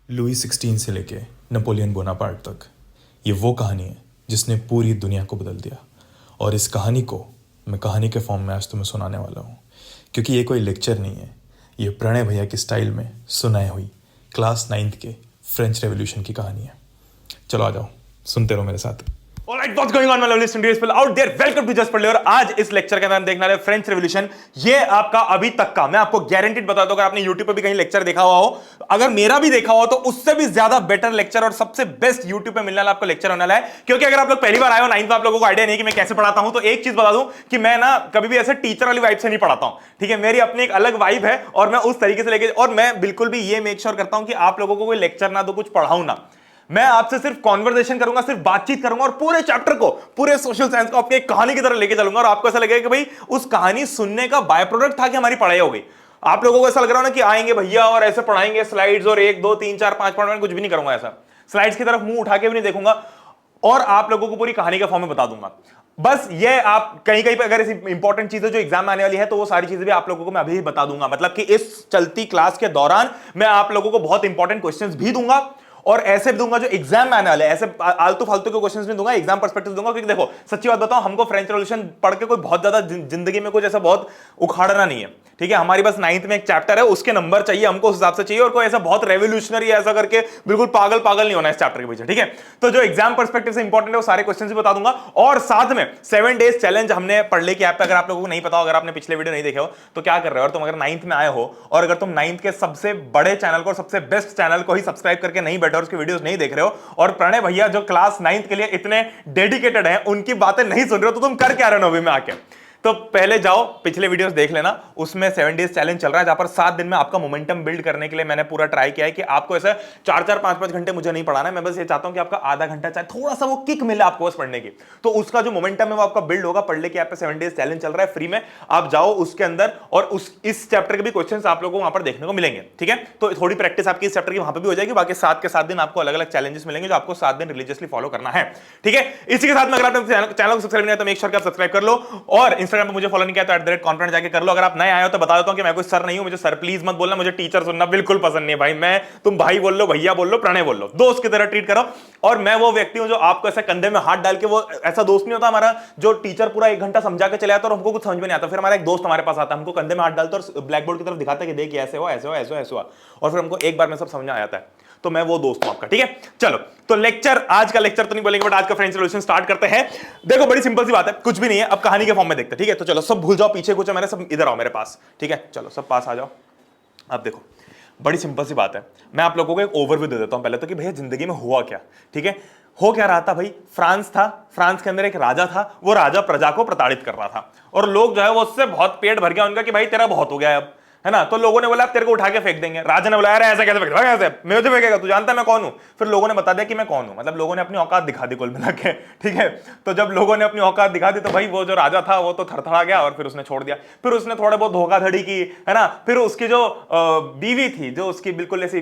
Louis 16 से लेके Napoleon Bonaparte तक ये वो कहानी है जिसने पूरी दुनिया को बदल दिया। और इस कहानी को मैं कहानी के फॉर्म में आज तुम्हें सुनाने वाला हूँ, क्योंकि ये कोई लेक्चर नहीं है। ये प्रणय भैया की स्टाइल में सुनाई हुई क्लास 9th के फ्रेंच रेवोल्यूशन की कहानी है। चलो आ जाओ, सुनते रहो मेरे साथ। Alright, what's going on my lovely student people out there? Welcome to Just पढ़ ले। और आज इस लेक्चर के अंदर हम देखने वाले फ्रेंच रेवोल्यूशन। ये आपका अभी तक का, मैं आपको गारंटीड बता दूं, अगर आपने YouTube पे भी कहीं लेक्चर देखा हुआ हो, अगर मेरा भी देखा हो, तो उससे भी ज्यादा बेटर लेक्चर और सबसे बेस्ट YouTube पे मिलने वाला आपको लेक्चर होने वाला है। क्योंकि अगर आप लोग पहली बार आए हो 9th में, आप लोगों को आइडिया नहीं कि मैं कैसे पढ़ाता हूं, तो एक चीज बता दूं कि मैं ना कभी भी ऐसे टीचर वाली वाइब से नहीं पढ़ाता हूं। ठीक है, मेरी अपनी एक अलग वाइब है और मैं उस तरीके से लेके, और मैं बिल्कुल भी ये मेक श्योर करता हूं कि आप लोगों को कोई लेक्चर ना दो, कुछ पढ़ाऊं ना। मैं आपसे सिर्फ कॉन्वर्सेशन करूंगा, सिर्फ बातचीत करूंगा और पूरे चैप्टर को, पूरे सोशल साइंस को आपके एक कहानी की तरह लेके चलूंगा। और आपको ऐसा लगेगा कि भाई उस कहानी सुनने का बाय प्रोडक्ट था कि हमारी पढ़ाई हो गई। आप लोगों को ऐसा लग रहा है ना कि आएंगे भैया और ऐसे पढ़ाएंगे स्लाइड्स और 1 2 3 4 5 पॉइंट, कुछ भी नहीं करूंगा ऐसा। स्लाइड्स की तरफ मुंह उठा के भी नहीं देखूंगा और आप लोगों को पूरी कहानी के फॉर्म में बता दूंगा। बस ये आप कहीं कहीं पे अगर ऐसी इंपॉर्टेंट चीजें जो एग्जाम में आने वाली है, तो वो सारी चीजें भी आप लोगों को मैं अभी बता दूंगा। मतलब कि इस चलती क्लास के दौरान मैं आप लोगों को बहुत इंपॉर्टेंट क्वेश्चंस भी दूंगा और ऐसे भी दूंगा जो एग्जाम में आने वाले, ऐसे आलतू फालतू के क्वेश्चंस नहीं दूंगा, एग्जाम पर्सपेक्टिव दूंगा। क्योंकि देखो सच्ची बात बताऊं, हमको फ्रेंच रेवोल्यूशन पढ़ के कोई बहुत ज्यादा जिंदगी में कुछ ऐसा बहुत उखाड़ना नहीं है। ठीक है, हमारी बस 9th में एक चैप्टर है, उसके नंबर चाहिए हमको, उस हिसाब से चाहिए। और कोई ऐसा बहुत रेवोल्यूशनरी ऐसा करके बिल्कुल पागल पागल नहीं होना इस चैप्टर के पीछे। ठीक है, तो जो एग्जाम पर्सपेक्टिव से इंपॉर्टेंट है वो सारे क्वेश्चंस भी बता दूंगा। और साथ में 7 डेज चैलेंज हमने पढ़ ले की ऐप पे, अगर आप लोगों को नहीं पता, अगर आपने पिछले वीडियो नहीं देखे हो तो क्या कर रहे हो। और तुम अगर 9th में आए हो और अगर तुम 9th के सबसे बड़े चैनल को, सबसे बेस्ट चैनल को ही सब्सक्राइब करके नहीं बैठे और उसकी वीडियोस नहीं देख रहे हो, और प्रणय भैया जो क्लास 9th के लिए इतने डेडिकेटेड हैं, उनकी बातें नहीं सुन रहे हो, तो तुम कर क्या रहे हो अभी में आके। तो पहले जाओ पिछले वीडियोस देख लेना, उसमें 7 डेज चैलेंज चल रहा है, जहां पर 7 दिन में आपका मोमेंटम बिल्ड करने के लिए मैंने पूरा ट्राई किया है कि आपको ऐसे 4-4 5-5 घंटे मुझे नहीं पढ़ाना है। मैं बस ये चाहता हूं कि आपका आधा घंटा चाहे थोड़ा सा वो किक मिले आपको बस पढ़ने की, तो उसका जो मोमेंटम है वो आपका बिल्ड होगा। पढ़ ले कि आप पे 7 डेज चैलेंज चल रहा है फ्री में, आप जाओ उसके अंदर और इस चैप्टर के भी क्वेश्चंस आप लोगों को वहां पर देखने को मिलेंगे। ठीक है, तो थोड़ी प्रैक्टिस आपकी इस चैप्टर की वहां पर भी हो जाएगी। बाकी 7 के 7 दिन आपको अलग अलग चैलेंजेस मिलेंगे जो आपको 7 दिन रिलीजियसली फॉलो करना है। ठीक है, इसी के साथ में अगर आपने चैनल को सब्सक्राइब नहीं किया तो मेक श्योर कि आप सब्सक्राइब कर लो, और इंस्टाग्राम पर मुझे फॉलो नहीं किया कॉन्फिडेंट जाके कर लो। अगर आप नए आए हो तो बता देता हूं कि मैं कोई सर नहीं हूं, मुझे सर प्लीज मत बोलना, मुझे टीचर सुनना बिल्कुल पसंद नहीं है भाई। मैं, तुम भाई बोल लो, भैया बोल लो, प्रणय बोल लो, दोस्त की तरह ट्रीट करो। और मैं वो व्यक्ति हूं जो आपको ऐसा कंधे में हाथ डाल के, वो ऐसा दोस्त नहीं होता हमारा जो टीचर पूरा 1 घंटा समझा के चले जाता और हमको कुछ समझ में नहीं आता, फिर हमारा एक दोस्त हमारे पास आता है, हमको कंधे में हाथ डालता और ब्लैक बोर्ड की तरफ दिखाता है कि देखिए ऐसे हो ऐसे हो ऐसे हो ऐसे हो, और फिर हमको एक बार में सब समझ में आ जाता है। तो मैं वो दोस्त हूं आपका। ठीक है, चलो तो लेक्चर, आज का लेक्चर तो नहीं बोलेंगे, बट आज का फ्रेंच रेवोल्यूशन स्टार्ट करते हैं। देखो बड़ी सिंपल सी बात है, कुछ भी नहीं है, अब कहानी के फॉर्म में देखते हैं। ठीक है, तो चलो सब भूल जाओ, पीछे कुछ है मेरे, सब इधर आओ मेरे पास। ठीक है, चलो सब पास आ जाओ। अब देखो बड़ी सिंपल सी बात है, मैं आप लोगों को एक ओवरव्यू दे देता हूं पहले तो, कि भैया जिंदगी में हुआ क्या। ठीक है, हो क्या रहा था भाई, फ्रांस था, फ्रांस के अंदर एक राजा था, वो राजा प्रजा को प्रताड़ित कर रहा था, और लोग जो है वो उससे बहुत पेट भर गया उनका कि भाई तेरा बहुत हो गया अब, है ना। तो लोगों ने बोला तेरे को उठा के फेंक देंगे। राजा ने बोला अरे ऐसा कैसे फेंक देगा, ऐसे मुझे फेंकेगा, तू जानता है मैं कौन हूं। फिर लोगों ने बता दिया कि मैं कौन हूं, मतलब लोगों ने अपनी औकात दिखा दी कुल मिला के। ठीक है, तो जब लोगों ने अपनी औकात दिखा दी तो भाई वो जो राजा था वो तो थरथरा गया और फिर उसने छोड़ दिया। फिर उसने थोड़ा बहुत धोखाधड़ी की, है ना। फिर उसकी जो बीवी थी, जो उसकी बिल्कुल ऐसी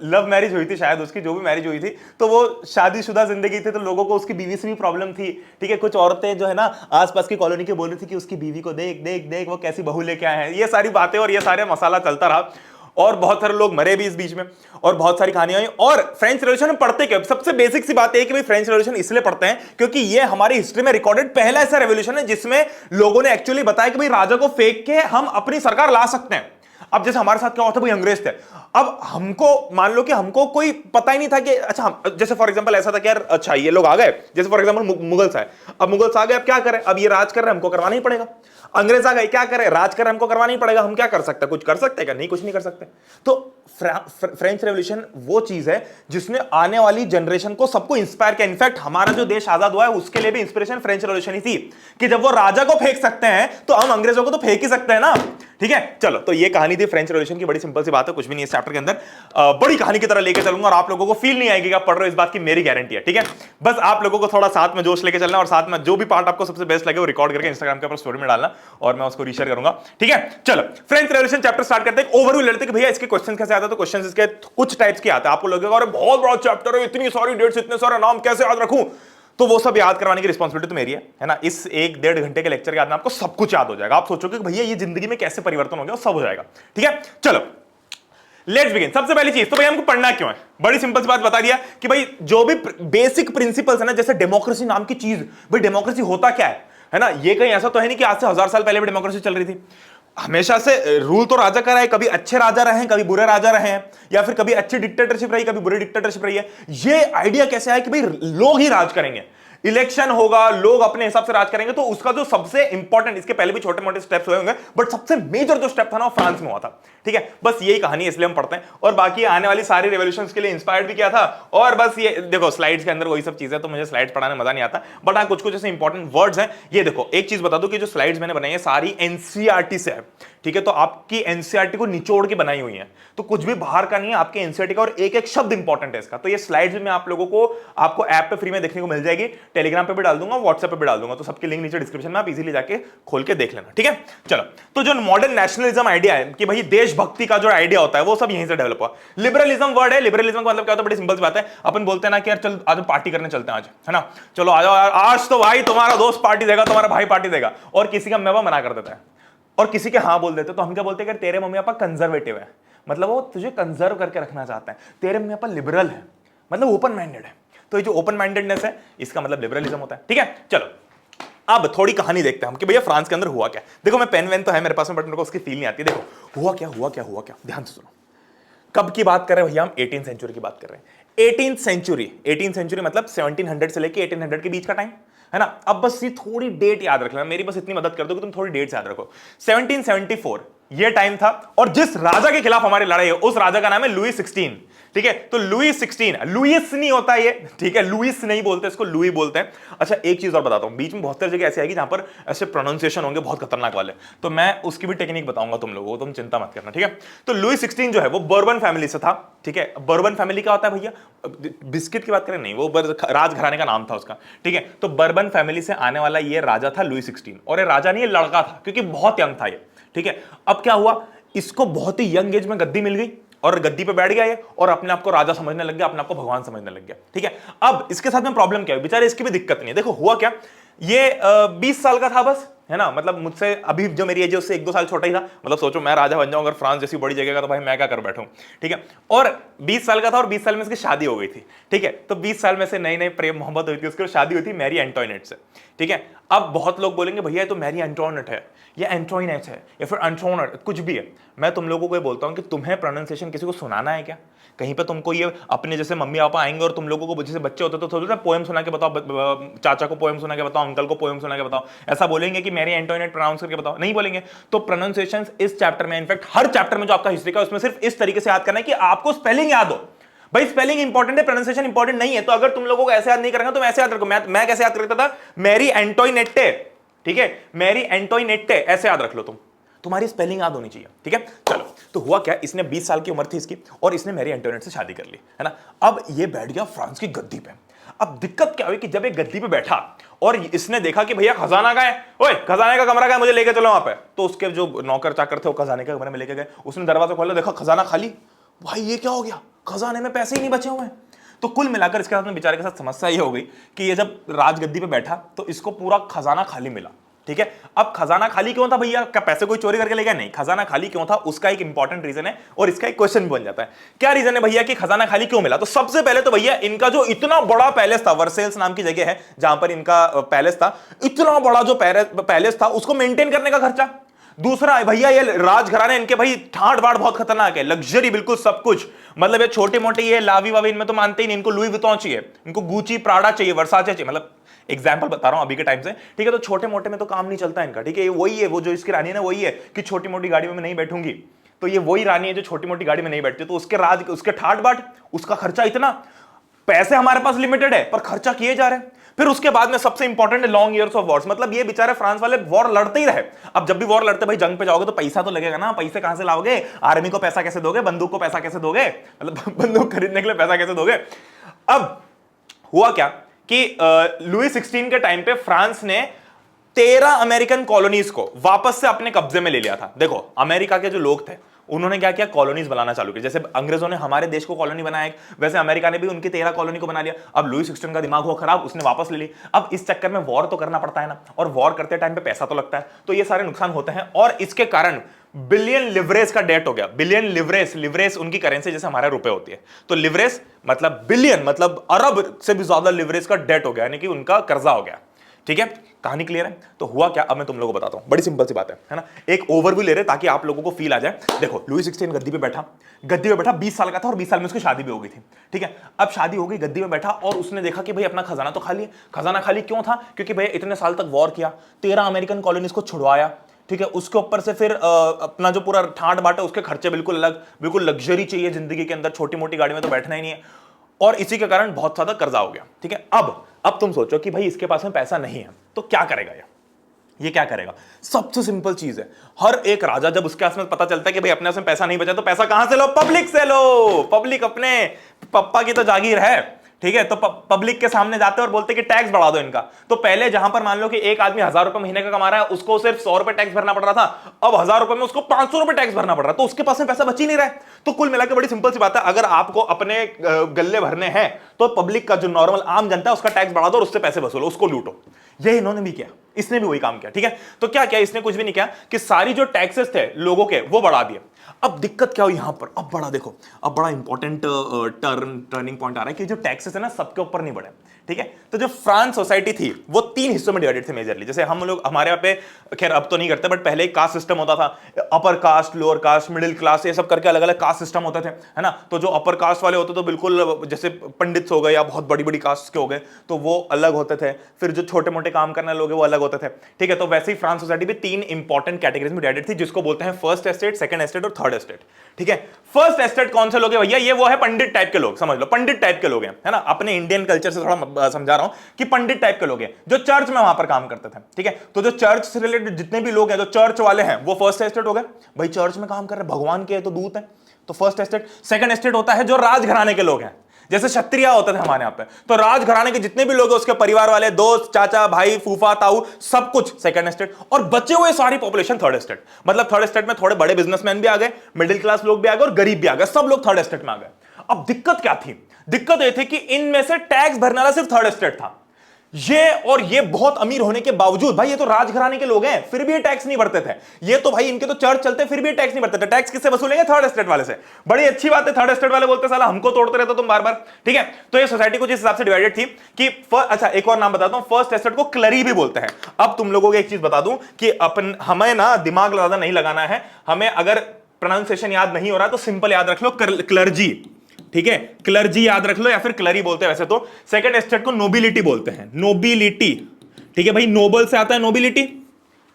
लव मैरिज हुई थी शायद, उसकी जो भी मैरिज हुई थी, तो वो शादीशुदा जिंदगी थी, तो लोगों को उसकी बीवी से भी प्रॉब्लम थी। ठीक है, कुछ औरतें जो है ना आसपास की कॉलोनी के बोल रही थी कि उसकी बीवी को देख देख देख वो कैसी बहू लेके आए हैं, ये सारी बातें और ये सारे मसाला चलता रहा, और बहुत सारे लोग मरे भी इस बीच में, और बहुत सारी कहानियां हुई। और फ्रेंच रेवोल्यूशन में पढ़ते क्या, सबसे बेसिक सी बात है कि भाई फ्रेंच रेवोल्यूशन इसलिए पढ़ते हैं क्योंकि ये हमारी हिस्ट्री में रिकॉर्डेड पहला ऐसा रेवोल्यूशन है जिसमें लोगों ने एक्चुअली बताया कि भाई राजा को फेंक के हम अपनी सरकार ला सकते हैं। अब जैसे हमारे साथ क्या हुआ था, भाई अंग्रेज थे, अब हमको मान लो कि हमको कोई पता ही नहीं था कि अच्छा, जैसे फॉर एग्जांपल ऐसा था कि यार अच्छा ये लोग आ गए, जैसे फॉर एग्जांपल मुगल्स आए, अब मुगल्स आ गए, अब क्या करें, अब ये राज कर रहे हैं, हमको करवाना ही पड़ेगा। अंग्रेज आ गए, क्या करें, राज कर रहे हैं, हमको करवाना ही पड़ेगा, हम क्या कर सकते हैं, कुछ कर सकते हैं क्या, नहीं कुछ नहीं कर सकते। तो फ्रेंच रेवोल्यूशन वो चीज है जिसने आने वाली जनरेशन को सबको इंस्पायर किया। इनफैक्ट हमारा जो देश आजाद हुआ है उसके लिए भी इंस्पिरेशन फ्रेंच रेवोल्यूशन ही थी, कि जब वो राजा को फेंक सकते हैं तो हम अंग्रेजों को तो फेंक ही सकते हैं ना। ठीक है, चलो तो ये कहानी थी फ्रेंच रेवोल्यूशन की, बड़ी सिंपल सी बात है, कुछ भी नहीं इस चैप्टर के अंदर, बड़ी कहानी की तरह लेके चलूंगा और आप लोगों को फील नहीं आएगी कि आप पढ़ रहे हो, इस बात की मेरी गारंटी है। ठीक है, बस आप लोगों को थोड़ा साथ में जोश लेके चलना, और साथ में जो भी पार्ट आपको सबसे बेस्ट लगे वो रिकॉर्ड करके इंस्टाग्राम के ऊपर स्टोरी में डालना और मैं उसको रीशेयर करूंगा। ठीक है, चलो फ्रेंच रेवोल्यूशन चैप्टर स्टार्ट करते हैं। ओवरव्यू लेते हैं कि भैया इसके क्वेश्चन कैसे आता है, तो क्वेश्चन इसके कुछ टाइप्स के आते हैं। आपको लगेगा अरे बहुत बड़ा चैप्टर है, इतनी सारी डेट्स, इतने सारे नाम कैसे याद रखूं, तो वो सब याद करवाने की रिस्पॉन्सिबिलिटी तो मेरी है ना। इस 1-1.5 घंटे के लेक्चर के बाद में आपको सब कुछ याद हो जाएगा। आप सोचोगे कि भैया ये जिंदगी में कैसे परिवर्तन हो गया, सब हो जाएगा। ठीक है, चलो लेट्स बिगिन। सबसे पहली चीज तो भाई हमको पढ़ना क्यों है, बड़ी सिंपल सी बात बता दिया कि भाई जो भी बेसिक प्रिंसिपल्स है ना, जैसे डेमोक्रेसी नाम की चीज, भाई डेमोक्रेसी होता क्या है ना, ये कहीं ऐसा तो है नहीं कि आज से 1000 साल पहले भी डेमोक्रेसी चल रही थी। हमेशा से रूल तो राजा का रहा है, कभी अच्छे राजा रहे हैं, कभी बुरे राजा रहे हैं, या फिर कभी अच्छी डिक्टेटरशिप रही, कभी बुरी डिक्टेटरशिप रही है। ये आइडिया कैसे आया कि भाई लोग ही राज करेंगे, इलेक्शन होगा, लोग अपने हिसाब से राज करेंगे। तो उसका जो सबसे इंपॉर्टेंट, इसके पहले भी छोटे मोटे स्टेप्स हुए होंगे, बट सबसे मेजर जो स्टेप था ना वो फ्रांस में हुआ था। ठीक है, बस यही कहानी, इसलिए हम पढ़ते हैं। और बाकी आने वाली सारी रेवोल्यूशंस के लिए इंस्पायर्ड भी किया था। और बस ये देखो स्लाइड्स के अंदर वही सब चीजें, तो मुझे स्लाइड्स पढ़ाने मजा नहीं आता, बट हाँ कुछ कुछ ऐसे इंपॉर्टेंट वर्ड्स हैं। ये देखो एक चीज बता दो कि जो स्लाइड्स मैंने बनाई है सारी एनसीईआरटी से है। ठीक है, तो आपकी एनसीईआरटी को निचोड़ के बनाई हुई है, तो कुछ भी बाहर का नहीं है, आपके एनसीईआरटी का, और एक एक शब्द इंपॉर्टेंट है इसका। तो ये स्लाइड्स में आप लोगों को, आपको ऐप पे फ्री में देखने को मिल जाएगी, टेलीग्राम पे भी डाल दूंगा, व्हाट्सएप पे भी डाल दूंगा, तो सबके लिंक नीचे डिस्क्रिप्शन में, आप इजीली जाके खोल के देख लेना। ठीक है, चलो। तो जो मॉडर्न नेशनलिज्म आइडिया है कि भाई देशभक्ति का जो आइडिया होता है वो सब यहीं से डेवलप हुआ। लिबरलिज्म वर्ड है, लिबरलिज्म का मतलब क्या होता है, बड़ी सिंपल सी बात है। अपन बोलते हैं ना कि यार चल आज पार्टी करने चलते हैं आज, है ना, चलो आ जाओ यार, आज तो भाई तुम्हारा दोस्त पार्टी देगा, तुम्हारा भाई पार्टी देगा, और किसी का मेवा मना कर देता है और किसी के हाँ बोल देते, तो हम क्या बोलते हैं कि तेरे मम्मी पापा कंजर्वेटिव है, मतलब वो तुझे कंजर्व करके रखना चाहते हैं। तेरे मम्मी पापा लिबरल है, मतलब ओपन माइंडेड है। तो ये जो ओपन माइंडेडनेस है, इसका मतलब लिबरलिज्म होता है। ठीक है, चलो अब थोड़ी कहानी देखते हैं हम कि भैया फ्रांस के अंदर हुआ क्या। देखो मैं पेन वेन तो है मेरे पास में, बट मेरे को उसकी फील नहीं आती। देखो हुआ क्या हुआ क्या हुआ क्या, ध्यान से सुनो। कब की बात कर रहे हैं भैया, हम 18th सेंचुरी की बात कर रहे हैं। 18th सेंचुरी मतलब 1700 से लेके 1800 के बीच का टाइम, है ना। अब बस ये थोड़ी डेट याद रख लेना, मेरी बस इतनी मदद कर दो कि तुम थोड़ी डेट याद रखो। 1774 ये टाइम था, और जिस राजा के खिलाफ हमारी लड़ाई है उस राजा का नाम है लुई 16। ठीक है, तो लुई 16, लुईस नहीं होता ये, ठीक है, लुईस नहीं बोलते इसको, लुई बोलते हैं। अच्छा एक चीज और बताता हूं, बीच में बहुत सारी जगह ऐसी आएगी जहां पर ऐसे प्रोनाउंसिएशन होंगे बहुत खतरनाक वाले, तो मैं उसकी भी टेक्निक बताऊंगा तुम लोगों को, तुम चिंता मत करना। ठीक है, तो लुई 16 जो है वो बर्बन फैमिली से था। ठीक है, बर्बन फैमिली क्या होता है भैया, बिस्किट की बात करें नहीं, वो राजघराने का नाम था उसका। ठीक है, तो बर्बन फैमिली से आने वाला ये राजा था लुई 16, और ये राजा नहीं, ये लड़का था, क्योंकि बहुत यंग था ये। ठीक है, अब क्या हुआ, इसको बहुत ही यंग एज में गद्दी मिल गई, और गद्दी पे बैठ गया ये, और अपने आप को राजा समझने लग गया, अपने आप को भगवान समझने लग गया। ठीक है, अब इसके साथ में प्रॉब्लम क्या है, बेचारे इसकी भी दिक्कत नहीं है। देखो हुआ क्या, ये 20 साल का था बस, है ना, मतलब मुझसे अभी जो मेरी एज है उससे 1-2 साल छोटा ही था। मतलब सोचो मैं राजा बन जाऊं अगर फ्रांस जैसी बड़ी जगह का, तो भाई मैं क्या कर बैठूं। ठीक है, और 20 साल का था, और 20 साल में इसकी शादी हो गई थी। ठीक है, तो 20 साल में से नई नई प्रेम मोहब्बत हुई थी, उसकी शादी हुई थी मैरी एंटोइनेट से। ठीक है, अब बहुत लोग बोलेंगे भैया तो मैरी एंटोइनेट है, या एंटोइनेट है, या फिर एंटोइनेट, कुछ भी है। मैं तुम लोगों को ये बोलता हूं कि तुम्हें प्रोनाउंसिएशन किसी को सुनाना है क्या, कहीं पे तुमको ये अपने जैसे मम्मी पापा आएंगे और तुम लोगों को जैसे बच्चे होते तो थोड़ा सा पोएम सुना के बताओ, चाचा को पोएम सुना के बताओ, अंकल को पोएम सुना के बताओ, ऐसा बोलेंगे कि मैरी एंटोइनेट प्रोनाउंस करके बताओ, नहीं बोलेंगे। तो प्रोनाउंसिएशंस इस चैप्टर में, इनफैक्ट हर चैप्टर में जो आपका हिस्ट्री का, उसमें सिर्फ इस तरीके से याद करना है कि आपको स्पेलिंग याद हो। भाई स्पेलिंग इंपॉर्टेंट है, प्रोनाउंसिएशन इंपॉर्टेंट नहीं है। तो अगर तुम लोगों को ऐसे याद नहीं करेंगे तो मैं ऐसे याद रखो, मैं कैसे याद करता था, मैरी एंटोइनेटे। ठीक है, मैरी एंटोइनेटे ऐसे याद रख लो तुम, तुम्हारी स्पेलिंग याद होनी चाहिए। ठीक है, चलो तो हुआ क्या, इसने 20 साल की उम्र थी इसकी, और इसने मैरी एंटोइनेट से शादी कर ली, है ना। अब ये बैठ गया फ्रांस की गद्दी पे। अब दिक्कत क्या हुई कि जब ये गद्दी पे बैठा और इसने देखा कि भैया खजाना कहाँ है, ओए खजाने का कमरा कहाँ है, मुझे लेके चलो वहां पे। तो उसके जो नौकर चाकर थे वो खजाने के कमरे में लेके गए, उसने दरवाजा खोला, देखा खजाना खाली। भाई ये क्या हो गया, खजाने में पैसे ही नहीं बचे हुए हैं। तो कुल मिलाकर इसके साथ में बेचारे के साथ समस्या ये हो गई कि ये जब राजगद्दी पे बैठा तो इसको पूरा खजाना खाली मिला। ठीक है, अब खजाना खाली क्यों था भैया, क्या पैसे कोई चोरी करके ले गया, नहीं, खजाना खाली क्यों था उसका एक इंपॉर्टेंट रीजन है, और इसका एक क्वेश्चन भी बन जाता है। क्या रीजन है भैया कि खजाना खाली क्यों मिला। तो सबसे पहले तो भैया इनका जो इतना बड़ा पैलेस था, वर्सेल्स नाम की जगह है जहां पर इनका पैलेस था, इतना बड़ा जो पैलेस था उसको मेंटेन करने का खर्चा। दूसरा भैया ये राजघराने इनके भाई ठाट बाट बहुत खतरनाक है, लग्जरी बिल्कुल सब कुछ, मतलब ये छोटे मोटे ये लावी वावी इनमें तो मानते ही नहीं, इनको लुई विटॉन चाहिए, इनको गुची प्राडा चाहिए, वर्साचे चाहिए, मतलब एग्जाम्पल बता रहा हूं अभी के टाइम से। ठीक है, तो छोटे मोटे में तो काम नहीं चलता इनका। ठीक है, वही है वो जो इसकी रानी है ना, वही है कि छोटी मोटी गाड़ी में मैं नहीं बैठूंगी, तो ये वही रानी है जो छोटी मोटी गाड़ी में नहीं बैठती, तो उसके राज, उसके ठाट बाट, उसका खर्चा इतना, पैसे हमारे पास लिमिटेड है पर खर्चा किए जा रहे हैं। फिर उसके बाद में सबसे इंपॉर्टेंट है लॉन्ग ईयर्स ऑफ वॉर्स, मतलब ये बेचारे फ्रांस वाले वॉर लड़ते ही रहे। अब जब भी वॉर लड़ते भाई जंग पे जाओगे तो पैसा तो लगेगा ना, पैसे कहां से लाओगे, आर्मी को पैसा कैसे दोगे, बंदूक को पैसा कैसे दोगे, मतलब बंदूक खरीदने के लिए पैसा कैसे दोगे। अब हुआ क्या कि लुई 16 के टाइम पे फ्रांस ने 13 अमेरिकन कॉलोनीज को वापस से अपने कब्जे में ले लिया था। देखो अमेरिका के जो लोग थे उन्होंने क्या किया, कॉलोनीज बनाना चालू किया। जैसे अंग्रेजों ने हमारे देश को कॉलोनी बनाया, वैसे अमेरिका ने भी उनकी 13 कॉलोनी को बना लिया। अब लुई 16 का दिमाग हुआ खराब, उसने वापस ले ली। अब इस चक्कर में वॉर तो करना पड़ता है ना, और वॉर करते टाइम पे पैसा तो लगता है, तो ये सारे नुकसान होते हैं। और इसके कारण बिलियन लिवरेज का डेट हो गया। बिलियन लिवरेज, लिवरेज उनकी करेंसी जैसे हमारे रुपए होती है, तो लिवरेज मतलब बिलियन, मतलब अरब से भी ज्यादा लिवरेज का डेट हो गया, यानी कि उनका कर्जा हो गया। ठीक है, कहानी क्लियर है? तो हुआ क्या, अब मैं तुम लोगों को बताता हूं, बड़ी सिंपल सी बात है ना। एक ओवरव्यू ले रहे ताकि आप लोगों को फील आ जाए। देखो, लुई 16 गद्दी पे बैठा, 20 साल का था, और 20 साल में उसकी शादी भी हो गई थी। ठीक है, अब शादी हो गई, गद्दी में बैठा, और उसने देखा कि भाई अपना खजाना तो खाली है। खजाना खाली क्यों था? क्योंकि भाई इतने साल तक वॉर किया, 13 अमेरिकन कॉलोनीज को छुड़वाया। ठीक है, उसके ऊपर से फिर अपना जो पूरा ठाट बाट है, उसके खर्चे बिल्कुल अलग, बिल्कुल लग्जरी चाहिए जिंदगी के अंदर, छोटी मोटी गाड़ी में तो बैठना ही नहीं है, और इसी के कारण बहुत ज्यादा कर्जा हो गया। ठीक है, अब तुम सोचो कि भाई इसके पास में पैसा नहीं है, तो क्या करेगा ये क्या करेगा? सबसे सिंपल चीज है, हर एक राजा जब उसके पास में पता चलता है कि भाई अपने पास में पैसा नहीं बचा, तो पैसा कहां से लो? पब्लिक से लो। पब्लिक अपने पप्पा की तो जागीर है। ठीक है, तो पब्लिक के सामने जाते हैं और बोलते हैं कि टैक्स बढ़ा दो इनका। तो पहले जहां पर मान लो कि एक आदमी 1000 रुपए महीने का कमा रहा है, उसको सिर्फ 100 रुपए टैक्स भरना पड़ रहा था, अब 1000 रुपए में उसको 500 रुपए टैक्स भरना पड़ रहा है, तो उसके पास में पैसा बच ही नहीं रहा है। तो कुल मिलाकर बड़ी सिंपल सी बात है, अगर आपको अपने गल्ले भरने हैं, तो पब्लिक का जो नॉर्मल आम जनता है उसका टैक्स बढ़ा दो और उससे पैसे वसूलो, उसको लूटो। ये इन्होंने भी किया, इसने भी वही काम किया। ठीक है, तो क्या किया इसने? कुछ भी नहीं किया, कि सारी जो टैक्सेस थे लोगों के वो बढ़ा दिए। अब दिक्कत क्या हुई यहां पर? अब बड़ा देखो, अब बड़ा इंपॉर्टेंट टर्निंग पॉइंट आ रहा है कि जो टैक्सेस है ना सबके ऊपर नहीं बढ़े। ठीक है, तो जो फ्रांस सोसाइटी थी वो 3 हिस्सों में डिवाइडेड थी मेजरली। जैसे हम लोग हमारे यहाँ पे, खैर अब तो नहीं करते, बट पहले एक कास्ट सिस्टम होता था, upper caste, lower caste, middle class, ये सब करके अलग अलग कास्ट सिस्टम होते थे, है ना। तो जो अपर कास्ट वाले होते तो बिल्कुल जैसे पंडित हो गए या बहुत बड़ी बड़ी कास्ट के हो गए, तो वो अलग होते थे। फिर जो छोटे मोटे काम करने लोग वो अलग होते थे। ठीक है, तो वैसे ही फ्रांस सोसाइटी भी 3 इंपॉर्टेंट कैटेगरीज में डिवाइडेड थी, जिसको बोलते हैं फर्स्ट एस्टेट, सेकंड एस्टेट और थर्ड एस्टेट। ठीक है, फर्स्ट एस्टेट कौन से लोग हैं भैया? ये वो है पंडित टाइप के लोग, समझ लो पंडित टाइप के लोग हैं, है ना। अपने इंडियन कल्चर से थोड़ा समझा रहा हूं कि पंडित टाइप के लोग हैं जो चर्च में वहां पर काम करते थे। ठीक है, तो जो चर्च से रिलेटेड जितने भी लोग हैं, जो चर्च वाले हैं, वो फर्स्ट एस्टेट हो गए। भाई चर्च में काम कर रहे, भगवान के तो दूत हैं, तो फर्स्ट एस्टेट। सेकंड एस्टेट होता है जो राजघराने के लोग हैं, जैसे क्षत्रिय होते थे हमारे यहाँ पे, तो राजघराने के जितने भी लोग हैं, उसके परिवार वाले, दोस्त, चाचा, भाई, फूफा, ताऊ, सब कुछ सेकंड एस्टेट। और बचे हुए सारी पॉपुलेशन थर्ड एस्टेट। मतलब थर्ड एस्टेट में थोड़े बड़े बिजनेसमैन भी आ गए, मिडिल क्लास लोग भी आ गए, और गरीब भी आ गए, सब लोग थर्ड एस्टेट में आ गए। अब दिक्कत क्या थी? दिक्कत यह थी कि इनमें से टैक्स भरने वाला सिर्फ थर्ड एस्टेट था। ये बहुत अमीर होने के बावजूद, भाई ये तो राजघराने के लोग हैं, फिर भी ये टैक्स नहीं भरते थे। ये तो भाई इनके तो चर्च चलते, फिर भी टैक्स नहीं भरते थे। टैक्स किससे वसूलेंगे? थर्ड एस्टेट वाले से। बड़ी अच्छी बात है, थर्ड एस्टेट वाले बोलते साला हमको तोड़ते रहते तुम बार बार। ठीक है, तो ये सोसाइटी कुछ इस हिसाब से डिवाइडेड थी कि अच्छा एक और नाम बताता हूं, फर्स्ट एस्टेट को क्लरी भी बोलते हैं। अब तुम लोगों को एक चीज बता दूं कि अपन हमें ना दिमाग ज्यादा नहीं लगाना है, हमें अगर प्रोनाउंसिएशन याद नहीं हो रहा तो सिंपल याद रख लो, क्लर्जी। ठीक है, क्लर्जी याद रख लो, या फिर क्लरी बोलते हैं वैसे तो। सेकंड एस्टेट को नोबिलिटी बोलते हैं, नोबिलिटी। ठीक है भाई, नोबल से आता है नोबिलिटी,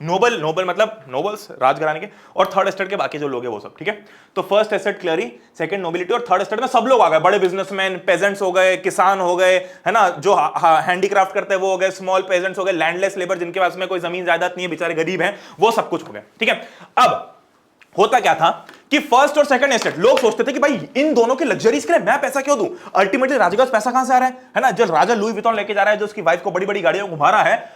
नोबल मतलब नोबल्स, राजघराने के। और थर्ड एस्टेट के बाकी जो लोग हैं वो सब। ठीक है, तो फर्स्ट एस्टेट क्लरी, सेकंड नोबिलिटी, और थर्ड एस्टेट में सब लोग आ गए, बड़े बिजनेसमैन, पेजेंट्स हो गए, किसान हो गए, है ना, जो हैंडीक्राफ्ट करते हैं वो हो गए, स्मॉल पेजेंट्स हो गए, लैंडलेस लेबर जिनके पास में कोई जमीन जायदाद नहीं है, बेचारे गरीब हैं, वो सब कुछ हो गए। ठीक है, अब होता क्या था कि फर्स्ट और सेकंड एस्टेट लोग सोचते थे कि भाई इन दोनों के लग्जरीज के लिए मैं पैसा क्यों दूं? अल्टीमेटली राजा के पास पैसा कहां से आ रहा है ना। जो राजा लुई विटॉन लेके जा रहा है, जो उसकी वाइफ को बड़ी बड़ी गाड़ियों में घुमा रहा है,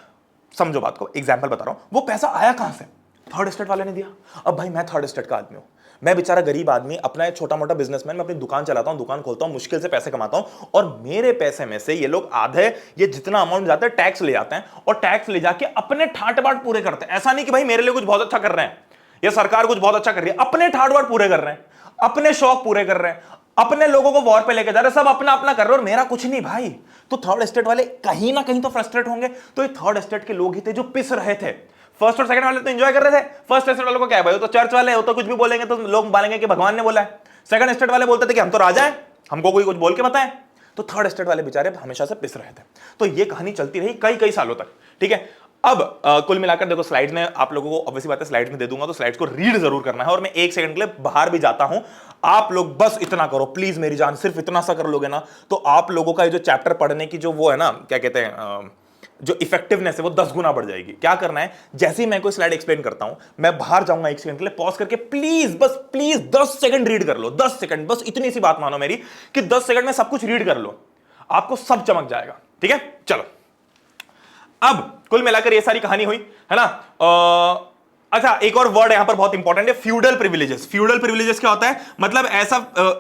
समझो बात को, एग्जांपल बता रहा हूं, वो पैसा आया कहां से? थर्ड एस्टेट वाले ने दिया। अब भाई मैं थर्ड एस्टेट का आदमी हूं, मैं बेचारा गरीब आदमी, अपना एक छोटा मोटा बिजनेसमैन, मैं अपनी दुकान चलाता हूं, दुकान खोलता हूं, मुश्किल से पैसे कमाता हूं, और मेरे पैसे में से ये लोग आधे, ये जितना अमाउंट जाता है टैक्स ले जाते हैं, और टैक्स ले जाके अपने ठाट बाट पूरे करते हैं। ऐसा नहीं कि भाई मेरे लिए कुछ बहुत अच्छा कर रहे हैं, ये सरकार कुछ बहुत अच्छा कर रही है, अपने ठाट बाट पूरे कर रहे हैं, अपने शौक पूरे कर रहे हैं, अपने लोगों को वॉर पे लेके जा रहे हैं, सब अपना अपना कर रहे हैं, और मेरा कुछ नहीं भाई। तो थर्ड एस्टेट वाले कहीं ना कहीं तो फ्रस्ट्रेट होंगे। तो ये थर्ड एस्टेट के लोग ही थे जो पिस रहे थे। फर्स्ट और सेकंड वाले तो एंजॉय कर रहे थे, फर्स्ट एस्टेट वालों को क्या है भाई, वो तो चर्च वाले, वो तो कुछ भी बोलेंगे तो लोग मानेंगे कि भगवान ने बोला है। सेकंड एस्टेट वाले बोलते थे कि हम तो राजा हैं, हमको कोई कुछ बोल के बताएं। तो थर्ड एस्टेट वाले बेचारे हमेशा से पिस रहे थे। तो ये कहानी चलती रही कई कई सालों तक। ठीक है, अब कुल मिलाकर देखो, स्लाइड्स में आप लोगों को ऑब्वियसली बात है स्लाइड्स में दे दूंगा, तो स्लाइड्स को रीड जरूर करना है। और मैं एक सेकंड के लिए बाहर भी जाता हूं, आप लोग बस इतना करो प्लीज मेरी जान, सिर्फ इतना सा कर लोगे ना, तो आप लोगों का ये जो चैप्टर पढ़ने की जो वो है ना, क्या कहते हैं, जो इफेक्टिवनेस है वो 10 गुना बढ़ जाएगी। क्या करना है, जैसे ही मैं कोई स्लाइड एक्सप्लेन करता हूं, मैं बाहर जाऊंगा एक सेकंड के लिए, पॉज करके प्लीज, बस प्लीज 10 सेकंड रीड कर लो, 10 सेकंड, बस इतनी सी बात मानो मेरी कि 10 सेकंड में सब कुछ रीड कर लो, आपको सब चमक जाएगा। ठीक है, चलो। अब कुल मिलाकर ये सारी कहानी हुई, है ना। अच्छा, एक और वर्ड यहां पर बहुत इंपॉर्टेंट है, फ्यूडल प्रिविलेजेस। फ्यूडल प्रिविलेजेस क्या होता है? मतलब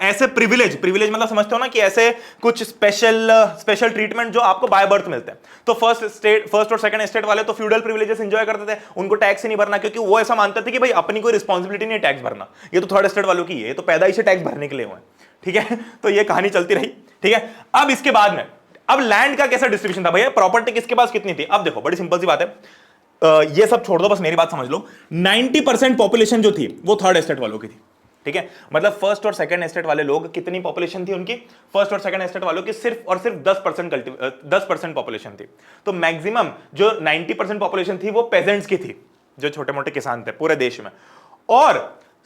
ऐसे प्रिविलेज मतलब समझते हो ना कि ऐसे कुछ स्पेशल ट्रीटमेंट जो आपको बाय बर्थ मिलते हैं। तो फर्स्ट और सेकंड एस्टेट वाले तो फ्यूडल प्रिविलेजेस एंजॉय करते थे, उनको टैक्स ही नहीं भरना, क्योंकि वो ऐसा मानते थे कि भाई अपनी कोई रिस्पॉन्सिबिलिटी नहीं है टैक्स भरना, ये तो थर्ड एस्टेट वालों की है, ये तो पैदा ही से टैक्स भरने के लिए हुए हैं। ठीक है, तो ये कहानी चलती रही। ठीक है, अब इसके बाद में अब लैंड का कैसा डिस्ट्रीब्यूशन था भैया, प्रॉपर्टी किसके पास कितनी थी? अब देखो बड़ी सिंपल सी बात है, ये सब छोड़ दो, बस मेरी बात समझ लो। 90% पॉपुलेशन जो थी वो थर्ड एस्टेट वालों की थी। ठीक है, मतलब फर्स्ट और सेकंड एस्टेट वाले लोग, कितनी पॉपुलेशन थी उनकी? फर्स्ट और सेकंड एस्टेट वालों की सिर्फ और सिर्फ 10% पॉपुलेशन थी। तो मैक्सिमम जो 90% पॉपुलेशन थी वो पेजेंट्स की थी, जो छोटे मोटे किसान थे पूरे देश में। और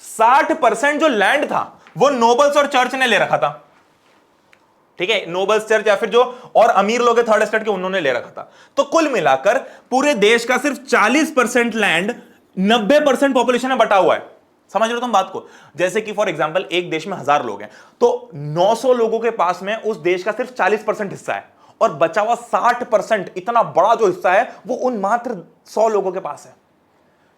60% जो लैंड था वो नोबल्स और चर्च ने ले रखा था। ठीक है, नोबल्स, चर्च, या फिर जो और अमीर लोग थर्ड एस्टेट के, उन्होंने ले रखा था। तो कुल मिलाकर पूरे देश का सिर्फ 40% लैंड 90% पॉपुलेशन में बटा हुआ है। समझ रहे हो तुम बात को? जैसे कि फॉर एग्जांपल एक देश में 1000 लोग हैं, तो 900 लोगों के पास में उस देश का सिर्फ 40% हिस्सा है, और बचा हुआ 60%, इतना बड़ा जो हिस्सा है वो उन मात्र 100 लोगों के पास है।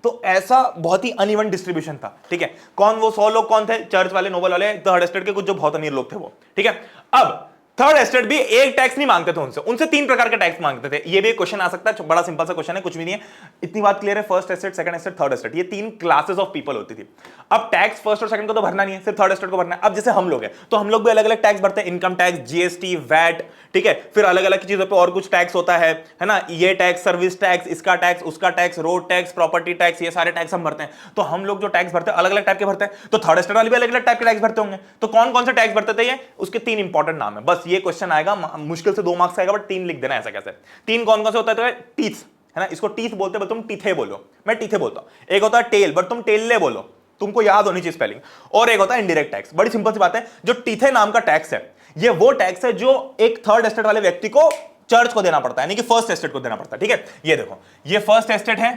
तो ऐसा बहुत ही अनइवन डिस्ट्रीब्यूशन था। ठीक है, कौन वो 100 लोग कौन थे? चर्च वाले, नोबल वाले, थर्ड एस्टेट के कुछ जो बहुत अमीर लोग थे वो। ठीक है, अब थर्ड एस्टेट भी एक टैक्स नहीं मांगते थे उनसे 3 प्रकार के टैक्स मांगते थे। ये भी एक क्वेश्चन आ सकता है, बड़ा सिंपल सा क्वेश्चन है, कुछ भी नहीं है, इतनी बात क्लियर है। First estate, second estate, third estate, ये 3 क्लासेस ऑफ पीपल होती थी। अब टैक्स फर्स्ट और सेकंड को तो भरना नहीं है, सिर्फ थर्ड एस्टेट को भरना है। अब जैसे हम लोग हैं तो हम लोग भी अलग अलग टैक्स भरते हैं, इनकम टैक्स, जीएसटी, वैट। ठीक है, फिर अलग अलग चीजों पे और कुछ टैक्स होता है ना, ये टैक्स, सर्विस टैक्स, इसका टैक्स, उसका tax, road tax, property tax, ये सारे टैक्स हम भरते हैं। तो हम लोग जो टैक्स भरते हैं अलग अलग टाइप के भरते हैं, तो थर्ड एस्टेट वाले भी अलग अलग टाइप के टैक्स भरते होंगे। तो कौन कौन से टैक्स भरते थे ये, उसके 3 इंपॉर्टेंट नाम है। बस ये क्वेश्चन आएगा, मुश्किल से 2 मार्क्स का आएगा, बट 3 लिख देना। ऐसा कैसे? 3 कौन कौन से होता है? टीथ, है ना, इसको टीथ बोलते हैं, तुम टीथे बोलो, मैं टीथे बोलता हूं। एक होता है टेल, बट तुम टेल्ले बोलो, तुमको याद होनी चाहिए स्पेलिंग। और एक होता है इनडायरेक्ट टैक्स। बड़ी सिंपल सी बात है, जो टीथे नाम का टैक्स है ये वो टैक्स है जो एक थर्ड एस्टेट वाले व्यक्ति को चर्च को देना पड़ता है, यानी कि फर्स्ट एस्टेट को देना पड़ता है। ठीक है, ये देखो, ये फर्स्ट एस्टेट है,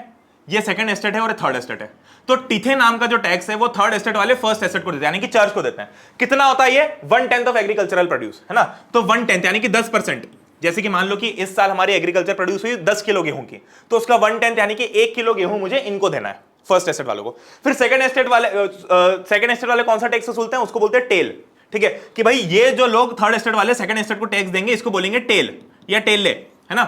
ये सेकंड एस्टेट है और थर्ड एस्टेट है। तो टीथे नाम का जो टैक्स है वो थर्ड एस्टेट वाले फर्स्ट एस्टेट को देते हैं, यानी कि चर्च को देते हैं। कितना होता है ये? 1/10 ऑफ एग्रीकल्चरल प्रोड्यूस, है ना। तो 1/10 यानी कि 10%। जैसे कि मान लो कि इस साल हमारी एग्रीकल्चर प्रोड्यूस हुई 10 किलो गेहूं की, तो उसका 1/10 यानी कि 1 किलो गेहूं मुझे इनको देना है, फर्स्ट एस्टेट वालों को। फिर सेकंड एस्टेट वाले कौन सा टैक्स वसूलते हैं? उसको बोलते हैं टेल। ठीक है, कि भाई ये जो लोग थर्ड एस्टेट वाले सेकंड एस्टेट को टैक्स देंगे, इसको बोलेंगे टेल या टेल्ले, है ना।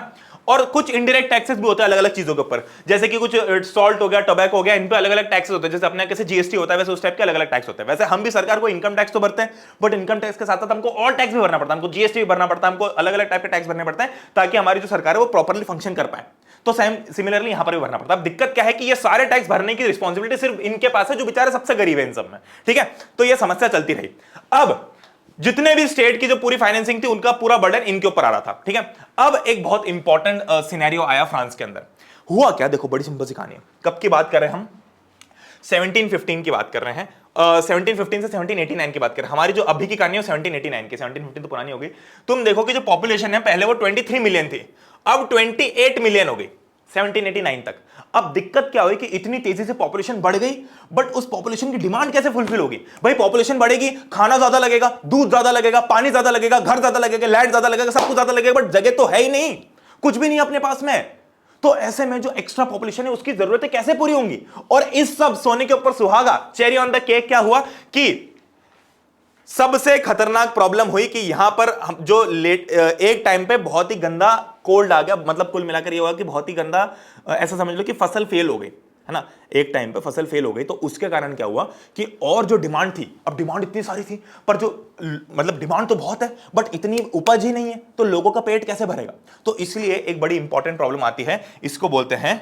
और कुछ इनडायरेक्ट टैक्सेस भी होते हैं अलग अलग चीजों के ऊपर, जैसे कि कुछ सॉल्ट हो गया, टोबैको हो गया, इन पे अलग अलग टैक्सेस होते हैं। जैसे अपने कैसे जीएसटी होता है वैसे उस टाइप के अलग अलग टैक्स होते हैं। वैसे हम भी सरकार को इनकम टैक्स तो भरते हैं, बट इनकम टैक्स के साथ साथ हमको और टैक्स भी भरना पड़ता है, हमको जीएसटी भी भरना पड़ता है, हमको अलग अलग टाइप के टैक्स भरने पड़ते हैं, ताकि हमारी जो सरकार है वो प्रॉपर्ली फंक्शन कर पाए। तो सिमिलरली यहां पर भी भरना पड़ता है। अब दिक्कत क्या है कि ये सारे टैक्स भरने की रिस्पॉन्सिबिलिटी सिर्फ इनके पास है, जो बेचारे सबसे गरीब है इन सब में। ठीक है, तो ये समस्या चलती रही। अब जितने भी स्टेट की जो पूरी फाइनेंसिंग थी उनका पूरा बर्डन इनके ऊपर आ रहा था। ठीक है, अब एक बहुत इंपॉर्टेंट सिनेरियो आया फ्रांस के अंदर। हुआ क्या? देखो, बड़ी सिंपल सी कहानी है। कब की बात कर रहे हैं हम? 1715 की बात कर रहे हैं। 1715 से 1789 की बात कर रहे हैं। हमारी जो अभी की कहानी है 1789 की, 1715 तो पुरानी हो गई। तुम देखो कि जो पॉपुलेशन है पहले वो 23 मिलियन थी, अब 28 मिलियन हो गई 1789 तक। अब दिक्कत क्या हुई कि इतनी तेजी से पॉपुलेशन बढ़ गई, बट उस पॉपुलेशन की डिमांड कैसे फुलफिल होगी? भाई पॉपुलेशन बढ़ेगी, खाना ज्यादा लगेगा, दूध ज्यादा लगेगा, पानी ज्यादा लगेगा, घर ज्यादा लगेगा, लाइट ज्यादा लगेगा, सब कुछ ज्यादा लगेगा, बट जगह तो है ही नहीं, कुछ भी नहीं अपने पास में। तो ऐसे में जो एक्स्ट्रा पॉपुलेशन है उसकी जरूरतें कैसे पूरी होंगी? और इस सब सोने के ऊपर सुहागा, चेरी ऑन द केक, क्या हुआ कि सबसे खतरनाक प्रॉब्लम हुई कि यहां पर हम जो एक टाइम पे बहुत ही गंदा कोल्ड आ गया। मतलब कुल मिलाकर ये हुआ कि बहुत ही गंदा, ऐसा समझ लो कि फसल फेल हो गई, है ना। एक टाइम पे फसल फेल हो गई, तो उसके कारण क्या हुआ कि और जो डिमांड थी, अब डिमांड इतनी सारी थी, पर जो मतलब डिमांड तो बहुत है बट इतनी उपज ही नहीं है, तो लोगों का पेट कैसे भरेगा? तो इसलिए एक बड़ी इंपॉर्टेंट प्रॉब्लम आती है, इसको बोलते हैं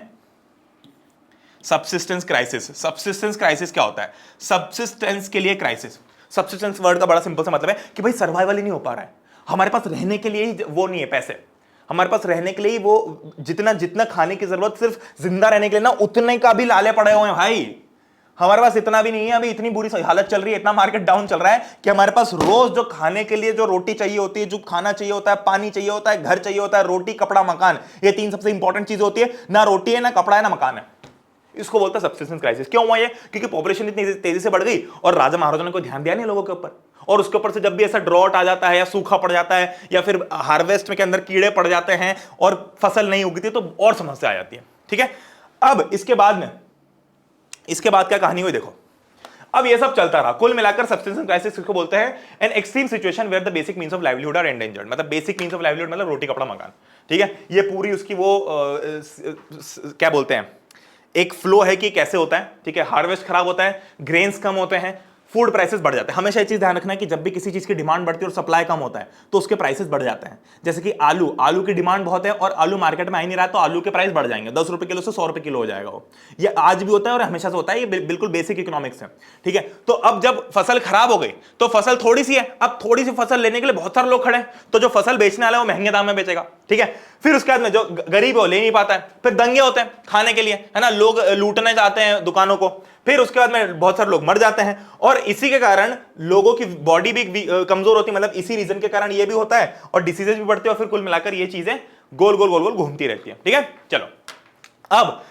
सबसिस्टेंस क्राइसिस। सबसिस्टेंस क्राइसिस क्या होता है? सबसिस्टेंस के लिए क्राइसिस, सबसिस्टेंस वर्ड का बड़ा सिंपल सा मतलब है कि भाई सर्वाइवल ही नहीं हो पा रहा है, हमारे पास रहने के लिए ही वो नहीं है पैसे, हमारे पास रहने के लिए ही वो जितना खाने की जरूरत सिर्फ जिंदा रहने के लिए ना, उतने का भी लाले पड़े हुए हैं भाई। हमारे पास इतना भी नहीं है, अभी इतनी बुरी हालत चल रही है, इतना मार्केट डाउन चल रहा है कि हमारे पास रोज जो खाने के लिए जो रोटी चाहिए होती है, जो खाना चाहिए होता है, पानी चाहिए होता है, घर चाहिए होता है, रोटी, कपड़ा, मकान, ये 3 सबसे इंपॉर्टेंट चीजें होती है। ना रोटी है, ना कपड़ा है, ना मकान है। इसको बोलता है सबसिस्टेंस क्राइसिस। क्यों हुआ ये? क्योंकि पॉपुलेशन इतनी तेजी से बढ़ गई और राजा महाराजा ने कोई ध्यान दिया नहीं लोगों के ऊपर, और उसके ऊपर से जब भी ऐसा ड्रॉट आ जाता है या सूखा पड़ जाता है या फिर हार्वेस्ट में के अंदर कीड़े पड़ जाते हैं और फसल नहीं उगती, तो और समस्या आ जाती है। ठीक है, अब इसके बाद में इसके बाद क्या कहानी हुई देखो। अब ये सब चलता रहा, कुल मिलाकर सब्सिस्टेंस क्राइसिस किसको बोलते हैं? An extreme situation where the basic means of livelihood are endangered. मतलब बेसिक मींस ऑफ लाइवलीहुड मतलब रोटी कपड़ा मकान, ठीक है। ये पूरी उसकी वो क्या बोलते हैं, एक फ्लो है कि कैसे होता है, ठीक है। हार्वेस्ट खराब होता है, ग्रेन्स कम होते हैं, फूड प्राइसेस बढ़ जाते हैं। हमेशा ये चीज ध्यान रखना है कि जब भी किसी चीज की डिमांड बढ़ती है और सप्लाई कम होता है तो उसके प्राइसेस बढ़ जाते हैं। जैसे कि आलू की डिमांड बहुत है और आलू मार्केट में आ ही नहीं रहा तो आलू के प्राइस बढ़ जाएंगे, 10 रुपए किलो से 100 रुपए किलो हो जाएगा वो। ये आज भी होता है और हमेशा से होता है, ये बिल्कुल बेसिक इकोनॉमिक्स है, ठीक है। तो अब जब फसल खराब हो गई तो फसल थोड़ी सी है, अब थोड़ी सी फसल लेने के लिए बहुत सारे लोग खड़े हैं, तो जो फसल बेचने वाला है वो महंगे दाम में बेचेगा, ठीक है। फिर उसके बाद में जो गरीब है वो ले नहीं पाता है, फिर दंगे होते हैं खाने के लिए, है ना, लोग लूटने जाते हैं दुकानों को, फिर उसके बाद में बहुत सारे लोग मर जाते हैं और इसी के कारण लोगों की बॉडी भी कमजोर होती है। मतलब इसी रीजन के कारण ये भी होता है और डिसीजेस भी बढ़ते हैं और फिर कुल मिलाकर ये चीजें गोल गोल गोल गोल घूमती रहती है, ठीक है। चलो अब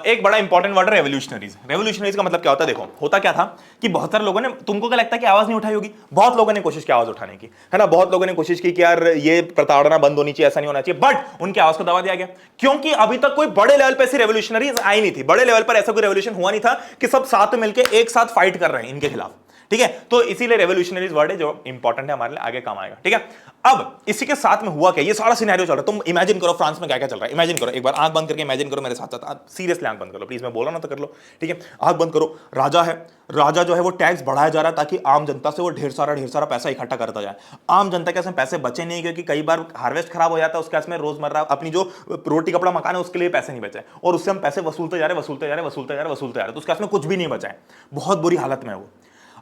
एक बड़ा इंपॉर्टेंट वर्ड है रेवोल्यूशनरीज। रेवोल्यूशनरीज का मतलब क्या होता है? देखो होता क्या था कि बहुत सारे लोगों ने, तुमको क्या लगता है कि आवाज नहीं उठाई होगी? बहुत लोगों ने कोशिश की आवाज उठाने की, है ना, बहुत लोगों ने कोशिश की कि यार ये प्रताड़ना बंद होनी चाहिए, ऐसा नहीं होना चाहिए, बट उनकी आवाज को दबा दिया गया क्योंकि अभी तक कोई बड़े लेवल पर ऐसी रेवोल्यूशनरीज आई नहीं थी। बड़े लेवल पर ऐसा कोई रेवोल्यूशन हुआ नहीं था कि सब साथ में मिलकर एक साथ फाइट कर रहे हैं इनके खिलाफ, ठीक है। तो इसीलिए रेवोल्यूशनरीज वर्ड है जो इंपॉर्टेंट है हमारे लिए, आगे काम आएगा, ठीक है। अब इसी के साथ में हुआ क्या, ये सारा सिनेरियो चल रहा है। तुम इमेजिन करो फ्रांस में क्या क्या चल रहा है, इमेजिन करो, एक बार आंख बंद करके इमेजिन करो मेरे साथ साथ, सीरियसली आंख बंद कर लो प्लीज, मैं बोल रहा ना तो कर लो, ठीक है। आंख बंद करो, राजा है, राजा जो है वो टैक्स बढ़ाया जा रहा है ताकि आम जनता से वो ढेर सारा पैसा इकट्ठा करता जाए। आम जनता के पैसे बचे नहीं क्योंकि कई बार हार्वेस्ट खराब हो जाता है, उसके में रोजमर्रा अपनी जो रोटी कपड़ा मकान है उसके लिए पैसे नहीं बचे और उससे हम पैसे वसूलते जा रहे, तो उसके में कुछ भी नहीं बचा है, बहुत बुरी हालत में है वो।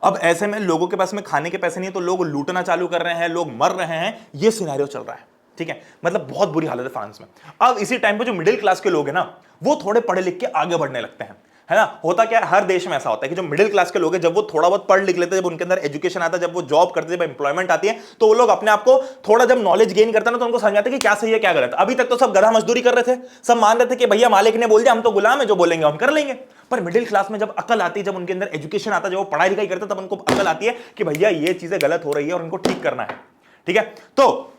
अब ऐसे में लोगों के पास में खाने के पैसे नहीं है तो लोग लूटना चालू कर रहे हैं, लोग मर रहे हैं, ये सिनेरियो चल रहा है, ठीक है। मतलब बहुत बुरी हालत है फ्रांस में। अब इसी टाइम पे जो मिडिल क्लास के लोग हैं ना वो थोड़े पढ़े लिख के आगे बढ़ने लगते हैं, है ना। होता क्या है, हर देश में ऐसा होता है कि जो मिडिल क्लास के लोग हैं जब वो थोड़ा बहुत पढ़ लिख लेते हैं, जब उनके अंदर एजुकेशन आता है, जब वो जॉब करते हैं, जब एम्प्लॉयमेंट आती है तो वो लोग अपने आप को थोड़ा जब नॉलेज गेन करते हैं ना तो उनको समझ आता है कि क्या सही है क्या गलत है। अभी तक तो सब गधा मजदूरी कर रहे थे, सब मान रहे थे कि भैया मालिक ने बोल दिया हम तो गुलाम है, जो बोलेंगे हम कर लेंगे। पर मिडिल क्लास में जब अकल आती है, जब उनके अंदर एजुकेशन आता है, जब वो पढ़ाई लिखाई करते हैं, तब उनको अकल आती है कि भैया ये चीजें गलत हो रही है और इनको ठीक करना है, ठीक है। तो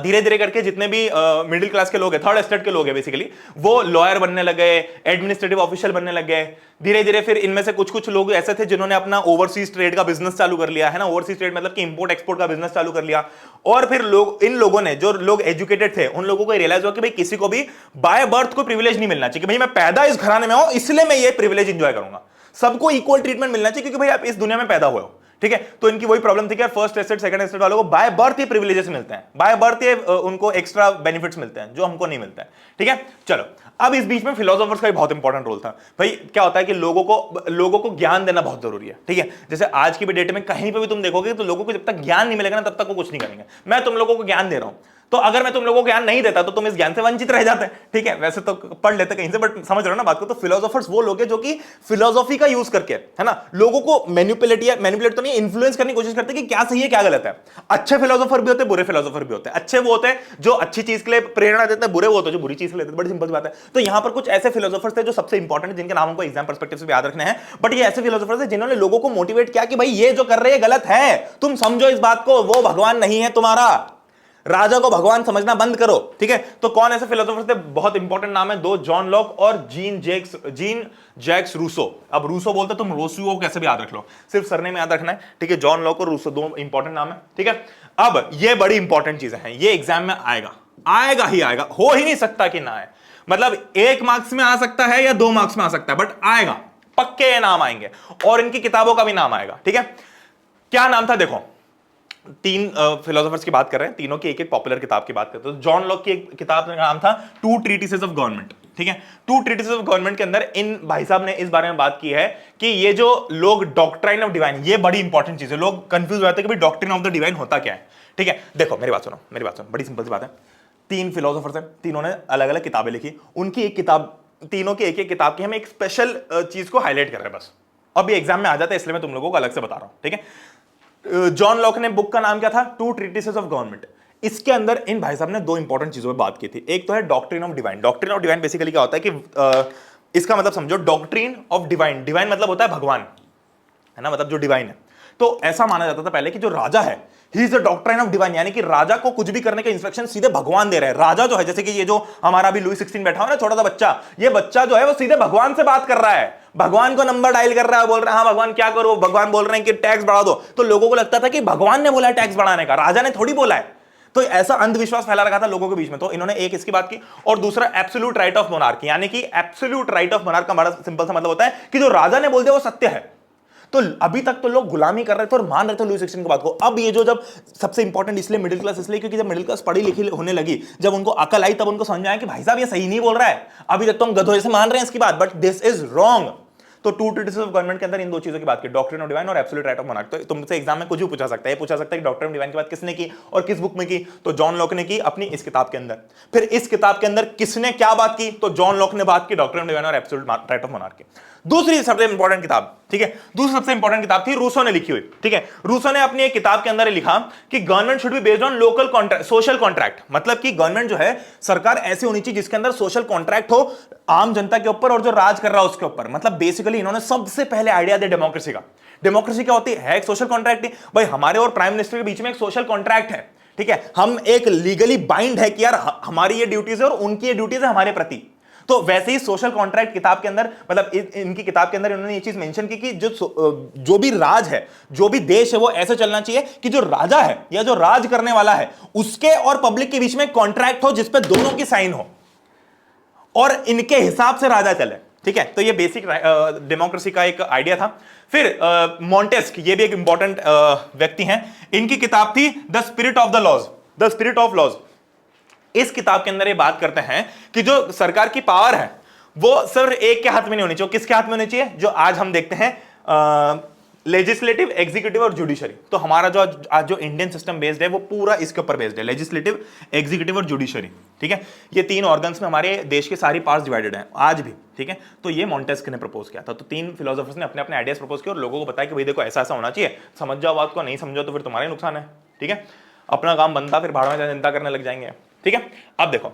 धीरे धीरे करके जितने भी मिडिल क्लास के लोग हैं, थर्ड एस्टेट के लोग हैं बेसिकली, वो लॉयर बनने लगे, एडमिनिस्ट्रेटिव ऑफिशियल बनने लग गए धीरे धीरे। फिर इनमें से कुछ कुछ लोग ऐसे थे जिन्होंने अपना ओवरसीज ट्रेड का बिजनेस चालू कर लिया, है ना। ओवरसीज ट्रेड मतलब कि इंपोर्ट एक्सपोर्ट का बिजनेस चालू कर लिया। और फिर इन लोगों ने, जो लोग एजुकेटेड थे, उन लोगों को रियलाइज हुआ कि भाई किसी को भी बाय बर्थ कोई प्रिविलेज नहीं मिलना चाहिए कि भाई मैं पैदा इस घराने में हूं इसलिए मैं ये प्रिविलेज इंजॉय करूंगा। सबको इक्वल ट्रीटमेंट मिलना चाहिए क्योंकि भाई आप इस दुनिया में पैदा हुए हो, ठीक है। तो इनकी वही प्रॉब्लम थी कि यार फर्स्ट एस्टेट सेकंड एस्टेट वालों को बाय बर्थ ये प्रिविलेजेस मिलते हैं, बाय बर्थ ये उनको एक्स्ट्रा बेनिफिट्स मिलते हैं जो हमको नहीं मिलता है, ठीक है। चलो अब इस बीच में फिलोसोफर्स का भी बहुत इंपॉर्टेंट रोल था। भाई क्या होता है कि लोगों को ज्ञान देना बहुत जरूरी है, ठीक है। जैसे आज की भी डेट में कहीं पे भी तुम देखोगे तो लोगों को जब तक ज्ञान नहीं मिलेगा ना तब तक वो कुछ नहीं करेंगे। मैं तुम लोगों को ज्ञान दे रहा हूं तो अगर मैं तुम लोगों को ज्ञान नहीं देता तो तुम इस ज्ञान से वंचित रह जाते, ठीक है। वैसे तो पढ़ लेते कहीं से, बट समझ रहे हो ना बात को। तो फिलोसोफर्स वो लोग हैं जो कि फिलोसॉफी का यूज करके, है ना, लोगों को मैनिपुलेट तो नहीं, इन्फ्लुएंस करने की कोशिश करते हैं कि क्या सही है क्या गलत है। अच्छे फिलोसोफर भी होते हैं, बुरे फिलोसोफर भी होते हैं। अच्छे वो होते हैं जो अच्छी चीज के लिए प्रेरणा देते हैं, बुरे वो होते हैं जो बुरी चीज के लिए देते हैं। बड़ी सिंपल बात है। तो यहां पर कुछ ऐसे फिलोसोफर्स थे जो सबसे इंपॉर्टेंट है, जिनके नाम को एग्जाम पर्सपेक्टिव से याद रखना है। बट ये ऐसे फिलोसोफर्स थे जिन्होंने लोगों को मोटिवेट किया कि भाई ये जो कर रहे हैं गलत है, तुम समझो इस बात को, वो भगवान नहीं है तुम्हारा, राजा को भगवान समझना बंद करो, ठीक है। तो कौन ऐसे फिलोसोफर्स थे? बहुत इंपॉर्टेंट नाम है दो, जॉन लॉक और जीन जैक्स रूसो। अब रूसो बोलते तुम रोसुओ कैसे भी याद रख लो, सिर्फ सरनेम याद रखना है, ठीक है। जॉन लॉक और रूसो दो इंपॉर्टेंट नाम है, ठीक है। अब ये बड़ी इंपॉर्टेंट चीजें हैं, ये एग्जाम में आएगा ही आएगा, हो ही नहीं सकता कि ना आए। मतलब 1 मार्क्स में आ सकता है या 2 मार्क्स में आ सकता है, बट आएगा, पक्के नाम आएंगे और इनकी किताबों का भी नाम आएगा, ठीक है। क्या नाम था? देखो 3 फिलोसोफर्स की बात कर रहे हैं, तीनों की एक एक पॉपुलर किताब की बात करते हैं। तो जॉन लॉक की एक किताब का नाम था 2 ट्रीटिसेस ऑफ गवर्नमेंट, ठीक है। 2 ट्रीटिसेस ऑफ गवर्नमेंट के अंदर इन भाई साहब ने इस बारे में बात की है कि ये जो लोग डॉक्ट्राइन ऑफ डिवाइन, ये बड़ी इंपॉर्टेंट चीज है, लोग कंफ्यूज हो जाते हैं कि भाई डॉक्ट्रिन ऑफ द डिवाइन होता क्या है, ठीक है। देखो मेरी बात सुनो, बड़ी सिंपल सी बात है। 3 फिलोसोफर्स हैं, तीनों ने अलग अलग किताबें लिखी, उनकी एक किताब, तीनों की एक एक किताब की हम एक स्पेशल चीज को हाईलाइट कर रहे हैं बस। अब ये एग्जाम में आ जाता है इसलिए मैं तुम लोगों को अलग से बता रहा हूं, ठीक है। जॉन लॉक ने बुक का नाम क्या था? 2 ट्रीटिसेस ऑफ गवर्नमेंट। इसके अंदर इन भाई साहब ने 2 इंपॉर्टेंट चीजों पर बात की थी। एक तो है doctrine of divine. Doctrine of divine basically क्या होता है कि इसका मतलब समझो, डॉक्ट्रिन ऑफ डिवाइन, डिवाइन मतलब होता है भगवान, है ना, मतलब जो डिवाइन है। तो ऐसा माना जाता था पहले कि जो राजा है he is the doctrine of divine, यानी कि राजा को कुछ भी करने का इंस्ट्रक्शन सीधे भगवान दे रहे हैं। राजा जो है, जैसे कि ये जो हमारा अभी लुई 16 बैठा हुआ है ना, छोटा सा बच्चा, ये बच्चा जो है वो सीधे भगवान से बात कर रहा है, भगवान को नंबर डायल कर रहा है, बोल रहा है हाँ भगवान क्या करो, भगवान बोल रहे हैं कि टैक्स बढ़ा दो। तो लोगों को लगता था कि भगवान ने बोला है टैक्स बढ़ाने का, राजा ने थोड़ी बोला है। तो ऐसा अंधविश्वास फैला रखा था लोगों के बीच में। तो इन्होंने एक इसकी बात की, और दूसरा एब्सोल्यूट राइट ऑफ मोनार्की, यानी कि एब्सोल्यूट राइट ऑफ मोनार्क का बड़ा सिंपल सा मतलब होता है कि जो राजा ने बोल दिया वो सत्य है। तो अभी तक तो लोग गुलामी कर रहे थे और मान रहे थे लुई 16 की बात को। अब ये जो जब सबसे इंपॉर्टेंट इसलिए मिडिल क्लास, इसलिए क्योंकि जब मिडिल क्लास पढ़ी लिखी होने लगी, जब उनको अकल आई, तब उनको समझ में आया कि भाई साहब ये सही नहीं बोल रहा है। अभी तक तो हम गधों जैसे मान रहे हैं इसकी बात, बट दिस इज रॉन्ग। तो टू ट्रीटिसेस ऑफ गवर्नमेंट के अंदर इन दो चीजों की बात की, डॉक्ट्रिन ऑफ डिवाइन और एब्सोल्यूट राइट ऑफ मोनार्क। तो तुमसे एग्जाम में कुछ भी पूछा सकता है, पूछा सकता है कि डॉक्ट्रिन ऑफ डिवाइन की बात किसने की और किस बुक में की, तो जॉन लॉक ने की अपनी इस किताब के अंदर। फिर इस किताब के अंदर किसने क्या बात की, तो जॉन लॉक ने बात की डॉक्ट्रिन ऑफ डिवाइन और एब्सोल्यूट राइट ऑफ मोनार्क की। दूसरी सबसे इंपॉर्टेंट किताब, ठीक है, दूसरी सबसे इंपॉर्टेंट किताब थी रूसो ने लिखी हुई, ठीक है। रूसो ने अपनी एक किताब के अंदर लिखा कि government should be based on local contract, social contract, मतलब कि गवर्नमेंट जो है, सरकार ऐसी होनी चाहिए जिसके अंदर सोशल कॉन्ट्रैक्ट हो आम जनता के ऊपर और जो राज कर रहा है उसके ऊपर। मतलब बेसिकली इन्होंने सबसे पहले आइडिया दिया डेमोक्रेसी का। डेमोक्रेसी क्या होती है, एक सोशल कॉन्ट्रैक्ट ही भाई, हमारे और प्राइम मिनिस्टर के बीच में एक सोशल कॉन्ट्रैक्ट है, ठीक है। हम एक लीगली बाइंड है कि यार हमारी ये ड्यूटीज है और उनकी ये ड्यूटीज है हमारे प्रति। तो वैसे ही सोशल कॉन्ट्रैक्ट किताब के अंदर, मतलब इनकी किताब के अंदर इन्होंने ये चीज मेंशन की कि जो भी राज है, जो भी देश है, वो ऐसे चलना चाहिए कि जो राजा है या जो राज करने वाला है उसके और पब्लिक के बीच में कॉन्ट्रैक्ट हो जिसपे दोनों की साइन हो और इनके हिसाब से राजा चले, ठीक है। तो ये बेसिक डेमोक्रेसी का एक आइडिया था। फिर मॉन्टेस्क, ये भी एक इंपॉर्टेंट व्यक्ति हैं, इनकी किताब थी the spirit of the laws, the spirit of laws. इस किताब के अंदर ये बात करते हैं कि जो सरकार की पावर है वो सिर्फ एक के हाथ में नहीं होनी चाहिए। किसके हाथ में होनी चाहिए, जो आज हम देखते हैं लेजिस्लेटिव, एग्जीक्यूटिव और जुडिशरी। तो हमारा जो आज जो इंडियन सिस्टम बेस्ड है वो पूरा इसके ऊपर बेस्ड है, लेजिस्लेटिव, एग्जीक्यूटिव और जुडिशरी, ठीक है। ये तीन ऑर्गन्स में हमारे देश के सारी पार्ट्स डिवाइडेड हैं आज भी, ठीक है। तो ये मॉन्टेस्क्यू ने प्रपोज किया था। तो तीन फिलोसोफर्स ने अपने अपने आइडियाज प्रपोज किए और लोगों को बताया कि भाई देखो ऐसा ऐसा होना चाहिए, समझ जाओ बात को, नहीं समझो तो फिर तुम्हारा ही नुकसान है, ठीक है। अपना काम बनता, फिर भाड़ में चिंता करने लग जाएंगे, ठीक है। अब देखो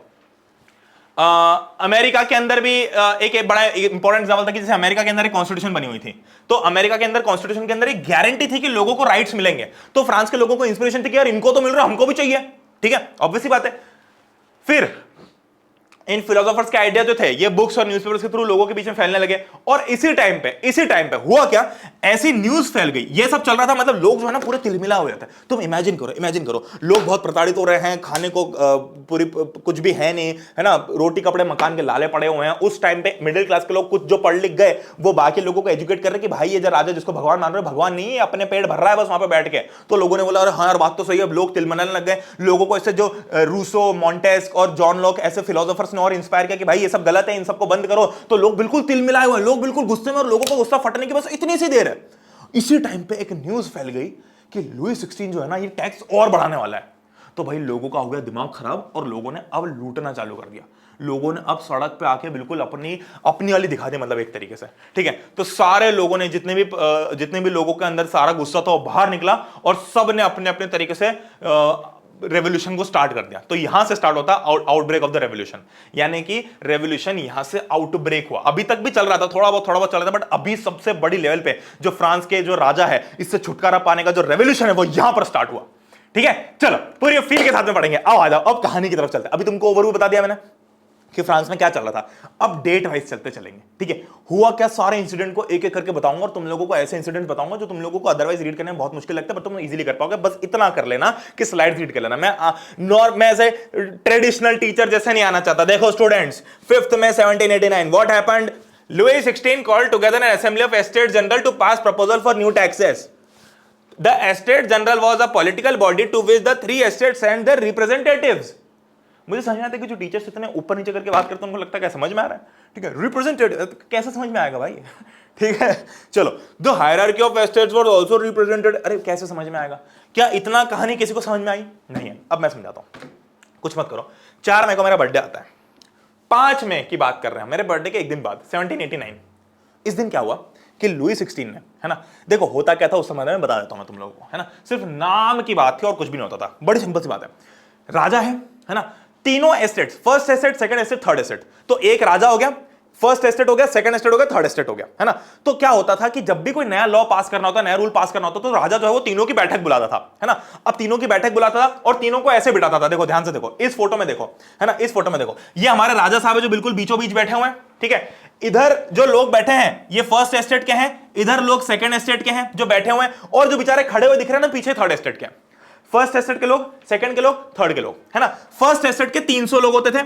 अमेरिका के अंदर भी एक बड़ा इंपॉर्टेंट एग्जांपल था कि जैसे अमेरिका के अंदर एक कॉन्स्टिट्यूशन बनी हुई थी, तो अमेरिका के अंदर कॉन्स्टिट्यूशन के अंदर एक गारंटी थी कि लोगों को राइट्स मिलेंगे। तो फ्रांस के लोगों को इंस्पिरेशन थी कि यार इनको तो मिल रहा है, हमको भी चाहिए, ठीक है, ऑब्वियस सी बात है। फिर इन फिलोसोफर्स के आइडिया जो थे ये बुक्स और न्यूज़पेपर्स के थ्रू लोगों के बीच में फैलने लगे। और इसी टाइम पे हुआ क्या, ऐसी न्यूज फैल गई, ये सब चल रहा था, मतलब लोग जो है ना पूरे तिलमिला हो जाते हैं। तुम इमेजिन करो लोग बहुत प्रताड़ित हो रहे हैं, खाने को पूरी कुछ भी है नहीं, है ना, रोटी कपड़े मकान के लाले पड़े हुए हैं। उस टाइम पे मिडिल क्लास के लोग कुछ जो पढ़ लिख गए वो बाकी लोगों को एजुकेट कर रहे कि भाई ये जो राजा जिसको भगवान मान रहे हो, भगवान नहीं है, अपने पेट भर रहा है बस वहां पे बैठ के। तो लोगों ने बोला अरे हाँ यार बात तो सही है। अब लोग तिलमिलाने लग गए, लोगों को ऐसे जो रूसो, मॉन्टेस्क और जॉन लॉक ऐसे फिलोसोफर्स ने और इंस्पायर किया कि भाई ये सब गलत है, इन सबको बंद करो। तो लोग बिल्कुल तिलमिलाए हुए, लोग बिल्कुल गुस्से में, और लोगों को गुस्सा फटने की बस इतनी सी देर है। इसी टाइम पे एक न्यूज फैल गई कि लुई 16 जो है ना ये टैक्स और बढ़ाने वाला है। तो भाई लोगों का हो गया दिमाग खराब और लोगों ने अब लूटना चालू कर दिया। लोगों ने अब सड़क पे आके बिल्कुल अपनी वाली दिखा दी, मतलब एक तरीके से, ठीक है। तो सारे लोगों ने जितने भी लोगों के अंदर सारा गुस्सा था वो बाहर निकला और सब ने अपने अपने तरीके से रेवोल्यूशन को स्टार्ट कर दिया। तो यहां से स्टार्ट होता आउटब्रेक ऑफ द रेवोल्यूशन, यानी कि रेवोल्यूशन यहां से आउटब्रेक हुआ। अभी तक भी चल रहा था, थोड़ा बहुत चल रहा था, बट अभी सबसे बड़ी लेवल पे जो फ्रांस के जो राजा है इससे छुटकारा पाने का जो रेवोल्यूशन है वो यहां पर स्टार्ट हुआ, ठीक है। चलो पूरी फील के साथ में पढ़ेंगे, आओ आ जाओ, अब कहानी की तरफ चलते हैं। अभी तुमको ओवरव्यू बता दिया मैंने कि फ्रांस में क्या चल रहा था, अब डेट वाइज चलते चलेंगे, ठीक है। हुआ क्या, सारे इंसिडेंट को एक एक करके बताऊंगा और तुम लोगों को ऐसे इंसिडेंट बताऊंगा जो तुम लोगों को अदरवाइज रीड करने में बहुत मुश्किल लगता है, पर तुम इजीली कर पाओगे। बस इतना कर लेना कि स्लाइड रीड कर लेना। मैं ऐसे ट्रेडिशनल टीचर जैसे नहीं आना चाहता। देखो students, 5 May 1789 what happened, Louis 16 called together an assembly of estate general to pass proposal for new taxes. The Estate General was a political body to which the 3 estates sent their representatives. मुझे समझ में आता है कि जो teachers इतने ऊपर नीचे करके बात करते हैं उनको लगता है क्या समझ में आ रहा है, ठीक है। रिप्रेजेंटेटिव कैसे समझ में आएगा भाई, ठीक है। चलो, the hierarchy of estates was also represented, अरे कैसे समझ में आएगा, क्या इतना कहानी किसी को समझ में आई नहीं है। अब मैं समझाता हूं, कुछ मत करो। 4 मई को मेरा बर्थडे आता है, 5 मई की बात कर रहे हैं, मेरे बर्थडे के एक दिन बाद 1789। इस दिन क्या हुआ कि लुई 16 ने, है ना, देखो होता क्या था उस समय में बता देता हूं मैं तुम लोगों को, है ना, सिर्फ नाम की बात थी और कुछ भी नहीं होता था। बड़ी सिंपल सी बात है, राजा है ना, तीनों estate, first estate, second estate, third estate, तो एक राजा हो गया, फर्स्ट एस्टेट हो गया, सेकंड एस्टेट हो गया, थर्ड एस्टेट हो गया, है ना। तो क्या होता था कि जब भी कोई नया लॉ पास करना होता, नया रूल पास करना होता, तो राजा जो है वो तीनों की बैठक बुलाता था, है ना। अब तीनों की बैठक बुलाता था और तीनों को ऐसे बिठाता था, देखो ध्यान से देखो, इस फोटो में देखो, है ना, इस फोटो में देखो, ये हमारे राजा साहब है जो बिल्कुल बीचों बीच बैठे हुए हैं, ठीक है। इधर जो लोग बैठे हैं ये फर्स्ट एस्टेट के हैं, इधर लोग सेकंड एस्टेट के हैं जो बैठे हुए हैं, और जो बेचारे खड़े हुए दिख रहे हैं ना पीछे, थर्ड एस्टेट के। फर्स्ट एस्टेट के लोग, सेकंड के लोग, थर्ड के लोग, है ना। फर्स्ट एस्टेट के 300 लोग होते थे,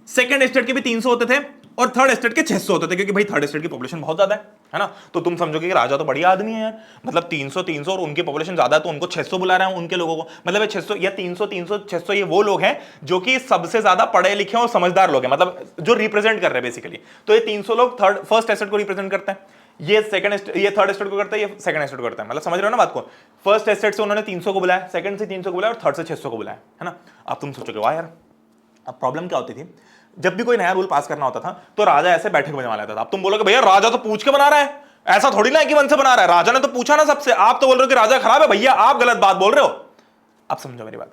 सेकंड एस्टेट के भी 300 होते थे, और थर्ड एस्टेट के 600 होते थे, क्योंकि भाई थर्ड एस्टेट की पॉपुलेशन बहुत ज्यादा है ना। तो तुम समझोगे कि राजा तो बढ़िया आदमी है यार, मतलब 300 और उनकी पॉपुलेशन ज्यादा है तो उनको 600 बुला रहे हैं उनके लोगों को, मतलब 600 या 300 600 ये वो लोग हैं जो कि सबसे ज्यादा पढ़े लिखे और समझदार लोग हैं, मतलब जो रिप्रेजेंट कर रहे हैं बेसिकली। तो ये 300 लोग फर्स्ट एस्टेट को रिप्रेजेंट करते हैं, ये थर्ड एस्टेट को करता है, ये सेकंड एस्टेट को करता है, मतलब समझ रहे हो ना बात को। फर्स्ट एस्टेट से उन्होंने 300 को बुलाया, सेकंड से 300 को बुलाया और थर्ड से 600 को बुलाया, है ना। अब तुम सोचोगे वाह यार, अब प्रॉब्लम क्या होती थी, जब भी कोई नया रूल पास करना होता था तो राजा ऐसे बैठक बनवा लेता था। अब तुम बोलोगे भैया राजा तो पूछ के बना रहा है, ऐसा थोड़ी ना है कि मन से बना रहा है, राजा ने तो पूछा ना सबसे, आप तो बोल रहे हो कि राजा खराब है, भैया आप गलत बात बोल रहे हो। अब समझो मेरी बात,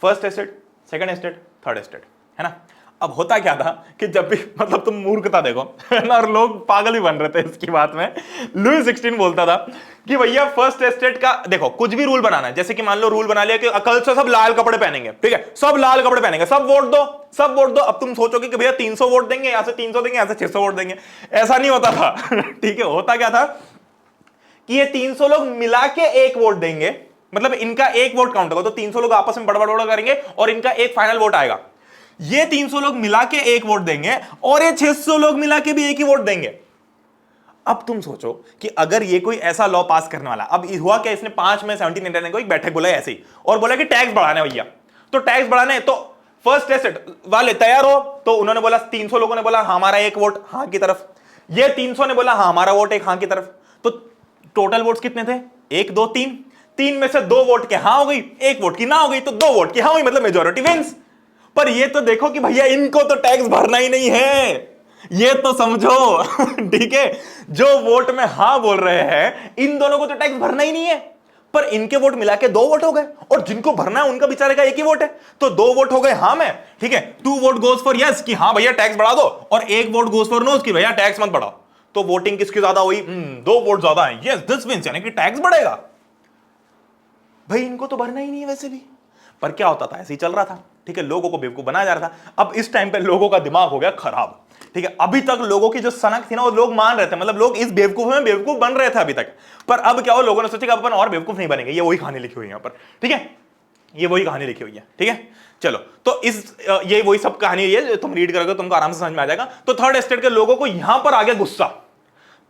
first estate, second estate, third estate, है ना। अब होता क्या था कि जब भी, मतलब तुम मूर्खता देखो, है ना, और लोग पागल भी बन रहे थे इसकी बात में। लुई 16 बोलता था कि भैया फर्स्ट एस्टेट का देखो, कुछ भी रूल बनाना है, जैसे कि मान लो रूल बना लिया कि कल से सब लाल कपड़े पहनेंगे, ठीक है, सब लाल कपड़े पहनेंगे, सब वोट दो, सब वोट दो। अब तुम सोचोगे कि भैया 300 वोट देंगे, यहां से 300 देंगे, यहां से 600 वोट देंगे, ऐसा नहीं होता था। ठीक है, होता क्या था कि ये 300 लोग मिला के एक वोट देंगे, मतलब इनका एक वोट काउंट होगा, तो 300 लोग आपस में बड़बड़ करेंगे और इनका एक फाइनल वोट आएगा। ये 300 लोग मिला के एक वोट देंगे और ये 600 लोग मिला के भी एक ही वोट देंगे। अब तुम सोचो कि अगर ये कोई ऐसा लॉ पास करने वाला, अब हुआ क्या, इसने 5 में 1789 को एक बैठक बुलाई ऐसे ही और बोला कि टैक्स बढ़ाने भैया, तो टैक्स बढ़ाने, तो फर्स्ट एस्टेट वाले तैयार हो, तो उन्होंने बोला, 300 लोगों ने बोला हमारा एक वोट हां की तरफ, ये 300 ने बोला हाँ हमारा वोट एक हां की तरफ, तो टोटल वोट्स कितने थे, 1 2 3, 3 में से 2 वोट के हां हो गई, 1 वोट की ना हो गई, तो 2 वोट की हां हुई, मतलब मेजॉरिटी विंस। पर ये तो देखो कि भैया इनको तो टैक्स भरना ही नहीं है, ये तो समझो। ठीक है, जो वोट में हां बोल रहे हैं इन दोनों को तो टैक्स भरना ही नहीं है, पर इनके वोट मिला के 2 वोट हो गए, और जिनको भरना है उनका बेचारे का एक ही वोट है, तो 2 वोट हो गए हां में, ठीक है। 2 वोट गोज फॉर यस कि हां भैया टैक्स बढ़ा दो, और 1 वोट गोज फॉर नो कि भैया टैक्स मत बढ़ाओ। तो वोटिंग किसकी ज्यादा हुई, 2 वोट ज्यादा है, यस दिस विंस, यानी कि टैक्स बढ़ेगा। भाई इनको तो भरना ही नहीं है वैसे भी, पर क्या होता था, ऐसे ही चल रहा था, ठीक है, लोगों को बेवकूफ बनाया जा रहा था। अब इस टाइम पे लोगों का दिमाग हो गया खराब, ठीक है। अभी तक लोगों की जो सनक थी ना वो लोग मान रहे थे, मतलब लोग इस बेवकूफ में बेवकूफ बन रहे थे अभी तक, पर अब क्या हो, लोगों ने सोचा कि अब अपन और बेवकूफ नहीं बनेंगे, ये वही कहानी लिखी हुई है यहाँ पर, ठीक है, ये वही कहानी लिखी हुई है, ठीक है। चलो, तो ये वही सब कहानी है, तुम रीड करोगे तुमको आराम से समझ में आ जाएगा। तो थर्ड एस्टेट के लोगों को यहां पर आ गया गुस्सा,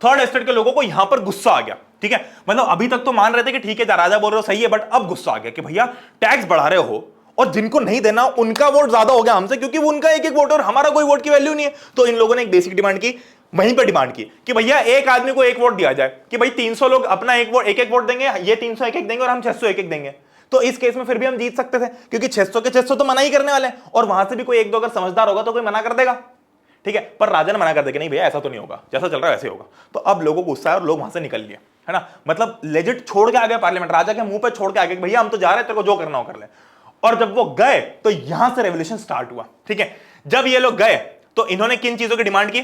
थर्ड एस्टेट के लोगों को यहां पर गुस्सा आ गया, ठीक है। मतलब अभी तक तो मान रहे थे कि ठीक है राजा बोल रहे हो सही है, बट अब गुस्सा आ गया कि भैया टैक्स बढ़ा रहे हो और जिनको नहीं देना उनका वोट ज्यादा हो गया हमसे, क्योंकि वो उनका एक एक वोट और हमारा कोई वोट की वैल्यू नहीं है। तो इन लोगों ने एक बेसिक डिमांड की, वहीं पर डिमांड की कि भैया एक आदमी को एक वोट दिया जाए, कि भाई 300 लोग अपना एक एक वोट देंगे, ये 300 एक एक देंगे और हम 600 एक एक देंगे। तो इस केस में फिर भी हम जीत सकते थे, क्योंकि 600 के 600 तो मना ही करने वाले हैं, और वहां से भी कोई एक दो अगर समझदार होगा तो कोई मना कर देगा, ठीक है। पर राजा ने मना कर दिया कि नहीं भैया ऐसा तो नहीं होगा, जैसा चल रहा है वैसे होगा। तो अब लोगों को गुस्सा है और लोग वहां से निकल लिए, है ना, मतलब लेजिट छोड़ के आ गए पार्लियामेंट, राजा के मुंह पे छोड़ के आ गए भैया हम तो जा रहे हैं, तेरे को जो करना हो कर ले। और जब वो गए तो यहां से रेवोल्यूशन स्टार्ट हुआ, ठीक है। जब ये लोग गए तो इन्होंने किन चीजों की डिमांड की,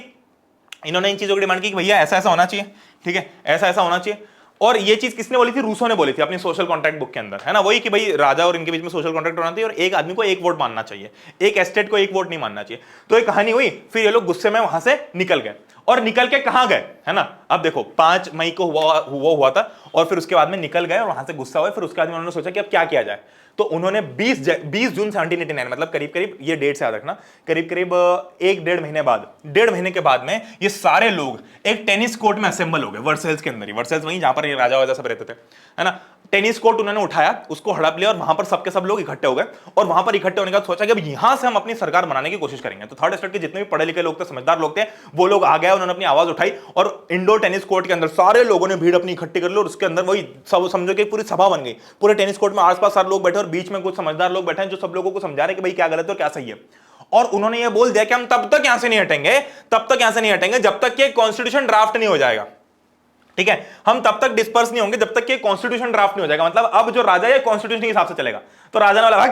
इन्होंने इन चीजों की डिमांड की कि भैया ऐसा ऐसा होना चाहिए, ठीक है, ऐसा ऐसा होना चाहिए। और ये चीज किसने बोली थी, रूसो ने बोली थी अपनी सोशल कॉन्ट्रैक्ट बुक के अंदर, है ना, वही कि भाई राजा और इनके बीच में सोशल कॉन्ट्रैक्ट होना चाहिए और एक आदमी को एक वोट मानना चाहिए, एक एस्टेट को एक वोट नहीं मानना चाहिए। तो एक कहानी हुई, फिर ये लोग गुस्से में वहां से निकल गए, और निकल के कहां गए, है ना। अब देखो 5 मई को हुआ था, और फिर उसके बाद में निकल गए और वहां से गुस्सा हुआ, फिर उसके बाद में उन्होंने सोचा कि अब क्या किया जाए। तो उन्होंने 20 जून 1789, मतलब करीब करीब, ये डेट से याद रखना, करीब करीब 1-1.5 महीने बाद, 1.5 महीने के बाद में ये सारे लोग एक टेनिस कोर्ट में असेंबल हो गए, वर्सेल्स के अंदर ही, वर्सेल्स वहीं जहां पर ये राजा वाजा सब रहते थे, है ना। टेनिस कोर्ट उन्होंने उठाया, उसको हड़प लिया और वहां पर सबके सब लोग इकट्ठे हो गए, और वहां पर इकट्ठे होने के बाद सोचा कि अब यहां से हम अपनी सरकार बनाने की कोशिश करेंगे। तो थर्ड एस्टेट के जितने भी पढ़े लिखे लोग थे, समझदार लोग थे, वो लोग आ गए, उन्होंने अपनी आवाज उठाई और इंडोर टेनिस कोर्ट के अंदर सारे लोगों ने भीड़ अपनी इकट्ठी कर ली, और उसके अंदर वही सब समझो कि पूरी सभा बन गई। पूरे टेनिस कोर्ट में आसपास सारे लोग बैठे और बीच में कुछ समझदार लोग बैठे हैं जो सब लोगों को समझा रहे कि भाई क्या गलत है और क्या सही है। और उन्होंने ये बोल दिया कि हम तब तक यहां से नहीं हटेंगे, तब तक यहां से नहीं हटेंगे जब तक कि कॉन्स्टिट्यूशन ड्राफ्ट नहीं हो जाएगा, ठीक है। हम तब तक डिस्पर्स नहीं होंगे जब तक कि कॉन्स्टिट्यूशन ड्राफ्ट नहीं हो जाएगा। मतलब अब जो राजा है कॉन्स्टिट्यूशन के हिसाब से चलेगा। तो राजा ने बोला भाई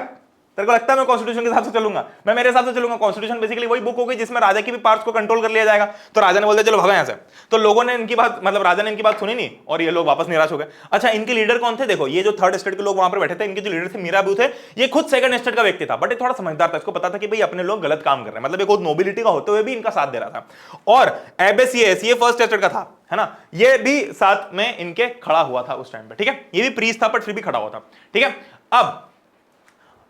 तेरे को लगता है मैं कॉन्स्टिट्यूशन के हिसाब से चलूंगा? मैं मेरे हिसाब से चलूंगा। कॉन्स्टिट्यूशन बेसिकली वही बुक होगी जिसमें राजा की भी पार्ट्स को कंट्रोल कर लिया जाएगा। तो राजा ने बोल दिया चलो भागो यहां से। तो लोगों ने इनकी बात, मतलब राजा ने इनकी बात सुनी नहीं और ये लोग वापस निराश हो गए। अच्छा, इनके लीडर कौन थे? देखो, ये जो थर्ड स्टेट के लोग वहां पर बैठे थे, इनके जो लीडर थे मीरा थे, ये खुद सेकंड स्टेट का व्यक्ति था, बट ये थोड़ा समझदार था। इसको पता था कि भाई अपने लोग गलत काम कर रहे हैं, मतलब ये खुद नोबिलिटी का होते हुए भी इनका साथ दे रहा था। और एबेसियस, ये फर्स्ट स्टेट का था, है ना, ये भी साथ में इनके खड़ा हुआ था उस टाइम पे, ठीक है। ये भी प्रीस्ट था पर फिर भी खड़ा हुआ था, ठीक है। अब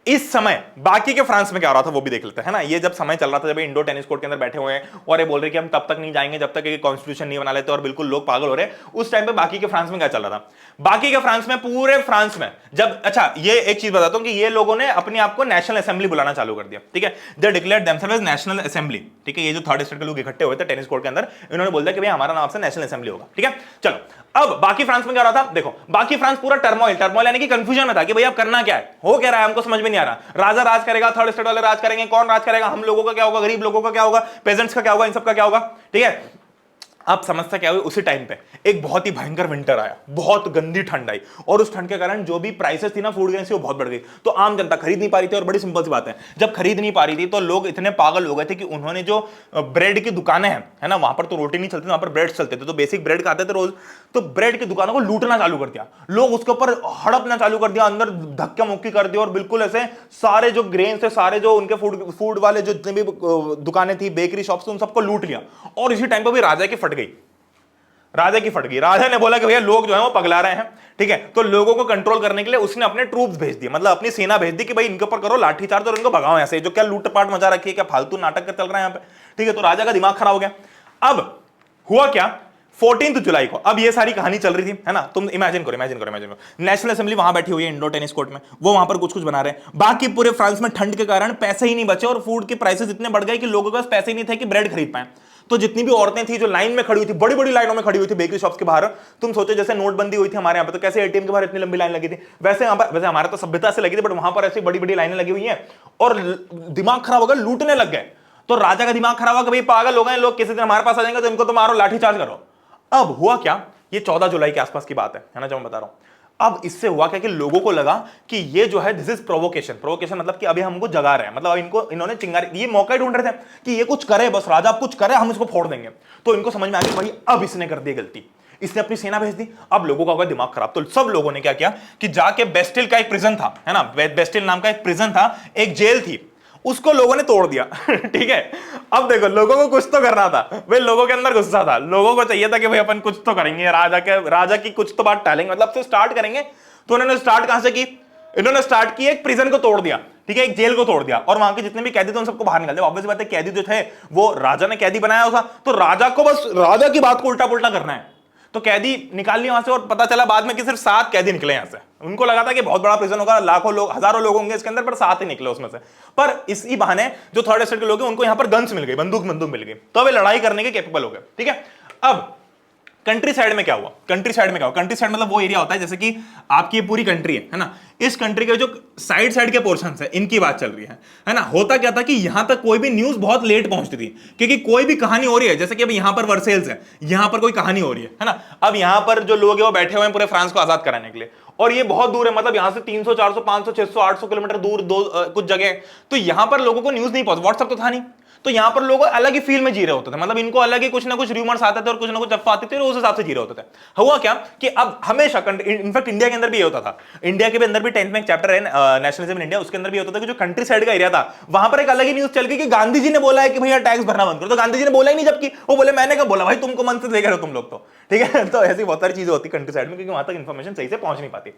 इस समय बाकी के फ्रांस में क्या हो रहा था वो भी देख लेते हैं, है ना। ये जब समय चल रहा था, जब इंडो टेनिस कोर्ट के अंदर बैठे हुए हैं और ये बोल रहे कि हम तब तक नहीं जाएंगे जब तक एक कॉन्स्टिट्यूशन नहीं बना लेते, और बिल्कुल लोग पागल हो रहे हैं। उस टाइम पे बाकी के फ्रांस में क्या चल रहा था? बाकी के फ्रांस में, पूरे फ्रांस में जब, अच्छा ये एक चीज बताता हूं कि ये लोगों ने अपने आप को नेशनल असेंबली बुलाना चालू कर दिया, ठीक है। They declared themselves as National Assembly, ठीक है। ये जो थर्ड स्टेट के लोग इकट्ठे हुए थे टेनिस कोर्ट के अंदर, इन्होंने बोल दिया कि भाई हमारा नाम से नेशनल असेंबली होगा, ठीक है। चलो, अब बाकी फ्रांस में क्या हो रहा था? देखो, बाकी फ्रांस पूरा टर्मोइल यानी कि कंफ्यूजन में था कि भाई अब करना क्या है, हो क्या रहा है, हमको समझ में नहीं आ रहा। राजा राज करेगा, थर्ड स्टेट वाले राज करेंगे, कौन राज करेगा, हम लोगों का क्या होगा, गरीब लोगों का क्या होगा, पेजेंट्स का क्या होगा, इन सब का क्या होगा, ठीक है। अब समस्या क्या हुई? उसी टाइम पे एक बहुत ही भयंकर विंटर आया, बहुत गंदी ठंड आई, और उस ठंड के कारण जो भी प्राइसेस थी ना फूड ग्रेन्स की, वो बहुत बढ़ गई। तो आम जनता खरीद नहीं पा रही थी, और बड़ी सिंपल सी बात है, जब खरीद नहीं पा रही थी तो लोग इतने पागल हो गए थे कि उन्होंने जो ब्रेड की दुकानें हैं, है ना, वहां पर तो रोटी नहीं चलती, वहां पर ब्रेड चलते थे, तो बेसिक ब्रेड खाते थे रोज, तो ब्रेड की दुकानों को लूटना चालू कर दिया, लोग उसके ऊपर हड़पना चालू कर दिया, अंदर धक्का मुक्की कर दिया, और बिल्कुल ऐसे सारे जो ग्रेन्स थे, सारे जो उनके फूड वाले जो जितने भी दुकानें थी, बेकरी शॉप्स, उन सबको लूट लिया। और इसी टाइम पर भी राजा की फट गई, राजा ने बोला कि भैया लोग जो है वो पगला रहे हैं, ठीक है। तो लोगों को कंट्रोल करने के लिए उसने अपने ट्रूप्स भेज दिए, मतलब अपनी सेना भेज दी कि भाई इनके ऊपर करो लाठीचार्ज और इनको भगाओ ऐसे, जो क्या लूटपाट मचा रखी है, क्या फालतू नाटक चल रहा है यहाँ पे, ठीक है। तो राजा का दिमाग खराब हो गया। अब हुआ क्या? 14 जुलाई को, अब ये सारी कहानी चल रही थी, है ना। तुम इमेजिन करो, नेशनल असेंबली वहां बैठी हुई है इंडो टेनिस कोर्ट में, वो वहां पर कुछ कुछ बना रहे हैं। बाकी पूरे फ्रांस में ठंड के कारण पैसे ही नहीं बचे, और फूड के प्राइसेस इतने बढ़ गए कि लोगों के पास पैसे ही नहीं थे कि ब्रेड खरीद पाए। तो जितनी भी औरतें थी जो लाइन में खड़ी हुई थी, बड़ी बड़ी लाइनों में खड़ी हुई थी बेकरी शॉप्स के बाहर, तुम सोचो जैसे नोटबंदी हुई थी हमारे यहाँ पे, तो कैसे एटीएम के बाहर इतनी लंबी लाइन लगी थी, वैसे हमारे तो सभ्यता से लगी थी, बट वहां पर ऐसी बड़ी बड़ी लाइनें लगी हुई हैं, और दिमाग खराब हो गया, लूटने लग गए। तो राजा का दिमाग खराब हुआ कि भाई पागल हो गए लोग, किसी दिन हमारे पास आ जाएंगे तो इनको तो मारो, लाठीचार्ज करो। अब हुआ क्या? ये 14 जुलाई के आसपास की बात है ना, जो मैं बता रहा हूं। अब इससे हुआ क्या कि लोगों को लगा कि ये जो है दिस इज प्रोवोकेशन मतलब कि अभी हमको जगा रहे हैं, मतलब अब इन्होंने चिंगारी, ये मौका ही ढूंढ रहे थे कि ये कुछ करे, बस राजा अब कुछ करे, हम इसको फोड़ देंगे। तो इनको समझ में आ गया भाई अब इसने कर दी गलती, इसने अपनी सेना भेज दी। अब लोगों का हो गया दिमाग खराब, तो सब लोगों ने क्या किया कि जाके बेस्टिल का एक प्रिजन था, है ना, बेस्टिल नाम का एक प्रिजन था, एक जेल थी, उसको लोगों ने तोड़ दिया ठीक है। अब देखो, लोगों को कुछ तो करना था भाई, लोगों के अंदर गुस्सा था, लोगों को चाहिए था कि भाई अपन कुछ तो करेंगे, राजा की कुछ तो बात टालेंगे, मतलब से स्टार्ट करेंगे। तो उन्होंने स्टार्ट कहां से की? इन्होंने स्टार्ट की एक प्रिजन को तोड़ दिया, ठीक है, एक जेल को तोड़ दिया, और वहां के जितने भी कैदी थे उन सबको बाहर निकाल दिया। ऑब्वियस बात है, कैदी जो थे वो राजा ने कैदी बनाया था, तो राजा को बस राजा की बात को उल्टा पुल्टा करना है, तो कैदी निकाल लिया वहां से। और पता चला बाद में कि सिर्फ 7 कैदी निकले यहां से। उनको लगा था कि बहुत बड़ा प्रिजन होगा, लाखों लोग, हजारों लोग होंगे इसके अंदर, पर 7 ही निकले उसमें से। पर इसी बहाने जो थर्ड स्टेट के लोग हैं उनको यहां पर गन्स मिल गई, बंदूक मिल गई, तो वे लड़ाई करने के कैपेबल हो गए, ठीक है। अब कंट्री साइड में क्या हुआ? कंट्री साइड मतलब वो एरिया होता है जैसे कि आपकी ये पूरी कंट्री है ना, इस कंट्री के जो साइड के पोर्शन है इनकी बात चल रही है ना। होता क्या था कि यहां तक कोई भी न्यूज बहुत लेट पहुंचती थी, क्योंकि कोई भी कहानी हो रही है, जैसे कि अब यहां पर वर्सेल्स है, यहां पर कोई कहानी हो रही है ना। अब यहां पर जो लोग हैं वो बैठे हुए हैं पूरे फ्रांस को आजाद कराने के लिए, और ये बहुत दूर है, मतलब यहां से 300 400 500 600 800 किलोमीटर दूर कुछ जगह। तो यहां पर लोगों को न्यूज नहीं पहुंच, व्हाट्सएप तो था नहीं, तो यहां पर लोग अलग ही फील में जी रहे होते थे, मतलब इनको अलग ही कुछ ना कुछ रूमर्स आते थे और कुछ ना कुछ अफवाह आती थी, और उस हिसाब से जी रहे होते थे। हुआ क्या कि अब हमेशा, इनफैक्ट इंडिया के अंदर भी ये होता था, इंडिया के भी अंदर भी 10th में एक चैप्टर है नेशनलिज्म इन इंडिया, उसके अंदर भी होता था कि जो कंट्री साइड का एरिया था वहां पर एक अलग ही न्यूज चल गई कि गांधी जी ने बोला है कि भैया टैक्स भरना बंद करो। तो गांधी जी ने बोला ही नहीं, जबकि वो बोले मैंने कब बोला भाई, तुमको मन से देख रहे हो तुम लोग, तो ठीक है। तो ऐसी बहुत सारी चीजें होती कंट्री साइड में, क्योंकि वहां तक इंफॉर्मेशन सही से पहुंच नहीं पाती।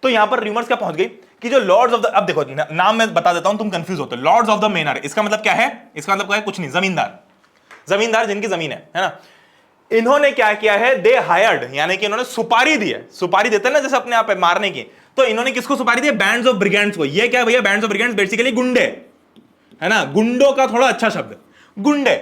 तो यहां पर रूमर्स क्या पहुंच गई कि जो लॉर्ड्स ऑफ द, अब देखो नाम मैं बता देता हूं, तुम कंफ्यूज होते हो। लॉर्ड्स ऑफ द मेनर, इसका मतलब क्या है? इसका मतलब क्या है? कुछ नहीं, जमींदार जिनकी जमीन है ना। इन्होंने क्या किया है? दे हायर्ड, यानी कि इन्होंने सुपारी दी है, सुपारी देते हैं ना जैसे अपने आप मारने की, तो इन्होंने किसको सुपारी दी है? बैंड्स ऑफ ब्रिगेड्स को। ये क्या भैया? बैंड्स ऑफ ब्रिगेड्स बेसिकली गुंडे, है ना, गुंडों का थोड़ा अच्छा शब्द, गुंडे।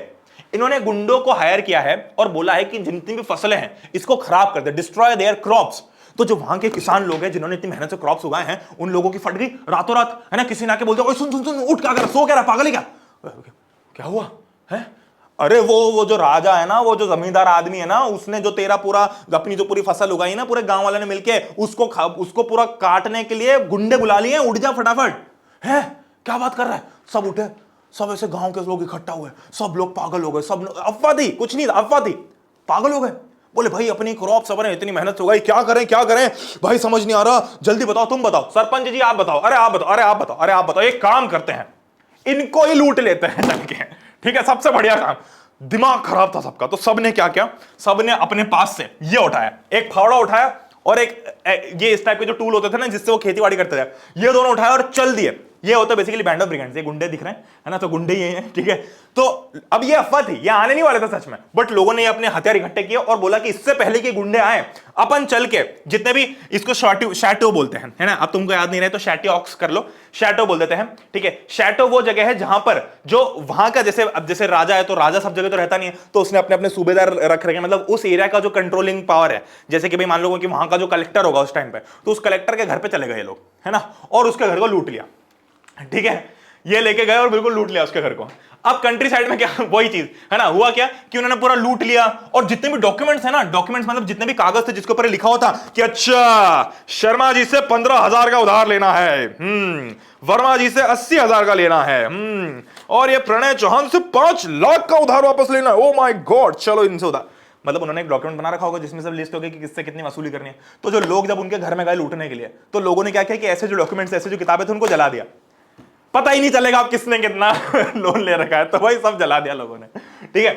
इन्होंने गुंडों को हायर किया है और बोला है कि जितनी भी फसलें हैं इसको खराब कर दे, डिस्ट्रॉय देयर क्रॉप्स। तो जो वहां के किसान लोग हैं जिन्होंने इतनी मेहनत से क्रॉप्स उगाए हैं, उन लोगों की फट गई रातों रात, है ना। किसी ने आके बोल दिया, सुन सुन सुन, उठ, क्या कर रहा, सो क्या रहा, पागल है क्या हुआ है? अरे वो जो राजा है ना, वो जो जमींदार आदमी है ना, उसने जो तेरा पूरा अपनी जो पूरी फसल उगाई ना, पूरे गांव वाले ने मिलके उसको पूरा काटने के लिए गुंडे बुला लिए, उठ जा फटाफट। है क्या बात कर रहा है? सब उठे, सब ऐसे गांव के लोग इकट्ठा हुए, सब लोग पागल हो गए, सब अफवाह थी, कुछ नहीं था, अफवाह थी, पागल हो गए। बोले भाई अपनी क्रॉप सब इतनी मेहनत हो गई, क्या करें क्या करें भाई, समझ नहीं आ रहा, जल्दी बताओ, तुम बताओ, सरपंच जी आप बताओ, अरे आप बताओ, अरे आप बताओ, अरे आप बताओ। एक काम करते हैं, इनको ही लूट लेते हैं चल के, ठीक है, सबसे बढ़िया काम। दिमाग खराब था सबका, तो सबने क्या किया, सबने अपने पास से ये उठाया, एक फावड़ा उठाया और एक ये इस टाइप के जो टूल होते थे ना जिससे वो खेतीबाड़ी करते थे, ये दोनों उठाया और चल दिए। ये होता है बेसिकली बैंड ऑफ ब्रिगेड्स, ये गुंडे दिख रहे हैं है ना, तो गुंडे ये हैं, ठीक है। तो अब ये अफवाह थी, ये आने नहीं वाले थे सच में, बट लोगों ने अपने हथियार इकट्ठे किए और बोला कि इससे पहले कि गुंडे आए, अपन चल के जितने भी, इसको शैटो बोलते हैं है ना, अब तुमको याद नहीं रहे तो शैटियोक्स कर लो, शैटो बोल देते हैं, ठीक है। शैटो वो जगह है जहां पर जो वहां का, जैसे अब जैसे राजा है तो राजा सब जगह तो रहता नहीं है, तो उसने अपने अपने सूबेदार रख रखे, मतलब उस एरिया का जो कंट्रोलिंग पावर है, जैसे कि भाई मान लो कि वहां का जो कलेक्टर होगा उस टाइम पे, तो उस कलेक्टर के घर पे चले गए लोग है ना, और उसके घर को लूट लिया, ठीक है। ये लेके गए और बिल्कुल लूट लिया उसके घर को। अब कंट्री साइड में क्या वही चीज है ना, हुआ क्या कि उन्होंने पूरा लूट लिया, और जितने भी डॉक्यूमेंट्स है ना, डॉक्यूमेंट्स मतलब जितने भी कागज थे जिसके ऊपर लिखा हुआ था कि अच्छा शर्मा जी से 15,000 का उधार लेना है, वर्मा जी से 80,000 का लेना है, और ये प्रणय चौहान से 5 लाख का उधार वापस लेना है, ओ माय गॉड, चलो इनसे उधार। मतलब उन्होंने एक डॉक्यूमेंट बना रखा होगा जिसमें सब लिस्ट होगी कि किससे कितनी वसूली करनी है। तो जो लोग जब उनके घर में गए लूटने के लिए, तो लोगों ने क्या किया कि ऐसे जो डॉक्यूमेंट्स, ऐसे जो किताबें थे उनको जला दिया, पता ही नहीं चलेगा आप किसने कितना लोन ले रखा है, तो भाई सब जला दिया लोगों ने, ठीक है।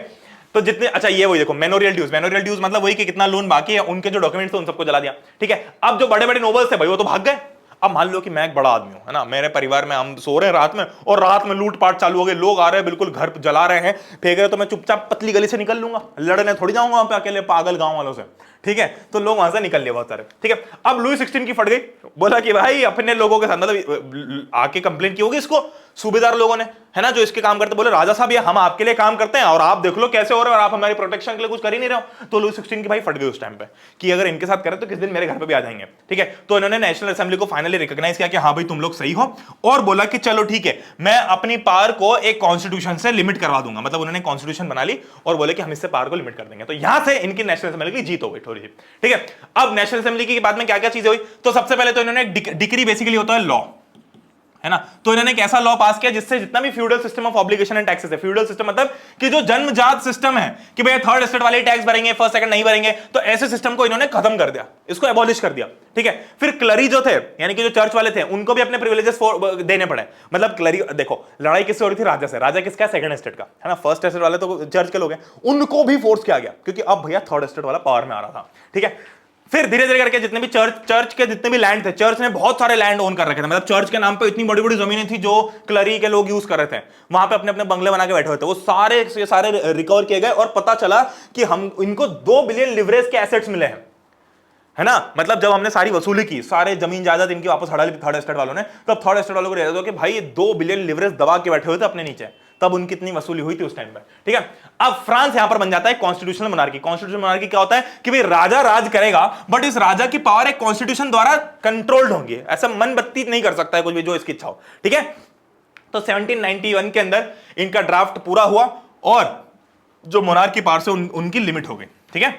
तो जितने, अच्छा ये वही देखो मेमोरियल ड्यूज, मेमोरियल ड्यूज मतलब वही कि कितना लोन बाकी है, उनके जो डॉक्यूमेंट्स थे उन सबको जला दिया, ठीक है। अब जो बड़े बड़े नोबल्स थे भाई वो तो भाग गए। अब मान लो कि मैं एक बड़ा आदमी हूं है ना, मेरे परिवार में हम सो रहे हैं रात में, और रात में लूटपाट चालू हो गई, लोग आ रहे हैं बिल्कुल घर जला रहे हैं, फेंक रहे, तो मैं चुपचाप पतली गली से निकल लूंगा, लड़ने थोड़ी जाऊंगा वहां पे अकेले पागल गांव वालों से, ठीक है। तो लोग वहां से निकल लिए बहुत सारे, ठीक है। अब लुई 16 की फट गई, बोला कि भाई अपने लोगों के साथ, मतलब आके कंप्लेंट की होगी इसको सूबेदार लोगों ने है ना, जो इसके काम करते, बोले राजा साहब ये हम आपके लिए काम करते हैं और आप देख लो कैसे हो रहे हो, और आप हमारी प्रोटेक्शन के लिए कुछ कर ही नहीं रहे हो। तो लुई 16 की भाई फट गई उस टाइम पे कि अगर इनके साथ करें तो किस दिन मेरे घर पे भी आ जाएंगे, ठीक है। तो इन्होंने नेशनल असेंबली को फाइनली रिकॉग्नाइज किया कि हाँ भाई तुम लोग सही हो, और बोला कि चलो ठीक है मैं अपनी पावर को एक कॉन्स्टिट्यूशन से लिमिट करवा दूंगा, मतलब उन्होंने कॉन्स्टिट्यूशन बना ली और बोले कि हम इससे पावर को लिमिट कर देंगे। तो यहां से इनकी नेशनल असेंबली की जीत हो गई थोड़ी सी, ठीक है। अब नेशनल असेंबली की बाद में क्या क्या चीजें हुई, तो सबसे पहले तो इन्होंने डिक्री, बेसिकली होता है लॉ है ना, तो इन्होंने एक ऐसा लॉ पास किया जिससे जितना भी feudal system of obligation and taxes है, फ्यूडल सिस्टम मतलब कि जो जन्मजात सिस्टम है कि भैया थर्ड स्टेट वाले टैक्स भरेंगे, फर्स्ट सेकंड नहीं भरेंगे, तो ऐसे सिस्टम को इन्होंने खत्म कर दिया, इसको एबॉलिश कर दिया, ठीक है। फिर क्लरी जो थे यानी कि जो चर्च वाले थे उनको भी अपने प्रिविलेजेस देने पड़े, मतलब क्लरी, देखो लड़ाई किससे हो रही थी, राजा से, राजा किसका, सेकंड स्टेट का है ना, फर्स्ट स्टेट वाले तो चर्च के लोग हैं, उनको भी फोर्स किया गया क्योंकि अब भैया थर्ड स्टेट वाला पावर में आ रहा था, ठीक है। फिर धीरे धीरे करके जितने भी चर्च के जितने भी लैंड थे, चर्च ने बहुत सारे लैंड ओन कर रखे थे, मतलब चर्च के नाम पे इतनी बड़ी बड़ी जमीनें थी जो क्लरी के लोग यूज कर रहे थे, वहां पे अपने अपने बंगले बना के बैठे हुए थे, वो सारे रिकवर किए गए और पता चला कि हम इनको 2 बिलियन लिवरेज के एसेट्स मिले हैं, है ना। मतलब जब हमने सारी वसूली की, सारे जमीन जायदाद इनकी वापस हड़ा ली थर्ड स्टेट वालों ने, तब थर्ड स्टेट वालों को रियलाइज हो कि भाई 2 बिलियन लिवरेज दबा के बैठे हुए थे अपने नीचे, तब उनकी इतनी वसूली हुई थी उस टाइम पे, ठीक है। अब फ्रांस यहां पर बन जाता है कॉन्स्टिट्यूशनल मोनार्की। कॉन्स्टिट्यूशनल मोनार्की क्या होता है कि भाई राजा राज करेगा, बट इस राजा की पावर एक कॉन्स्टिट्यूशन द्वारा कंट्रोल्ड होंगी, ऐसा मन बत्ती नहीं कर सकता है कुछ भी जो इसकी इच्छा हो, ठीक है। तो 1791 के अंदर इनका ड्राफ्ट पूरा हुआ और जो मोनार्की पावर से उनकी लिमिट हो गई, ठीक है।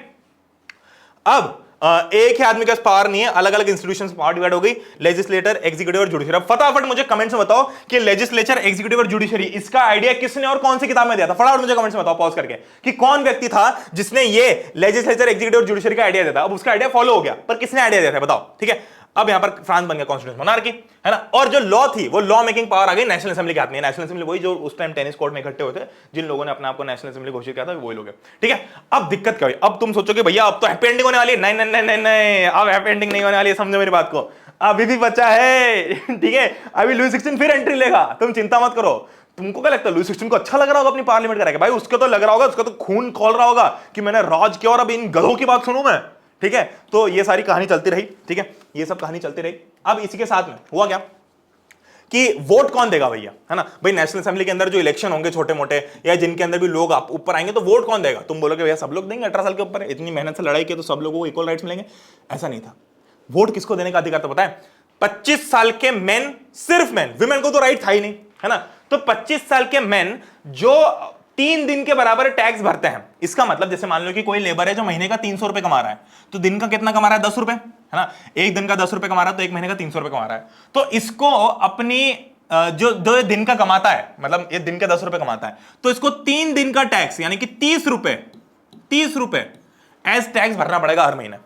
अब एक ही आदमी के पास पावर नहीं है, अलग अलग इंस्टीट्यूशंस पावर डिवाइड हो गई, लेजिस्लेटर, एग्जीक्यूटिव और जुडिशरी। अब फटाफट मुझे कमेंट्स में बताओ कि लेजिस्लेचर, एग्जीक्यूटिव और जुडिशरी इसका आइडिया किसने और कौन सी किताब में दिया था, फटाफट मुझे कमेंट्स में बताओ पॉज करके कि कौन व्यक्ति था जिसने ये लेजिस्लेचर, एग्जीक्यूटिव और जुडिशरी का आइडिया दिया था। अब उसका आइडिया फॉलो हो गया, पर किसने आइडिया दिया था बताओ, ठीक है। अब यहां पर फ्रांस बन गया कॉन्स्टिट्यूशनल मोनार्की, है ना। और जो लॉ थी वो लॉ मेकिंग पावर आ गई नेशनल असेंबली के हाथ में। नेशनल असेंबली वही जो उस टाइम टेनिस कोर्ट में इकट्ठे हुए थे, जिन लोगों ने अपने आप को नेशनल असेंबली घोषित किया था, वही लोग हैं, ठीक है। अब दिक्कत क्या हुई, अब तुम सोचोगे भैया अब तो हैप्पी एंडिंग होने वाली है, नहीं नहीं नहीं नहीं, अब हैप्पी एंडिंग नहीं होने वाली है, समझो मेरी बात को, अभी भी बचा है, ठीक है। अभी लुई 16 फिर एंट्री लेगा, तुम चिंता मत करो। तुमको क्या लगता है लुई 16 को अच्छा लग रहा होगा अपनी पार्लियामेंट कराएगा? भाई उसको तो लग रहा होगा, उसका तो खून खोल रहा होगा कि मैंने राज किया और अब इन गधों की बात सुनूं मैं, ठीक है। तो ये सारी कहानी चलती रही, ठीक है, ये सब कहानी चलती रही। अब इसी के साथ में हुआ क्या कि वोट कौन देगा भैया, है ना। भाई नेशनल असेंबली के अंदर जो इलेक्शन होंगे छोटे मोटे, या जिनके अंदर भी लोग ऊपर आएंगे, तो वोट कौन देगा? तुम बोलोगे भैया सब लोग देंगे, 18 साल के ऊपर इतनी मेहनत से लड़ाई की तो सब लोगों को इक्वल राइट्स मिलेंगे। ऐसा नहीं था। वोट किसको देने का अधिकार तो पता है? 25 साल के मेन, सिर्फ मेन, विमेन को तो राइट था ही नहीं, है ना। तो 25 साल के मेन जो 3 दिन के बराबर टैक्स भरते हैं, इसका मतलब जैसे मान लो कि कोई लेबर है जो महीने का 300 रुपए कमा रहा है, तो दिन का कितना कमा रहा है? 10 रुपए, है ना। एक दिन का 10 रुपए कमा रहा है तो एक महीने का 300 रुपए कमा रहा है। तो इसको अपनी जो जो ये दिन का कमाता है, मतलब ये दिन के 10 रुपए कमाता है, तो इसको 3 दिन का टैक्स यानी कि 30 रुपए एज टैक्स भरना पड़ेगा हर महीने।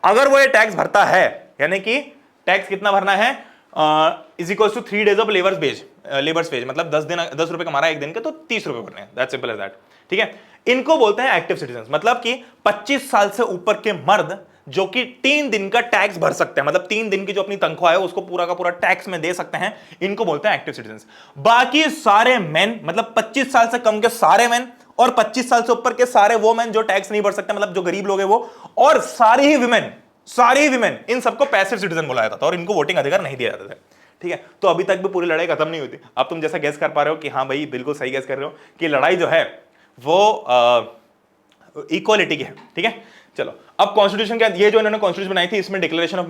अगर वो ये टैक्स भरता है, यानी कि टैक्स कितना भरना है, is equal to 3 days of labour's wage, मतलब 10 रुपए कमा रहा है एक दिन के, तो 30 रुपए भरने हैं। That's simple as that. ठीक है, इनको बोलते हैं एक्टिव सिटीजन, मतलब कि 25 साल से ऊपर के मर्द जो कि 3 दिन का टैक्स भर सकते हैं, मतलब 3 दिन की जो अपनी तनख्वाह है उसको पूरा का पूरा टैक्स में दे सकते हैं, इनको बोलते हैं एक्टिव सिटीजन। बाकी सारे मेन, मतलब 25 साल से कम के सारे मेन और 25 साल से ऊपर के सारे वो मेन जो टैक्स नहीं भर सकते, मतलब जो गरीब लोग हैं वो, और सारी ही विमेन, इन सबको पैसिव सिटीजन बोला जाता था और इनको वोटिंग अधिकार नहीं दिया जाता था। ठीक है, तो अभी तक भी पूरी लड़ाई खत्म नहीं होती। अब तुम जैसा गैस कर पा रहे हो कि हाँ भाई बिल्कुल सही गैस कर रहे हो कि लड़ाई जो है वो इक्वालिटी की है। ठीक है, चलो अब कॉन्स्टिट्यूशन क्या, ये जो इन्होंने कॉन्स्टिट्यूशन बनाई थी इसमें declaration of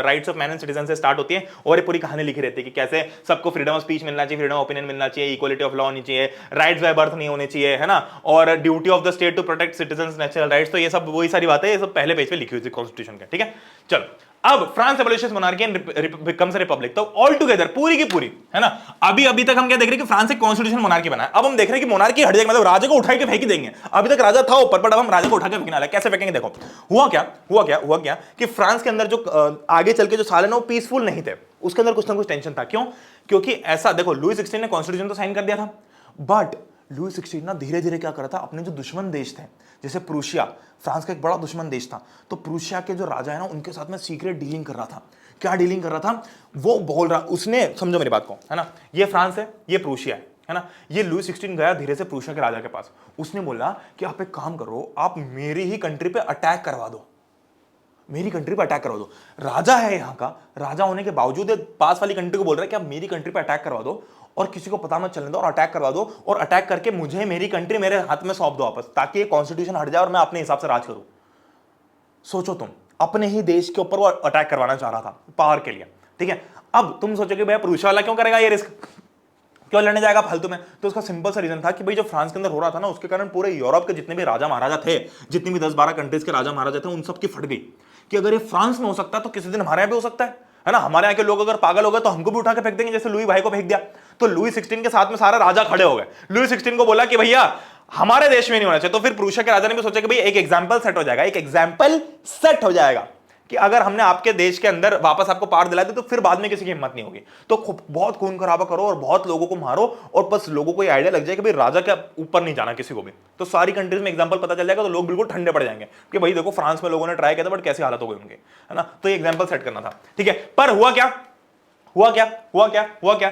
rights of man and citizen से स्टार्ट होती है और ये पूरी कहानी लिखी रहती है कि कैसे सबको फ्रीडम ऑफ स्पीच मिलना चाहिए, फ्रीडम ऑफ ओपिनियन मिलना चाहिए, इक्वालिटी ऑफ लॉ होनी चाहिए, राइट्स बाय बर्थ नहीं होने चाहिए, है ना, और duty of the state to protect citizens natural rights. तो ये सब वही सारी बातें, ये सब पहले पेज पे लिखी हुई थी कॉन्स्टिट्यूशन के। ठीक है, चलो अब France abolishes monarchy and becomes republic, तो ऑल टुगेदर पूरी की पूरी, है ना, अभी तक हम क्या देख रहे हैं कि फ्रांस एक कॉन्स्टिट्यूशन मोनार्की बना है। अब हम देख रहे हैं कि मोनार्की हट जाएगी, मतलब राजा को उठा के फेंक ही देंगे। अभी तक राजा था ऊपर, पर अब हम राजा को उठा के फेंकने वाले। कैसे फेंकेंगे, देखो हुआ क्या कि फ्रांस के अंदर जो आगे चल के जो साल है ना वो पीसफुल नहीं थे, उसके अंदर कुछ ना कुछ टेंशन था। क्यों? क्योंकि ऐसा देखो, लुई 16 ने कॉन्स्टिट्यूशन तो साइन कर दिया था, बट लुई 16 ना धीरे धीरे क्या कर रहा था, अपने जो दुश्मन देश थे, जैसे प्रूशिया, फ्रांस का एक बड़ा दुश्मन देश था, तो प्रूशिया के जो राजा है ना उनके साथ में सीक्रेट डीलिंग कर रहा था। क्या डीलिंग कर रहा था वो बोल रहा, उसने, समझो मेरी बात को, है ना, ये फ्रांस है, ये प्रूशिया है ना, ये लुई 16 गया धीरे से प्रूशिया के राजा के पास, उसने बोला कि आप एक काम करो, आप मेरी ही कंट्री पे अटैक करवा दो, मेरी कंट्री पे अटैक करवा दो। राजा है यहाँ का, राजा होने के बावजूद पास वाली कंट्री को बोल रहा है कि आप मेरी कंट्री पे अटैक करवा दो और किसी को पता मत चलने दो और अटैक करवा दो, और अटैक करके मुझे मेरी कंट्री मेरे हाथ में सौंप दो वापस, ताकि ये कॉन्स्टिट्यूशन हट जाए और मैं अपने हिसाब से राज करूं। सोचो तुम, अपने ही देश के ऊपर वो अटैक करवाना चाह रहा था पावर के लिए। ठीक है, अब तुम सोचोगे भैया प्रूशिया वाला क्यों करेगा ये रिस्क, क्यों लड़ने जाएगा फालतू में? तो उसका सिंपल सा रीजन था कि भाई जो फ्रांस के अंदर हो रहा था ना, उसके कारण पूरे यूरोप के जितने भी राजा महाराजा थे, जितनी भी 10-12 कंट्रीज के राजा महाराजा थे, उन सब की फट गई कि अगर ये फ्रांस में हो सकता है तो किसी दिन हमारे यहाँ भी हो सकता है ना। हमारे यहाँ के लोग अगर पागल हो गए तो हमको भी उठा के फेंक देंगे, जैसे लुई भाई को फेंक दिया। तो लुई 16 के साथ में सारे राजा खड़े हो गए। लुई 16 को बोला कि भैया हमारे देश में नहीं होना चाहिए। तो फिर प्रूशिया के राजा ने भी सोचा कि भाई एक एग्जाम्पल सेट हो जाएगा कि अगर हमने आपके देश के अंदर वापस आपको पार दिला दी तो फिर बाद में किसी की हिम्मत नहीं होगी। तो बहुत खून खराबा करो और बहुत लोगों को मारो और बस लोगों को ये आइडिया लग जाए कि भाई राजा के ऊपर नहीं जाना किसी को भी, तो सारी कंट्रीज में एग्जांपल पता चल जाएगा, तो लोग बिल्कुल ठंडे पड़ जाएंगे कि भाई देखो फ्रांस में लोगों ने ट्राई किया था बट कैसी हालत हो गई उनकी, है ना। तो ये एग्जाम्पल सेट करना था। ठीक है, पर हुआ क्या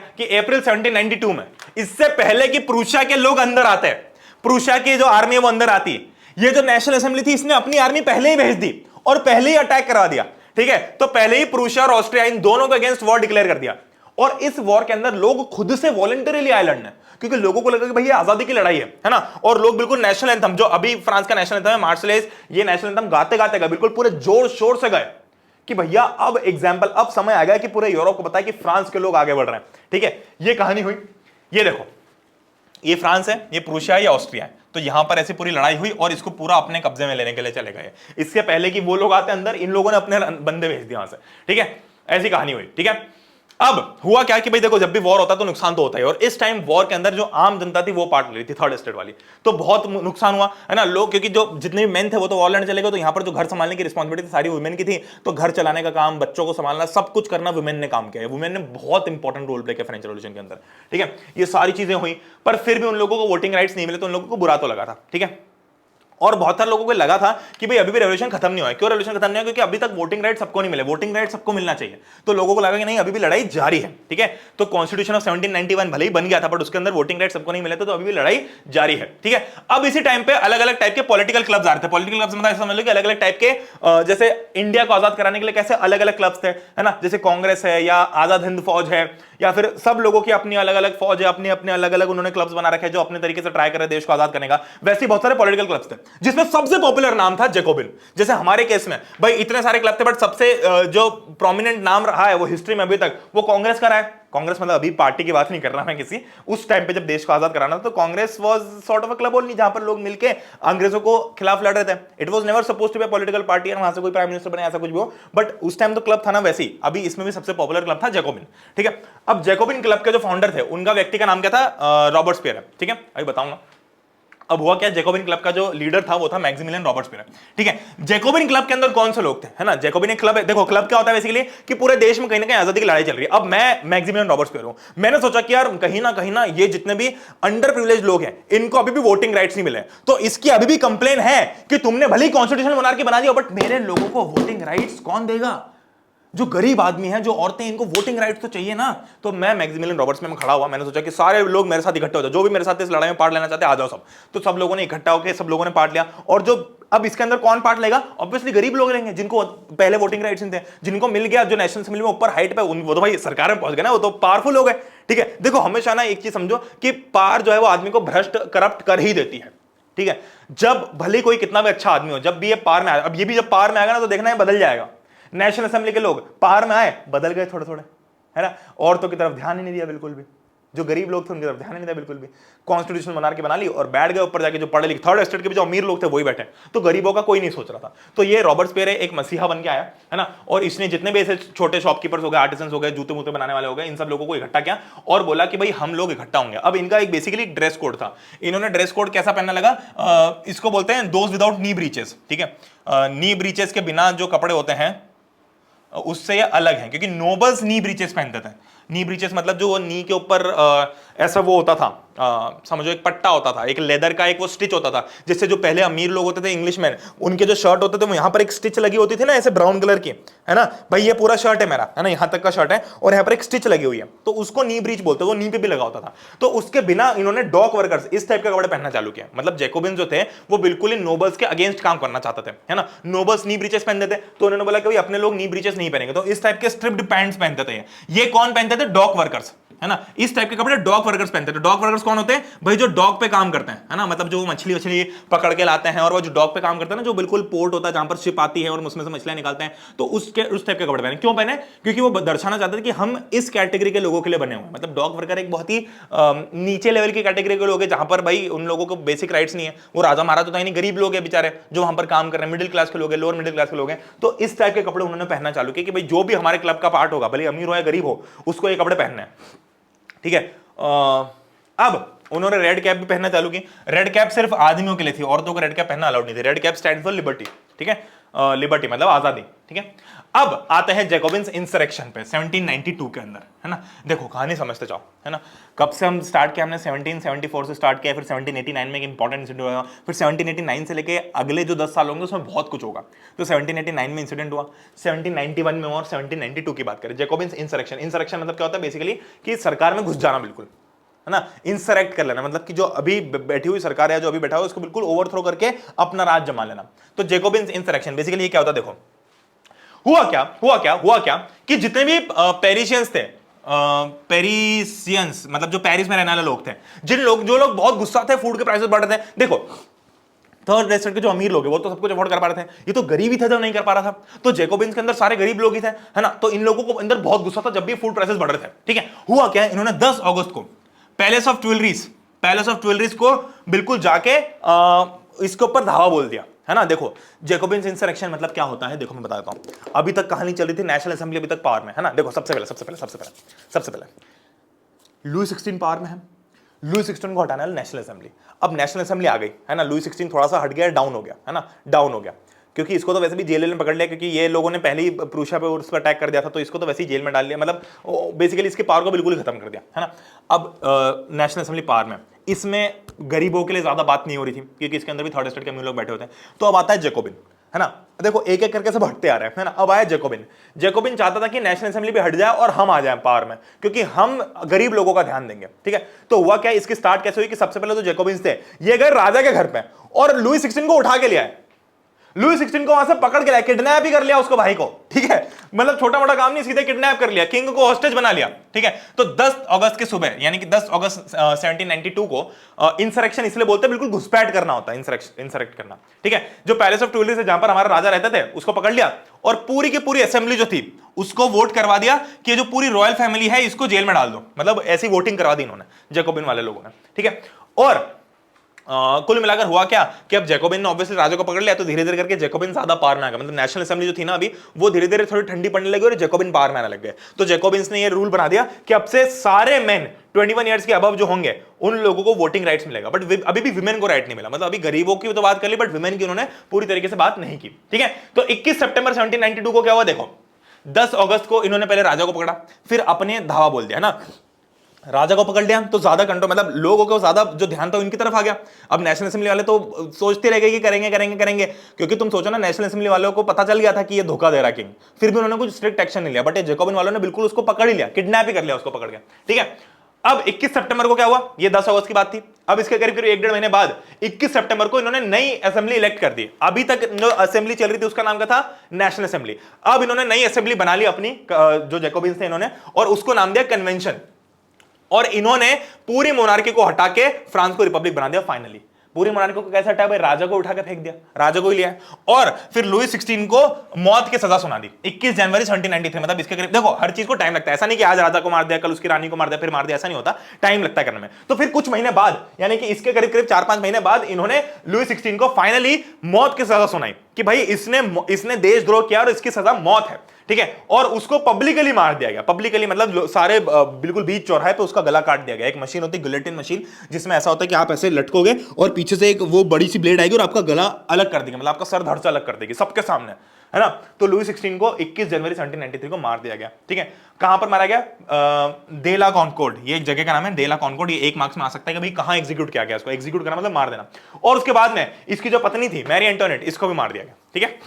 कि अप्रैल 1792 में, इससे पहले कि प्रूशिया के लोग अंदर आते हैं, प्रूशिया की जो आर्मी है वो अंदर आती है, ये जो नेशनल असेंबली थी इसने अपनी आर्मी पहले ही भेज दी और पहले ही अटैक करा दिया। ठीक है, तो पहले ही प्रूशिया और ऑस्ट्रिया इन दोनों के अगेंस्ट वॉर डिक्लेयर कर दिया। और इस वॉर के अंदर लोग खुद से वॉलंटरीली आए लड़ने, क्योंकि लोगों को लगा कि भाई ये आजादी की लड़ाई है ना। और लोग बिल्कुल नेशनल एंथम, जो अभी फ्रांस का नेशनल एंथम है मार्शलेज, ये नेशनल एंथम गाते गाते गए, बिल्कुल पूरे जोर शोर से गए कि भैया अब एग्जाम्पल, अब समय आ गया कि पूरे यूरोप को पता है कि फ्रांस के लोग आगे बढ़ रहे हैं। ठीक है, ये कहानी हुई। ये देखो, ये फ्रांस है, ये प्रूशिया, ये ऑस्ट्रिया है। तो यहां पर ऐसी पूरी लड़ाई हुई और इसको पूरा अपने कब्जे में लेने के लिए चले गए। इससे पहले कि वो लोग आते अंदर, इन लोगों ने अपने बंदे भेज दिए वहां से। ठीक है, ऐसी कहानी हुई। ठीक है, अब हुआ क्या कि भाई देखो, जब भी वॉर होता है तो नुकसान तो होता है, और इस टाइम वॉर के अंदर जो आम जनता थी वो पार्ट ले रही थी, थर्ड स्टेट वाली, तो बहुत नुकसान हुआ, है ना। लोग, क्योंकि जो जितने भी मेन थे वो तो वॉर लड़ने चले गए, तो यहाँ पर जो घर संभालने की रिस्पॉन्सिबिलिटी सारी वुमेन की थी, तो घर चलाने का काम, बच्चों को संभालना, सब कुछ करना वुमेन ने काम किया है। वुमेन ने बहुत इंपॉर्टेंट रोल प्ले किया फ्रेंच रेवोल्यूशन के अंदर। ठीक है, ये सारी चीजें हुई, पर फिर भी उन लोगों को वोटिंग राइट्स नहीं मिले, तो उन लोगों को बुरा तो लगा था। ठीक है, और बहुत सारे लोगों को लगा था कि भाई अभी भी रेवोल्यूशन खत्म नहीं हुआ है। क्यों रेवोल्यूशन खत्म नहीं हुआ? क्योंकि अभी तक वोटिंग राइट सबको नहीं मिले, वोटिंग राइट सबको मिलना चाहिए। तो लोगों को लगा कि नहीं, अभी भी लड़ाई जारी है। ठीक है, तो कॉन्स्टिट्यूशन ऑफ 1791 भले ही बन गया था, बट उसके अंदर वोटिंग राइट सबको नहीं मिले थे, तो अभी भी लड़ाई जारी है। ठीक है, अब इसी टाइम पे अलग अलग टाइप के पॉलिटिकल क्लब्स आ रहे थे। पॉलिटिकल क्लब्स मतलब समझ लो कि अलग अलग टाइप के, जैसे इंडिया को आजाद कराने के लिए कैसे अलग अलग क्लब्स थे, है ना, जैसे कांग्रेस है या आजाद हिंद फौज है, या फिर सब लोगों की अपनी अलग अलग फौज है, अपने अपने अलग अलग उन्होंने क्लब्स बना रखे हैं जो अपने तरीके से ट्राई कर रहे हैं देश को आजाद करने का। वैसे बहुत सारे पॉलिटिकल क्लब्स थे। जिसमें सबसे पॉपुलर नाम था जैकोबिन। जैसे हमारे केस में भाई इतने सारे क्लब थे, बट सबसे जो प्रोमिनेंट नाम रहा है वो हिस्ट्री में अभी तक वो कांग्रेस का रहा है। कांग्रेस मतलब अभी पार्टी की बात नहीं कर रहा मैं किसी, उस टाइम पे जब देश को आजाद कराना था तो Congress was sort of a club only, जहां पर लोग मिलके अंग्रेजों को खिलाफ लड़ रहे थे। It was never supposed to be a political party और वहां से कोई प्राइम मिनिस्टर बने ऐसा कुछ भी हो, बट उस टाइम तो क्लब था ना वैसे ही। अभी इसमें भी सबसे पॉपुलर क्लब था जैकोबिन, ठीक है। अब जैकोबिन क्लब के जो फाउंडर थे उनका व्यक्ति का नाम क्या था, रॉबर्टस्पियर, ठीक है, अभी बताऊंगा। अब हुआ क्या, जैकोबिन क्लब का जो लीडर था वो था मैक्सिमिलियन रॉबर्टस्पियर, ठीक है। जैकोबिन क्लब के अंदर कौन से लोग थे, है ना, जैकोबिन एक क्लब है। देखो क्लब क्या होता है बेसिकली कि पूरे देश में कहीं ना कहीं आजादी की लड़ाई चल रही है। अब मैं मैक्सिमिलियन रॉबर्टस्पियर हूं, मैंने सोचा कि यार कहीं ना ये जितने भी अंडर प्रिविलेज लोग हैं इनको अभी भी वोटिंग राइट्स नहीं मिले, तो इसकी अभी भी कंप्लेन है कि तुमने भले ही कॉन्स्टिट्यूशनल मोनार्की बना दिया बट मेरे लोगों को वोटिंग राइट्स कौन देगा, जो गरीब आदमी है, जो औरतें, इनको वोटिंग राइट्स तो चाहिए ना। तो मैं मैक्सिमिलियन रॉबर्ट्स में खड़ा हुआ, मैंने सोचा कि सारे लोग मेरे साथ इकट्ठे हो जाओ, जो भी मेरे साथ इस लड़ाई में पार्ट लेना चाहते हैं आ जाओ सब। तो सब लोगों ने इकट्ठा होकर सब लोगों ने पार्ट लिया, और जो अब इसके अंदर कौन पार्ट लेगा, ऑब्वियसली गरीब लोग लेंगे जिनको पहले वोटिंग राइट्स नहीं थे, जिनको मिल गया, जो नेशनल असेंबली में ऊपर हाइट पे, वो तो भाई सरकार में पहुंच गए ना, वो तो पावरफुल हो गए, ठीक है। देखो हमेशा ना एक चीज समझो कि पावर जो है वो आदमी को भ्रष्ट करप्ट कर ही देती है, ठीक है। जब भले कोई कितना भी अच्छा आदमी हो, जब भी ये पावर में आया, अब ये भी जब पावर में आएगा ना तो देखना है बदल जाएगा। नेशनल असेंबली के लोग पावर में आए, बदल गए थोड़े थोड़े, है ना, औरतों की तरफ ध्यान ही नहीं दिया बिल्कुल भी, जो गरीब लोग थे उनकी तरफ ध्यान नहीं दिया बिल्कुल भी, कॉन्स्टिट्यूशनल मोनार्की बना ली और बैठ गए ऊपर जाके, जो पढ़े लिखे थर्ड एस्टेट के भी जो अमीर लोग थे वही बैठे, तो गरीबों का कोई नहीं सोच रहा था। तो ये रॉबर्टस्पियर एक मसीहा बन के आया, है ना, और इसने जितने भी ऐसे छोटे शॉपकीपर्स हो गए, आर्टिसंस हो गए, जूते मूते बनाने वाले हो गए, इन सब लोगों को इकट्ठा किया और बोला कि भाई हम लोग इकट्ठा होंगे। अब इनका एक बेसिकली ड्रेस कोड था, इन्होंने ड्रेस कोड कैसा पहनना लगा, इसको बोलते हैं दोज विदाउट नी ब्रीचेस, ठीक है। नी ब्रीचेस के बिना जो कपड़े होते हैं उससे ये अलग है, क्योंकि नोबल्स नी ब्रीचेस पहनते थे। नी ब्रीचेस मतलब जो नी के ऊपर ऐसा वो होता था, समझो एक पट्टा होता था, एक लेदर का एक वो स्टिच होता था, जिससे जो पहले अमीर लोग होते थे इंग्लिशमैन, उनके जो शर्ट होते थे वो यहाँ पर एक स्टिच लगी होती थी ना, ऐसे ब्राउन कलर की, है ना, भाई ये पूरा शर्ट है मेरा, है ना, यहाँ तक का शर्ट है और यहाँ पर एक स्टिच लगी हुई है, तो उसको नी ब्रीच बोलते, वो नी पे भी लगा होता था। तो उसके बिना इन्होंने डॉक वर्कर्स इस टाइप के कपड़े पहनना चालू किया। मतलब जैकोबिन जो थे वो बिल्कुल ही नोबल्स के अगेंस्ट काम करना चाहते थे, है ना, नोबल्स नी ब्रीचेस पहनते थे, तो उन्होंने बोला कि अपने लोग नी ब्रीचेस नहीं पहनेंगे, तो इस टाइप के स्ट्रिप्ड पैंट्स पहनते थे। ये कौन पहनते थे, डॉक वर्कर्स, है ना, इस टाइप के कपड़े डॉग वर्कर्स पहनते हैं। डॉग वर्कर्स कौन होते हैं भाई, जो डॉग पे काम करते हैं, है ना, मतलब जो मछली वछली पकड़ के लाते हैं, और वो जो डॉग पे काम करते हैं ना, जो बिल्कुल पोर्ट होता है जहां पर शिप आती है और उसमें से मछलियां निकालते हैं, तो उस टाइप के कपड़े पहने। क्यों पहने, क्योंकि वो दर्शाना चाहते थे कि हम इस कैटेगरी के लोगों के लिए बने हुए हैं। मतलब डॉग वर्कर एक बहुत ही नीचे लेवल की कैटेगरी के लोग हैं, जहां पर भाई उन लोगों को बेसिक राइट्स नहीं है, वो राजा महाराज तो नहीं, गरीब लोग हैं बेचारे जो वहां पर काम कर रहे हैं, मिडिल क्लास के लोग हैं, लोअर मिडिल क्लास के लोग हैं। तो इस टाइप के कपड़े उन्होंने पहनना चालू किया कि भाई जो भी हमारे क्लब का पार्ट होगा, भले अमीर हो या गरीब हो, उसको ये कपड़े पहनने हैं, ठीक है। अब उन्होंने रेड कैप भी पहनना चालू की। रेड कैप सिर्फ आदमियों के लिए थी, औरतों को रेड कैप पहनना अलाउड नहीं थी। Red cap stand for liberty, ठीक है, लिबर्टी मतलब आजादी, ठीक है। अब आते हैं जैकोबिन्स इंसरेक्शन पे 1792 के अंदर, है ना। देखो कहानी समझते जाओ, है ना, कब से हम स्टार्ट किया, हमने 1774 से स्टार्ट किया, फिर 1789 में एक इंपॉर्टेंट इंसिडेंट हुआ, फिर 1789 से लेके अगले जो 10 साल होंगे उसमें बहुत कुछ होगा। तो 1789 में इंसिडेंट हुआ, 1791 में और 1792 की बात करें, जैकोबिन्स इंसरेक्शन। इंसरेक्शन मतलब क्या होता है बेसिकली कि सरकार में घुस जाना, बिल्कुल, है ना, इंसरेक्ट कर लेना, मतलब कि जो अभी बैठी हुई सरकार है, जो अभी बैठा हुआ, उसको बिल्कुल ओवरथ्रो करके अपना राज जमा लेना। तो जैकोबिन्स इंसरेक्शन बेसिकली ये क्या होता है, देखो हुआ क्या कि जितने भी पेरिशियंस थे, पेरिसियंस मतलब जो पेरिस में रहने वाले लोग थे, जो लोग बहुत गुस्सा थे, फूड के प्राइसेस बढ़ रहे थे। देखो थर्ड एस्टेट के जो अमीर लोग हैं वो तो सब कुछ अफोर्ड कर पा रहे थे, ये तो गरीब ही था जो नहीं कर पा रहा था। तो जैकोबिन्स के अंदर सारे गरीब लोग ही थे, है ना, तो इन लोगों को अंदर बहुत गुस्सा था जब भी फूड प्राइसेस बढ़ रहे थे, ठीक है। हुआ क्या, इन्होंने 10 अगस्त को पैलेस ऑफ ज्वेलरीज को बिल्कुल जाके इसके ऊपर धावा बोल दिया, है ना। देखो जैकोबिन्स इंसरेक्शन मतलब क्या होता है, देखो मैं बताता हूं। अभी तक कहानी चल रही थी, नेशनल असेंबली अभी तक पावर में, है ना। देखो सबसे पहले लुई 16 पावर में है, लुई 16 को हटाने वाला नेशनल असेंबली। अब नेशनल असेंबली आ गई, है ना, लुई 16 थोड़ा सा हट गया, डाउन हो गया, है ना, डाउन हो गया, क्योंकि इसको तो वैसे भी जेल में पकड़ लिया, क्योंकि ये लोगों ने पहले ही प्रूशिया पे उस पर अटैक कर दिया था, तो इसको तो वैसे ही जेल में डाल लिया, मतलब बेसिकली इसके पावर को बिल्कुल ही खत्म कर दिया, है ना। अब नेशनल असेंबली पावर में, इसमें गरीबों के लिए ज्यादा बात नहीं हो रही थी, क्योंकि इसके अंदर भी थर्ड एस्टेट के अमीर लोग बैठे होते हैं। तो अब आता है जैकोबिन, है ना। देखो एक एक करके सब हटते आ रहे हैं, है ना। अब आया जैकोबिन चाहता था कि नेशनल असेंबली भी हट जाए और हम आ जाए पावर में, क्योंकि हम गरीब लोगों का ध्यान देंगे, ठीक है। तो हुआ क्या, इसकी स्टार्ट कैसे हुई कि सबसे पहले तो जैकोबिन्स थे, ये गए राजा के घर पे और लुई 16 को उठा के ले आए। लुई 16 को वहां से पकड़ के लाया, किडनैप ही कर लिया उसको भाई को, ठीक है। मतलब छोटा मोटा काम नहीं, सीधे किडनैप कर लिया, किंग को हॉस्टेज बना लिया, ठीक है। तो 10 अगस्त की सुबह यानी कि 10 अगस्त 1792 को इंसरेक्शन इसलिए बोलते हैं, बिल्कुल घुसपैठ करना होता है, इंसरेक्ट करना, ठीक है। जो पैलेस ऑफ ट्यूलिस है जहां पर हमारा राजा रहते थे उसको पकड़ लिया और पूरी की पूरी असेंबली जो थी उसको वोट करवा दिया कि जो पूरी रॉयल फैमिली है इसको जेल में डाल दो। मतलब ऐसी वोटिंग करवा दी इन्होंने, जैकोबिन वाले लोगों ने, ठीक है। और कुल मिलाकर हुआ क्या कि अब जैकोबिन ने ऑब्वियसली राजा को पकड़ लिया, तो धीरे धीरे करके जैकोबिन ज्यादा पावर में आ गया। मतलब नेशनल असेंबली जो थी ना अभी, वो धीरे धीरे थोड़ी ठंडी पड़ने लगी और जैकोबिन पावर में आने लग गए। तो जैकोबिन्स ने ये रूल बना दिया कि अब से सारे मेन 21 ईयर्स के अबव जो होंगे उन लोगों को वोटिंग राइट्स मिलेगा, बट अभी भी विमेन को राइट नहीं मिला। मतलब अभी गरीबों की तो बात कर ली, बट विमेन की उन्होंने पूरी तरीके से बात नहीं की, ठीक है। तो 21 सितंबर 1792 को क्या हुआ देखो, 10 अगस्त को इन्होंने पहले राजा को पकड़ा, फिर अपने धावा बोल दिया, है ना। राजा को पकड़ लिया तो ज्यादा कंट्रोल, मतलब लोगों को ज्यादा जो ध्यान था उनकी तरफ आ गया। अब नेशनल असेंबली वाले तो सोचते रह गए कि करेंगे करेंगे करेंगे, क्योंकि तुम सोचो ना, नेशनल असेंबली वालों को पता चल गया था कि ये धोखा दे रहा किंग, फिर भी उन्होंने कुछ स्ट्रिक्ट एक्शन नहीं लिया। बट ये जैकोबिन वालों ने बिल्कुल उसको पकड़ ही लिया, किडनैप ही कर लिया उसको पकड़ के, ठीक है। अब 21 सितंबर को क्या हुआ, ये 10 अगस्त की बात थी। अब इसके करीब करीब 1-1.5 महीने बाद 21 सितंबर को इन्होंने नई असेंबली इलेक्ट कर दी। अभी तक जो असेंबली चल रही थी उसका नाम क्या था, नेशनल असेंबली। अब इन्होंने नई असेंबली बना ली अपनी, जो जैकोबिन्स थे इन्होंने, और उसको नाम दिया कन्वेंशन। और इन्होंने पूरी मोनार्की को हटा के फ्रांस को रिपब्लिक बना दिया फाइनली। पूरी मोनार्की को कैसे हटाया भाई, राजा को उठा के फेंक दिया, राजा को ही लिया। और फिर लुई 16 को मौत की सजा सुना दी 21 जनवरी 1793। मतलब इसके करीब देखो, हर चीज को टाइम लगता है, ऐसा नहीं कि आज राजा को मार दिया कल उसकी रानी को मार दिया फिर मार दिया, ऐसा नहीं होता, टाइम लगता है करने में। तो फिर कुछ महीने बाद यानी कि इसके करीब करीब 4-5 महीने बाद इन्होंने लुई 16 को फाइनली मौत की सजा सुनाई कि भाई इसने देशद्रोह किया और इसकी सजा मौत है, ठीक है। और उसको पब्लिकली मार दिया गया, पब्लिकली मतलब सारे बिल्कुल बीच चौराहे पे उसका गला काट दिया गया। एक मशीन होती है गिलेटिन मशीन, जिसमें ऐसा होता है कि आप ऐसे लटकोगे और पीछे से एक वो बड़ी सी ब्लेड आएगी और आपका गला अलग कर देगी, मतलब आपका सर धड़ से अलग कर देगी सबके सामने, है ना। तो लुई 16 को 21 जनवरी 1793 को मार दिया गया, ठीक है। कहां पर मारा गया, दे ला कॉनकॉर्ड, ये एक जगह का नाम है, दे ला कॉनकॉर्ड। ये 1 मार्क्स में आ सकता है कि भाई कहां एग्जीक्यूट किया गया, इसको एग्जीक्यूट करना मतलब मार देना। और उसके बाद में इसकी जो पत्नी थी मैरी एंटोनेट, इसको भी मार दिया गया, ठीक है,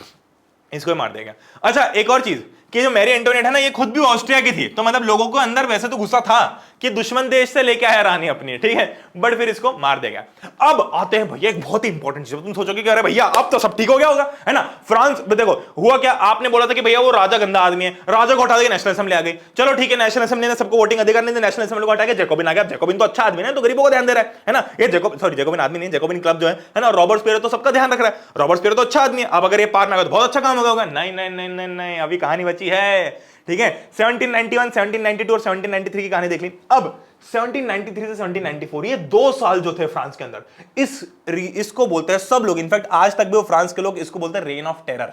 इसको भी मार दिया गया। अच्छा, एक और चीज कि जो मैरी एंटोनेट है ना, ये खुद भी ऑस्ट्रिया की थी, तो मतलब लोगों को अंदर वैसे तो गुस्सा था कि दुश्मन देश से लेके आया रानी अपनी, ठीक है, बट फिर इसको मार दिया गया। अब आते हैं भैया एक बहुत ही इंपॉर्टेंट चीज, तुम सोचोगे कि अरे भैया अब तो सब ठीक हो गया होगा, है ना। फ्रांस देखो हुआ क्या, आपने बोला था कि भैया वो राजा गंदा आदमी है, राजा को हटा देगा, नेशनल असेंबली आ गई, चलो ठीक है, नेशनल असेंबली ने सबको वोटिंग अधिकार नहीं दिया, नेशनल असेंबली को हटा के जैकोबिन आ गया। जैकोबिन तो अच्छा आदमी है, तो गरीबों को ध्यान दे रहा है ना। ये जैकोबिन आदमी नहीं, जैकोबिन क्लब जो है ना, रॉबर्ट स्पिरो तो सबका ध्यान रख रहा है, रॉबर्ट स्पिरो तो अच्छा आदमी है। अब अगर ये पार में आ गया तो बहुत अच्छा काम होगा। नहीं नहीं नहीं नहीं नहीं, अभी कहानी बची है, ठीक है। 1791, 1792 और 1793 की कहानी देख ली। अब 1793 से 1794 ये 2 साल जो थे फ्रांस के अंदर, इसको बोलते हैं सब लोग, इनफैक्ट आज तक भी वो फ्रांस के लोग इसको बोलते हैं rain of terror.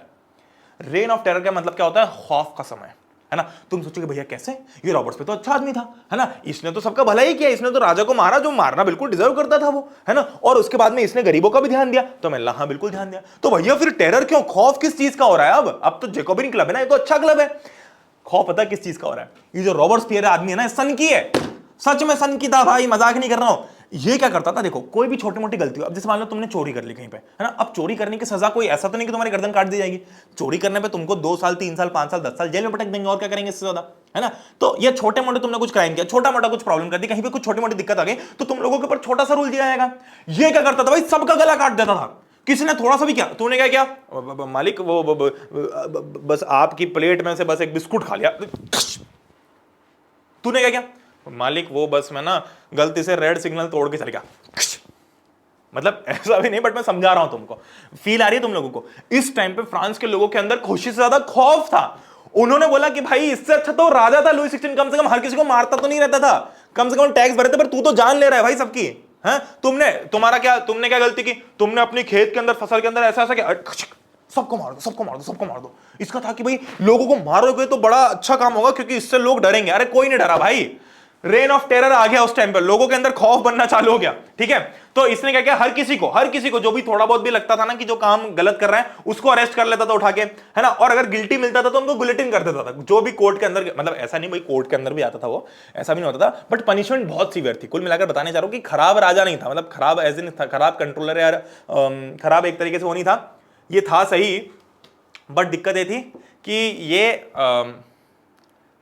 Rain of terror का मतलब क्या होता है, खौफ का समय, है ना। तुम सोचोगे भैया कैसे, ये रॉबर्ट्स पे तो अच्छा आदमी था, है ना, इसने तो सबका भला ही किया, इसने तो राजा को मारा जो मारना बिल्कुल डिजर्व करता था वो, है ना। और उसके बाद में इसने गरीबों का भी ध्यान दिया, तो मैं हाँ बिल्कुल ध्यान दिया। तो भैया फिर टेरर क्यों, खौफ किस चीज का हो रहा है। अब तो जैकोबिन क्लब है ना, ये तो अच्छा क्लब है। खौफ पता किस चीज का हो रहा है, ये जो रॉबर्ट स्पियर आदमी है ना, सन की है, सच में सन की था भाई, मजाक नहीं कर रहा हूं। ये क्या करता था, देखो कोई भी छोटी मोटी गलती हो, अब जैसे मान लो तुमने चोरी कर ली कहीं पे, है ना, अब चोरी करने की सजा कोई ऐसा तो नहीं कि तुम्हारी गर्दन काट दी जाएगी। चोरी करने पे तुमको 2 साल 3 साल 5 साल 10 साल जेल में पटक देंगे, और क्या करेंगे इससे ज्यादा, है ना। तो ये छोटे मोटे तुमने कुछ क्राइम किया, छोटा मोटा कुछ प्रॉब्लम कर दी, कहीं पे कुछ छोटी मोटी दिक्कत आ गई, तो तुम लोगों के ऊपर छोटा सा रूल दिया जाएगा। ये क्या करता था भाई, सबका गला काट देता था। किसी ने थोड़ा सा भी किया, तूने क्या किया मालिक, वो बस आपकी प्लेट में से बस एक बिस्कुट खा लिया, तूने क्या किया मालिक, वो बस मैं ना गलती से रेड सिग्नल तोड़ के चल गया। मतलब ऐसा भी नहीं, बट मैं समझा रहा हूं तुमको, फील आ रही है तुम लोगों को। इस टाइम पे फ्रांस के लोगों के अंदर खुशी से ज्यादा खौफ था। उन्होंने बोला कि भाई इससे अच्छा तो राजा था लुई 16, कम से कम हर किसी को मारता तो नहीं रहता था, कम से कम टैक्स भरते, पर तू तो जान ले रहा है भाई सबकी, है। तुमने क्या गलती की, तुमने अपनी खेत के अंदर फसल के अंदर ऐसा ऐसा क्या, सबको मार दो सबको मार दो सबको मार दो। इसका था कि भाई लोगों को मारोगे तो बड़ा अच्छा काम होगा, क्योंकि इससे लोग डरेंगे। अरे कोई नहीं डरा भाई, रेन ऑफ टेरर आ गया उस टाइम पर, लोगों के अंदर खौफ बनना चालू हो गया, ठीक है। तो इसने क्या किया, हर किसी को जो भी थोड़ा बहुत भी लगता था ना कि जो काम गलत कर रहा है, उसको अरेस्ट कर लेता था उठा के, है ना। और अगर गिल्टी मिलता था तो उनको गुलेटिन कर देता था, जो भी कोर्ट के अंदर, मतलब ऐसा नहीं भाई कोर्ट के अंदर भी आता था वो, ऐसा भी नहीं होता था, बट पनिशमेंट बहुत सीवियर थी। कुल मिलाकर बताने जा रहा हूं कि खराब राजा नहीं था, मतलब खराब एज इन खराब कंट्रोलर यार, खराब एक तरीके से वो नहीं था, ये था सही, बट दिक्कत ये थी कि ये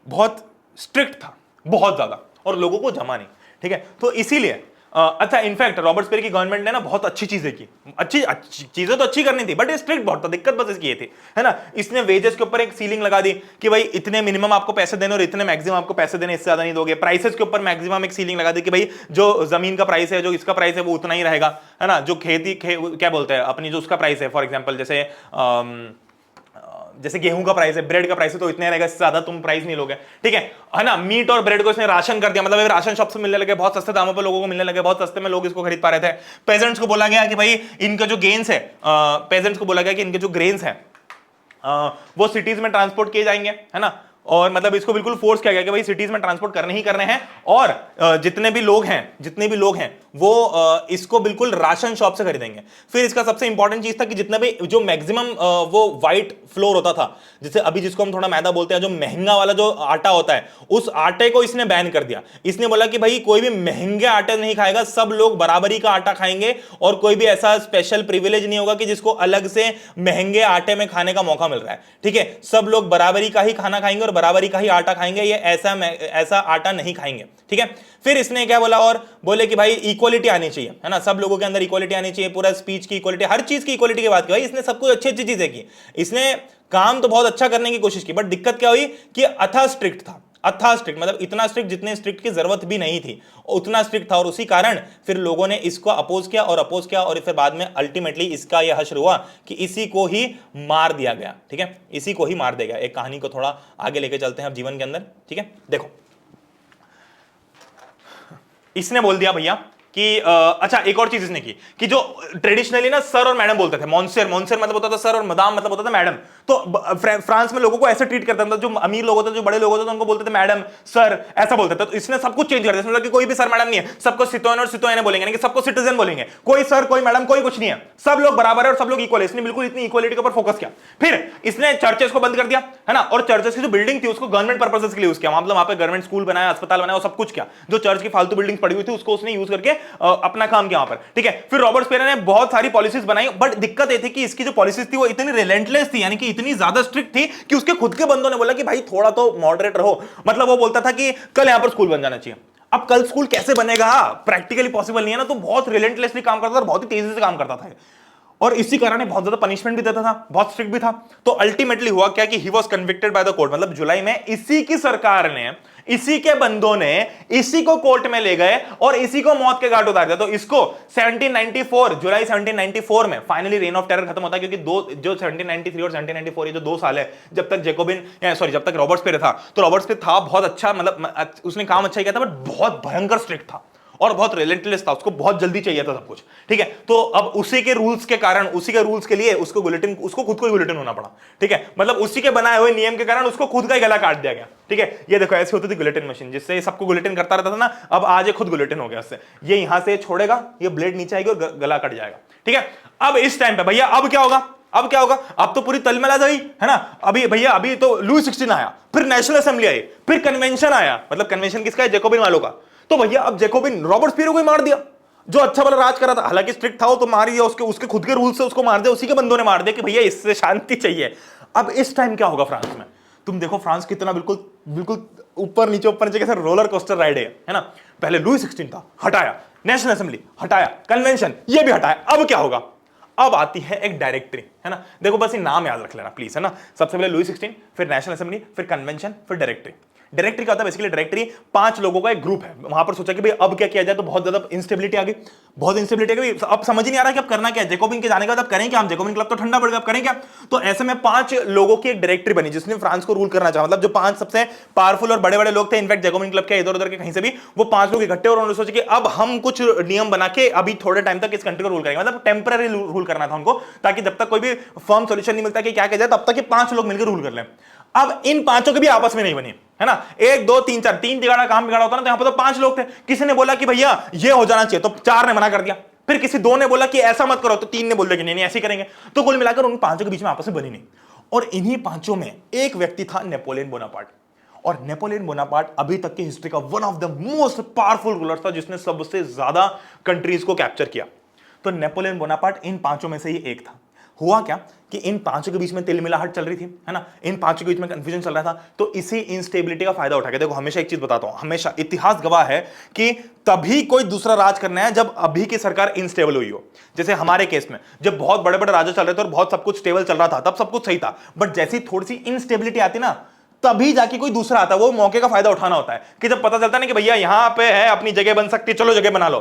बहुत स्ट्रिक्ट था, बहुत ज्यादा, और लोगों को जमा नहीं, ठीक है। तो इसीलिए अच्छा, इनफैक्ट रॉबर्ट स्पेरी की गवर्नमेंट ने ना बहुत अच्छी चीजें की, अच्छी चीजें तो अच्छी करनी थी, बट स्ट्रिक्ट बहुत था, दिक्कत बस इसकी ये थी, है ना, इसने वेजेस के ऊपर एक सीलिंग लगा दी कि भाई इतने मिनिमम आपको पैसे देने और इतने मैक्सिमम आपको पैसे देने, इससे ज्यादा नहीं दोगे। प्राइसेस के ऊपर मैक्सिमम एक सीलिंग लगा दी कि भाई जो जमीन का प्राइस है, जो इसका प्राइस है, वो उतना ही रहेगा, है ना, जो क्या बोलते हैं अपनी जो उसका प्राइस है, फॉर एग्जाम्पल जैसे गेहूं का प्राइस है, ब्रेड का प्राइस है, तो इतने रहेगा, इससे ज्यादा तुम प्राइस नहीं लोगे, ठीक है ना। मीट और ब्रेड को इसने राशन कर दिया, मतलब राशन शॉप से मिलने लगे, बहुत सस्ते दामों पर लोगों को मिलने लगे, बहुत सस्ते में लोग इसको खरीद पा रहे थे। पेजेंट्स को बोला गया कि भाई इनका जो गेन्स है, पेजेंट्स को बोला गया कि इनके जो ग्रेन्स है वो सिटीज में ट्रांसपोर्ट किए जाएंगे, है ना, और मतलब इसको बिल्कुल फोर्स किया गया कि भाई सिटीज में ट्रांसपोर्ट करने ही करने हैं, और जितने भी लोग हैं वो इसको बिल्कुल राशन शॉप से खरीदेंगे। फिर इसका सबसे इंपॉर्टेंट चीज था कि जितना भी जो मैक्सिमम वो व्हाइट फ्लोर होता था, जैसे अभी जिसको हम थोड़ा मैदा बोलते हैं, जो महंगा वाला जो आटा होता है, उस आटे को इसने बैन कर दिया। इसने बोला कि भाई कोई भी महंगे आटे नहीं खाएगा, सब लोग बराबरी का आटा खाएंगे, और कोई भी ऐसा स्पेशल प्रिविलेज नहीं होगा कि जिसको अलग से महंगे आटे में खाने का मौका मिल रहा है, ठीक है, सब लोग बराबरी का ही खाना खाएंगे और बराबरी का ही आटा खाएंगे, ये ऐसा आटा नहीं खाएंगे, ठीक है। फिर इसने क्या बोला, और बोले कि भाई इक्वालिटी आनी चाहिए, है ना, सब लोगों के अंदर इक्वालिटी आनी चाहिए, पूरा स्पीच की इक्वालिटी, हर चीज की इक्वालिटी की बात की। भाई इसने सब कुछ अच्छी अच्छी चीजें की, इसने काम तो बहुत अच्छा करने की कोशिश की, बट दिक्कत क्या हुई कि अथा स्ट्रिक्ट था, अथा स्ट्रिक्ट, मतलब इतना स्ट्रिक्ट जितने स्ट्रिक्ट की जरूरत भी नहीं थी, उतना स्ट्रिक्ट था, और उसी कारण फिर लोगों ने इसको अपोज किया, और फिर बाद में अल्टीमेटली इसका यह हश्र हुआ कि इसी को ही मार दिया गया, ठीक है, इसी को ही मार दिया गया। एक कहानी को थोड़ा आगे लेके चलते हैं अब जीवन के अंदर, ठीक है। देखो, इसने बोल दिया भैया कि अच्छा, एक और चीज इसने की कि जो ट्रेडिशनली ना सर और मैडम बोलते थे, मॉन्सेर मतलब होता था सर, और मदाम मतलब होता था मैडम, तो फ्रांस में लोगों को ऐसे ट्रीट करता था, जो अमीर लोग होते थे, जो बड़े लोग होते थे, उनको बोलते थे मैडम, सर, ऐसा बोलते थे। तो इसने सब कुछ चेंज कर दिया, मतलब कि कोई भी सर मैडम नहीं है, सबको सिटोयन और सिटोयने बोलेंगे, यानी कि सबको सिटीजन बोलेंगे, कोई सर कोई मैडम कोई कुछ नहीं है, सब लोग बराबर है और सब लोग इक्वल है। इसने बिल्कुल इतनी इक्वालिटी के ऊपर फोकस किया। फिर इसने चर्चेस को बंद कर दिया, है ना, और चर्चेस की जो बिल्डिंग थी उसको गवर्नमेंट पर्पसेस के लिए यूज किया, मतलब वहां पे गवर्नमेंट स्कूल बनाया, अस्पताल बनाया, सब कुछ किया। जो चर्च की फालतू बिल्डिंग पड़ी हुई थी उसको उसने यूज करके अपना काम किया वहां पर, ठीक है। फिर रॉबर्ट स्पेरी ने बहुत सारी पॉलिसीज बनाई, बट दिक्कत ये थी कि इसकी जो पॉलिसीज थी वो इतनी रिलेंटलेस थी, यानी कि इतनी ज्यादा स्ट्रिक्ट थी कि उसके खुद के बंदों ने बोला कि भाई थोड़ा तो मॉडरेट रहो। मतलब वो बोलता था कि कल यहां पर स्कूल बन जाना चाहिए। अब कल स्कूल कैसे बनेगा, प्रैक्टिकली पॉसिबल नहीं है ना, तो बहुत रिलेंटलेसली काम करता था और बहुत ही तेजी से काम करता था, और इसी कारण बहुत ज्यादा पनिशमेंट भी देता था, बहुत स्ट्रिक्ट भी था। तो अल्टीमेटली हुआ क्या कि he was convicted by the court, मतलब जुलाई में इसी की सरकार ने, इसी के बंदों ने इसी को कोर्ट में ले गए और इसी को मौत के घाट उतार दिया। तो इसको 1794 जुलाई 1794 में फाइनली रेन ऑफ टेरर खत्म होता है, क्योंकि जो 1793 और 1794 ये जो 2 साल है, जब तक जब तक रॉबर्ट स्पेरी था, तो रॉबर्ट स्पेरी था बहुत अच्छा, मतलब उसने काम अच्छा किया था, बट बहुत भयंकर स्ट्रिक्ट था और बहुत रिलेंटलेस था, उसको बहुत जल्दी चाहिए था सब कुछ, ठीक है। तो अब उसी के रूल्स के कारण, उसी के रूल्स के लिए उसको खुद को ही गुलेटिन होना पड़ा, ठीक है, मतलब उसी के बनाए हुए नियम के कारण उसको खुद का ही गला काट दिया गया, ठीक है। ये देखो ऐसी होती थी गुलेटिन मशीन, जिससे सबको गुलेटिन करता रहता था ना, अब आज ये खुद गुलेटिन हो गया उससे, ये यहां से छोड़ेगा, ये ब्लेड नीचे आएगी और गला कट जाएगा, ठीक है। अब इस टाइम पे भैया अब क्या होगा, अब तो पूरी तलमला गई, है ना। अभी भैया अभी तो लुई 16 आया, फिर नेशनल असेंबली आई, फिर कन्वेंशन आया, मतलब कन्वेंशन किसका है, जैकोबिन वालों का। तो भैया अब जैकोबिन रॉबर्ट स्पेरी को ही मार दिया, जो अच्छा वाला राज कर रहा था, हालांकि स्ट्रिक्ट था वो, तो मार दिया, उसके खुद के रूल से उसको मार दिया, उसी के बंदों ने मार दिया कि भैया इससे शांति चाहिए। अब इस टाइम क्या होगा फ्रांस में, तुम देखो फ्रांस कितना बिल्कुल ऊपर नीचे कैसे रोलर कोस्टर राइड है ना। पहले लुई 16 था, हटाया, नेशनल असेंबली हटाया, कन्वेंशन ये भी हटाया, अब क्या होगा, अब आती है एक डायरेक्टरी, है ना। देखो बस ये नाम याद रख लेना प्लीज, है ना। सबसे पहले लुई 16, फिर नेशनल असेंबली, फिर कन्वेंशन, फिर डायरेक्टरी। डायरेक्टरी क्या होता है, बेसिकली डायरेक्टरी 5 लोगों का एक ग्रुप है। वहां पर सोचा कि भाई अब क्या किया जाए, तो बहुत ज्यादा इंस्टेबिलिटी आ गई, अब समझ ही नहीं आ रहा कि अब करना क्या है। जैकोबिन के जाने के बाद अब करें क्या, हम जैकोबिन क्लब तो ठंडा पड़ गया, अब करें क्या। तो ऐसे में 5 लोगों की एक डायरेक्टरी बनी, जिसने फ्रांस को रूल करना चाहा, मतलब जो 5 सबसे पावरफुल और बड़े बड़े लोग थे, इनफैक्ट जैकोबिन क्लब के इधर उधर के कहीं से भी, वो 5 लोग इकट्ठे और उन्होंने सोचा कि अब हम कुछ नियम बना के अभी थोड़े टाइम तक इस कंट्री को रूल करेंगे, मतलब टेम्पररी रूल करना था उनको, ताकि जब तक कोई भी फर्म सोल्यूशन नहीं मिलता कि क्या किया जाए, तब तक ये 5 लोग मिलकर रूल कर लें। अब इन 5 की भी आपस में नहीं बनी, है ना। 1 2 3 4 3 जगह काम बिगाड़ा होता ना, तो यहां पर तो 5 लोग थे। किसी ने बोला कि भैया ये हो जाना चाहिए, तो 4 ने मना कर दिया। फिर किसी 2 ने बोला कि ऐसा मत करो, तो 3 ने बोल दिया कि नहीं ऐसे करेंगे। तो कुल मिलाकर उन 5 के बीच में आपस में बनी नहीं। और इन्हीं 5 में एक व्यक्ति था नेपोलियन बोनापार्ट, और नेपोलियन बोनापार्ट अभी तक की हिस्ट्री का one of the most powerful ruler था, जिसने सबसे ज्यादा कंट्रीज को कैप्चर किया। तो नेपोलियन बोनापार्ट इन 5 में से ही एक था। हुआ क्या कि इन पांचों के बीच में तिल मिलाहट चल रही थी, है ना, इन पांचों के बीच में कंफ्यूजन चल रहा था। तो इसी इंस्टेबिलिटी का फायदा उठा के, देखो हमेशा एक चीज बताता हूं, हमेशा इतिहास गवाह है कि तभी कोई दूसरा राज करना है जब अभी की सरकार इनस्टेबल हुई हो। जैसे हमारे केस में जब बहुत बड़े बड़े राजा चल रहे थे और बहुत सब कुछ स्टेबल चल रहा था, तब सब कुछ सही था, बट जैसी थोड़ी सी इनस्टेबिलिटी आती ना, तभी जाके कोई दूसरा आता है। वो मौके का फायदा उठाना होता है कि जब पता चलता है ना कि भैया यहां पे है, अपनी जगह बन सकती है, चलो जगह बना लो,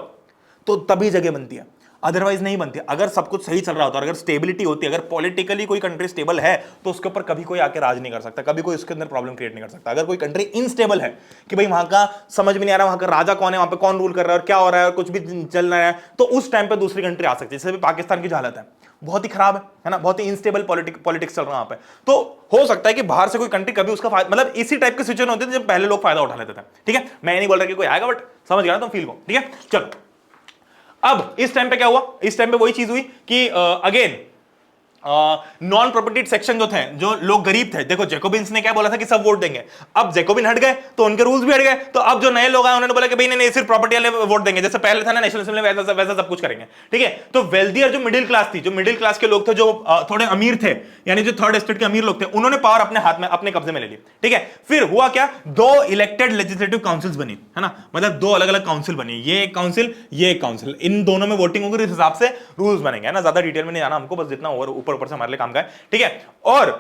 तो तभी जगह बनती है, अदरवाइज नहीं बनती। अगर सब कुछ सही चल रहा होता, अगर स्टेबिलिटी होती, अगर पॉलिटिकली कोई कंट्री स्टेबल है, तो उसके ऊपर कभी कोई आके राज नहीं कर सकता, कभी कोई उसके अंदर प्रॉब्लम क्रिएट नहीं कर सकता। अगर कोई कंट्री इनस्टेबल है कि भाई वहां का समझ में नहीं आ रहा, वहां का राजा कौन है, वहां पे कौन रूल कर रहा है और क्या हो रहा है, कुछ भी चल रहा है, तो उस टाइम पे दूसरी कंट्री आ सकती है। जैसे भी पाकिस्तान की जो हालत है, बहुत ही खराब है ना, बहुत ही इनस्टेबल पॉलिटिक्स चल रहा है वहां पे। तो हो सकता है कि बाहर से कोई कंट्री कभी उसका फायदा, मतलब इसी टाइप की सिचुएशन होती थी जब पहले लोग फायदा उठा लेते थे। ठीक है, मैं नहीं बोल रहा कि कोई आएगा, बट समझ गया ना तुम फील को। ठीक है, चलो अब इस टाइम पे क्या हुआ, इस टाइम पे वही चीज हुई कि अगेन नॉन प्रोटेक्टेड सेक्शन जो थे, जो लोग गरीब थे, देखो जैकोबिन्स ने क्या बोला था कि सब वोट देंगे, अब जैकोबिन हट गए तो उनके रूल्स भी हट गए, तो अब जो नए लोग आए उन्होंने बोला कि भाई नहीं, सिर्फ प्रॉपर्टी वाले वोट देंगे, जैसे पहले था ना नेशनल असेंबली, वैसा सब कुछ करेंगे। ठीक है, तो वेल्दियर जो मिडिल क्लास थी, जो मिडिल क्लास के लोग थे, जो थोड़े अमीर थे, यानी जो थर्ड स्टेट के अमीर लोग थे, उन्होंने पावर अपने हाथ में, अपने कब्जे में ले ली। ठीक है, फिर हुआ क्या, दो इलेक्टेड लेजिस्लेटिव काउंसिल्स बनी, है ना, मतलब दो अलग अलग काउंसिल बनी, ये एक काउंसिल, ये एक काउंसिल, इन दोनों में वोटिंग होगी, इस हिसाब से रूल्स बनेंगे, है ना, ज्यादा डिटेल में नहीं जाना हमको, बस जितना ऊपर ऊपर से हमारे लिए काम का है। ठीक है, और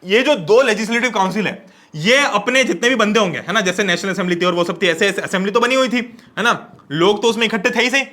ये जो दो लेजिस्लेटिव काउंसिल है, ये अपने जितने भी बंदे होंगे, है ना, जैसे नेशनल असेंबली थी और वो सब थी, ऐसे असेंबली तो बनी हुई थी, है ना, लोग तो उसमें इकट्ठे थे ही सही,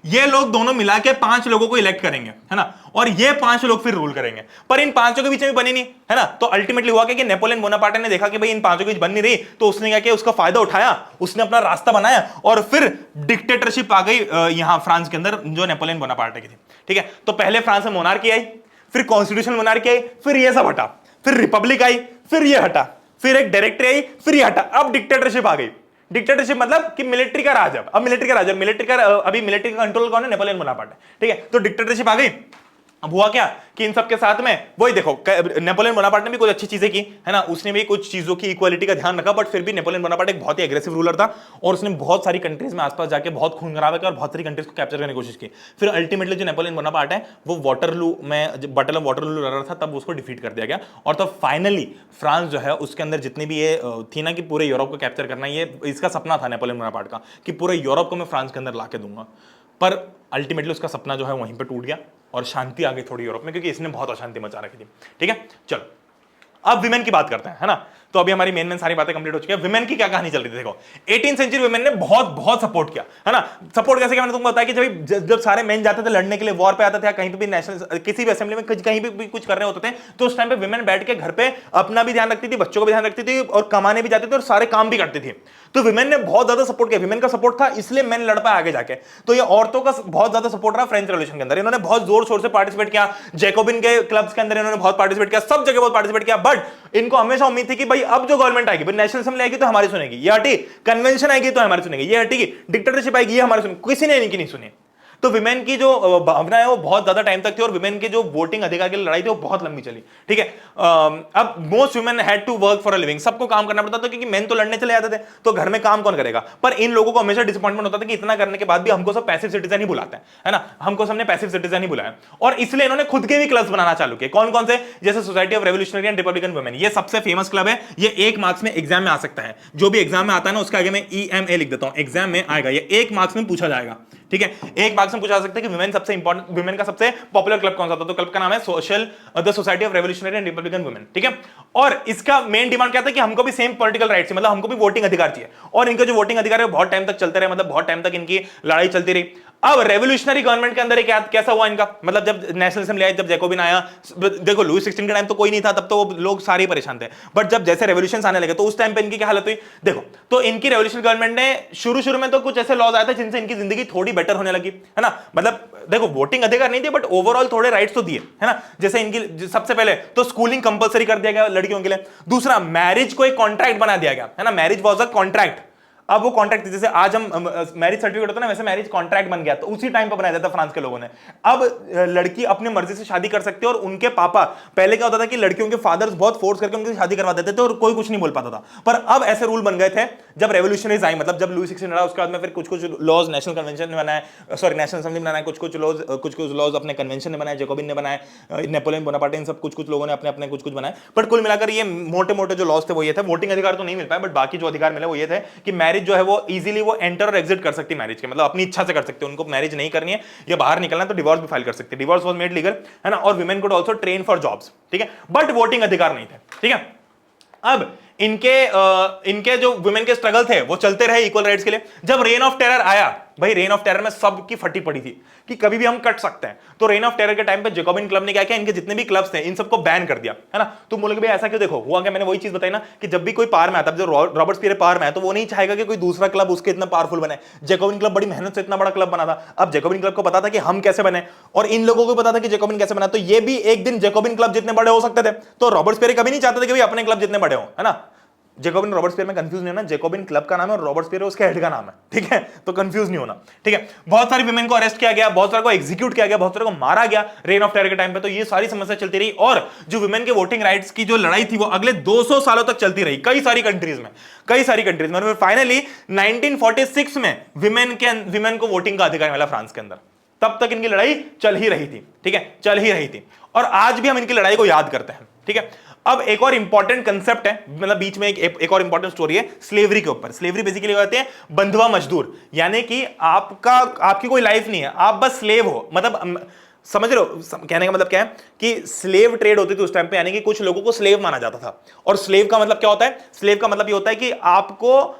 ये लोग दोनों मिला के 5 लोगों को इलेक्ट करेंगे, है ना, और ये 5 लोग फिर रूल करेंगे, पर इन 5 के बीच में बनी नहीं, है ना। तो अल्टीमेटली हुआ कि नेपोलियन बोनापार्टे ने देखा कि भाई इन 5 के बीच बन नहीं रही, तो उसने क्या किया, उसका फायदा उठाया, उसने अपना रास्ता बनाया और फिर डिक्टेटरशिप आ गई यहां फ्रांस के अंदर, जो नेपोलियन बोनापार्टे की थी। ठीक है, तो पहले फ्रांस में मोनार्की आई, फिर कॉन्स्टिट्यूशनल मोनार्की आई, फिर ये सब हटा, फिर रिपब्लिक आई, फिर ये हटा, फिर एक डायरेक्टरी आई, फिर ये हटा, अब डिक्टेटरशिप आ गई। डिक्टेटरशिप मतलब कि मिलिट्री का राज, अब मिलिट्री का राज, मिलिट्री का अभी मिलिट्री का कंट्रोल कौन है, नेपोलियन बोनापार्टे। ठीक है, तो डिक्टेटरशिप आ गई। अब हुआ क्या कि इन सब के साथ में वही देखो, नेपोलियन बोनापार्टे ने भी कुछ अच्छी चीजें की, है ना, उसने भी कुछ चीजों की इक्वालिटी का ध्यान रखा, बट फिर भी नेपोलियन बोनापार्टे एक बहुत ही एग्रेसिव रूलर था और उसने बहुत सारी कंट्रीज में आसपास जाके बहुत खून खराबा किया और बहुत सारी कंट्रीज को कैप्चर करने की कोशिश की। फिर अल्टीमेटली जो नेपोलियन बोनापार्टे है, वो वाटरलू में, बैटल ऑफ वाटरलू लड़ रहा था, तब उसको डिफीट कर दिया गया, और तब फाइनली फ्रांस जो है उसके अंदर जितनी भी ये थी ना कि पूरे यूरोप को कैप्चर करना, ये इसका सपना था नेपोलियन बोनापार्टे का कि पूरे यूरोप को मैं फ्रांस के अंदर ला के दूंगा, पर अल्टीमेटली उसका सपना जो है वहीं पे टूट गया और शांति आ गई थोड़ी यूरोप में, क्योंकि इसने बहुत अशांति मचा रखी थी। ठीक है, चलो अब विमेन की बात करते हैं, है ना। तो अभी हमारी मेन सारी बातें कंप्लीट हो चुकी है। विमेन की क्या कहानी चल रही थी, देखो 18th सेंचुरी विमेन ने बहुत सपोर्ट किया, है ना। सपोर्ट कैसे किया, मैंने तुमको बताया कि जब सारे मेन जाते थे लड़ने के लिए, वॉर पे आते थे, कहीं पे भी नेशनल किसी भी असेंबली में कहीं भी कुछ कर रहे होते थे, तो उस टाइम पे विमेन बैठ के घर पे अपना भी ध्यान रखती थी, बच्चों को भी ध्यान रखती थी और कमाने भी जाती थी और सारे काम भी करती थी। तो विमेन ने बहुत ज्यादा सपोर्ट किया, विमेन का सपोर्ट था इसलिए मेन लड़ पाए आगे जाके। तो ये औरतों का बहुत ज्यादा सपोर्ट रहा फ्रेंच रेवोल्यूशन के अंदर, इन्होंने बहुत जोर शोर से पार्टिसिपेट किया, जैकोबिन के क्लब्स के अंदर इन्होंने बहुत पार्टिसिपेट किया, सब जगह बहुत पार्टिसिपेट किया, बट इनको हमेशा उम्मीद थी कि भाई अब जो गवर्नमेंट आएगी, नेशनल असेंबली आएगी तो हमारी सुनेगी, ये हटी, कन्वेंशन आएगी तो हमारी सुनेगी, ये हटेगी, डिक्टेटरशिप आएगी ये हमारी सुनेगी, किसी ने इनकी नहीं सुनी। तो विमेन की जो भावना है वो बहुत ज्यादा टाइम तक थी और विमेन के जो वोटिंग अधिकार की लड़ाई थी वो बहुत लंबी चली। ठीक है, अब most women had to work for a living, सबको काम करना पड़ता था क्योंकि मेन तो लड़ने चले जाते थे, तो घर में काम कौन करेगा। पर इन लोगों को हमेशा डिसअपॉइंटमेंट होता था कि इतना करने के बाद भी हमको सब पैसिव सिटीजन ही बुलाते हैं, है ना, हमको सबने पैसिव सिटीजन ही बुलाया, और इसलिए इन्होंने खुद के भी क्लब्स बनाना चालू किए। कौन कौन से, जैसे society of revolutionary and Republican women, ये सबसे फेमस क्लब है, ये 1 मार्क्स में एग्जाम में आ सकता है, जो भी एग्जाम में आता है ना उसके आगे मैं EMA लिख देता हूं, एग्जाम में आएगा, ये 1 मार्क्स में पूछा जाएगा। ठीक है, 1 मार्क्स में पूछा जा सकता है कि विमेन सबसे इंपॉर्टेंट, विमेन का सबसे पॉपुलर क्लब कौन सा था, तो क्लब का नाम है the society of revolutionary and Republican women. ठीक है, और इसका मेन डिमांड क्या था कि हमको भी सेम पॉलिटिकल राइट्स, मतलब हमको भी वोटिंग अधिकार चाहिए, और इनका जो वोटिंग अधिकार है बहुत टाइम तक चलते रहे, मतलब बहुत टाइम तक इनकी लड़ाई चलती रही। अब रेवोल्यूशनरी गवर्नमेंट के अंदर कैसा हुआ इनका, मतलब जब नेशनल असेंबली आई, जब जैकोबिन आया, देखो लुई 16 के टाइम तो कोई नहीं था, तब तो लोग सारे परेशान थे, बट जब जैसे रेवोल्यूशन आने लगे तो उस टाइम पे इनकी क्या हालत हुई, देखो। तो इनकी रेवोल्यूशन गवर्नमेंट ने शुरू में तो कुछ ऐसे लॉज आए थे जिनसे इनकी जिंदगी थोड़ी बेटर होने लगी, है ना, मतलब देखो वोटिंग अधिकार नहीं थे बट ओवरऑल थोड़े राइट्स तो दिए, है ना। जैसे इनकी सबसे पहले तो स्कूलिंग कंपलसरी कर दिया गया लड़कियों के लिए, दूसरा मैरिज को एक कॉन्ट्रैक्ट बना दिया गया, है ना, मैरिज वाज अ कॉन्ट्रैक्ट। अब वो कॉन्ट्रैक्ट, जैसे आज हम मैरिज सर्टिफिकेट होता है ना, वैसे मैरिज कॉन्ट्रैक्ट बन गया, तो उसी टाइम पर बनाया जाता फ्रांस के लोगों ने। अब लड़की अपने मर्जी से शादी कर सकती है, और उनके पापा, पहले क्या होता था कि लड़कियों के फादर्स बहुत फोर्स करके उनकी शादी करवा देते थे और कोई कुछ नहीं बोल पाता था, पर अब ऐसे रूल बन गए थे जब रेवोल्यूशनरीज आई, मतलब जब लुई 16 रहा, उसके बाद में फिर कुछ कुछ लॉज नेशनल कन्वेंशन ने बनाए, सॉरी नेशनल असेंबली ने बनाए, कुछ कुछ लॉज अपने कन्वेंशन ने बनाए, जैकोबिन ने बनाए, नेपोलियन बोनापार्ट, इन सब कुछ लोगों ने अपने अपने कुछ बनाए। बट कुल मिलाकर ये मोटे मोटे जो लॉज थे वो ये थे। वोटिंग अधिकार तो नहीं मिल पाया, बट बाकी जो अधिकार मिले वो ये थे कि मैरिज जो है वो इजीली वो एंटर और एग्जिट कर सकती है मैरिज के, मतलब अपनी इच्छा से कर सकते हैं, उनको मैरिज नहीं करनी है या बाहर निकलना है तो डिवोर्स भी फाइल कर सकते हैं। डिवोर्स वाज मेड लीगल, है ना, और women could also train for jobs, ठीक है, बट वोटिंग अधिकार नहीं थे, ठीक है। अब इनके जो वुमेन के स्ट्रगल थे वो चलते रहे इक्वल राइट्स के लिए। जब रेन ऑफ टेरर आया, भाई रेन ऑफ टेरर में सबकी फटी पड़ी थी कि कभी भी हम कट सकते हैं, तो रेन ऑफ टेरर के टाइम पे जैकोबिन क्लब ने क्या किया, इनके जितने भी क्लब्स थे इन सबको बैन कर दिया, है ना। तुम बोलोगे भाई ऐसा क्यों, देखो हुआ क्या, मैंने वही चीज बताई ना कि जब भी कोई पावर में आता है, जो रॉबर्ट स्पियर पावर में है, तो वो नहीं चाहेगा कि कोई दूसरा क्लब उसके इतना पावरफुल बने। जैकोबिन क्लब बड़ी मेहनत से इतना बड़ा क्लब बना था। अब जैकोबिन क्लब को पता था कि हम कैसे बने, और इन लोगों को पता था कि जैकोबिन कैसे बना, तो ये भी एक दिन जैकोबिन क्लब जितने बड़े हो सकते थे। तो रॉबर्ट स्पियर कभी नहीं चाहते थे कि भाई अपने क्लब जितने बड़े हो, है ना। जैकोबिन रॉबर्ट स्पियर में कंफ्यूज नहीं होना, जैकोबिन क्लब का नाम है और रॉबर्ट स्पियर उसके हेड का नाम है, ठीक है, तो कंफ्यूज नहीं होना, ठीक है। बहुत सारी विमेन को अरेस्ट किया गया, बहुत सारे को एग्जीक्यूट किया गया, बहुत सारे को मारा गया रेन ऑफ टेरर के टाइम पे। तो ये सारी समस्या चलती रही, और जो विमेन के वोटिंग राइट्स की जो लड़ाई थी वो अगले 200 सालों तक चलती रही, कई सारी कंट्रीज में। और फाइनली 1946 में विमेन को वोटिंग का अधिकार मिला फ्रांस के अंदर। तब तक इनकी लड़ाई चल ही रही थी, ठीक है, चल ही रही थी, और आज भी हम इनकी लड़ाई को याद करते हैं, ठीक है। अब एक और इंपॉर्टेंट कंसेप्ट है, मतलब बीच में एक और इंपॉर्टेंट स्टोरी है स्लेवरी के ऊपर। स्लेवरी बेसिकली कहते हैं बंधुआ मजदूर, यानी कि आपकी कोई लाइफ नहीं है, आप बस स्लेव हो। मतलब समझ रहे हो कहने का मतलब क्या है कि स्लेव ट्रेड होती थी उस टाइम पे, यानी कि कुछ लोगों को स्लेव माना जाता था। और स्लेव का मतलब क्या होता है, स्लेव का मतलब ये होता है कि आपको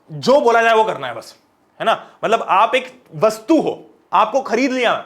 जो बोला जाए वो करना है बस, है ना। मतलब आप एक वस्तु हो, आपको खरीद लिया,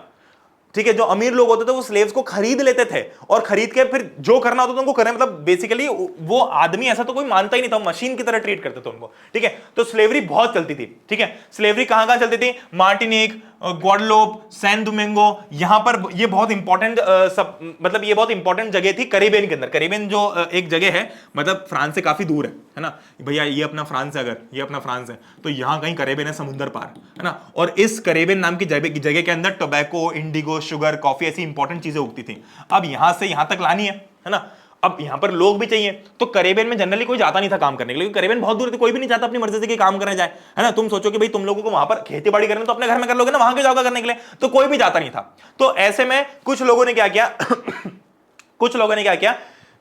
ठीक है। जो अमीर लोग होते थे वो स्लेव्स को खरीद लेते थे, और खरीद के फिर जो करना होता था उनको करें। मतलब बेसिकली वो आदमी ऐसा तो कोई मानता ही नहीं था, मशीन की तरह ट्रीट करते थे उनको, ठीक है। तो स्लेवरी बहुत चलती थी, ठीक है। स्लेवरी कहां चलती थी, मार्टिनिक, ग्वाडलोप, सैन डोमिंगो, यहां पर ये बहुत इंपॉर्टेंट मतलब ये बहुत इंपॉर्टेंट जगह थी करेबियन के अंदर। करेबियन जो एक जगह है, मतलब फ्रांस से काफी दूर है ना भैया, ये अपना फ्रांस है, अगर ये अपना फ्रांस है तो यहां कहीं करेबियन है, समुद्र पार, है ना। और इस करेबियन नाम की जगह के अंदर टोबैको, इंडिगो, शुगर, कॉफी ऐसी इंपॉर्टेंट चीजें उगती थी। अब यहां से यहां तक लानी है ना। अब यहां पर लोग भी चाहिए, तो करेबियन में जनरली कोई जाता नहीं था काम करने के लिए, करेबियन बहुत दूर थी, कोई भी नहीं चाहता अपनी मर्जी से कि काम करने जाए, है ना। तुम सोचो कि भाई तुम लोगों को वहां पर खेती बाड़ी करनी तो अपने घर में कर लोगे ना, वहां क्यों जाओगे करने के लिए, तो कोई भी जाता नहीं था। तो ऐसे में कुछ लोगों ने क्या किया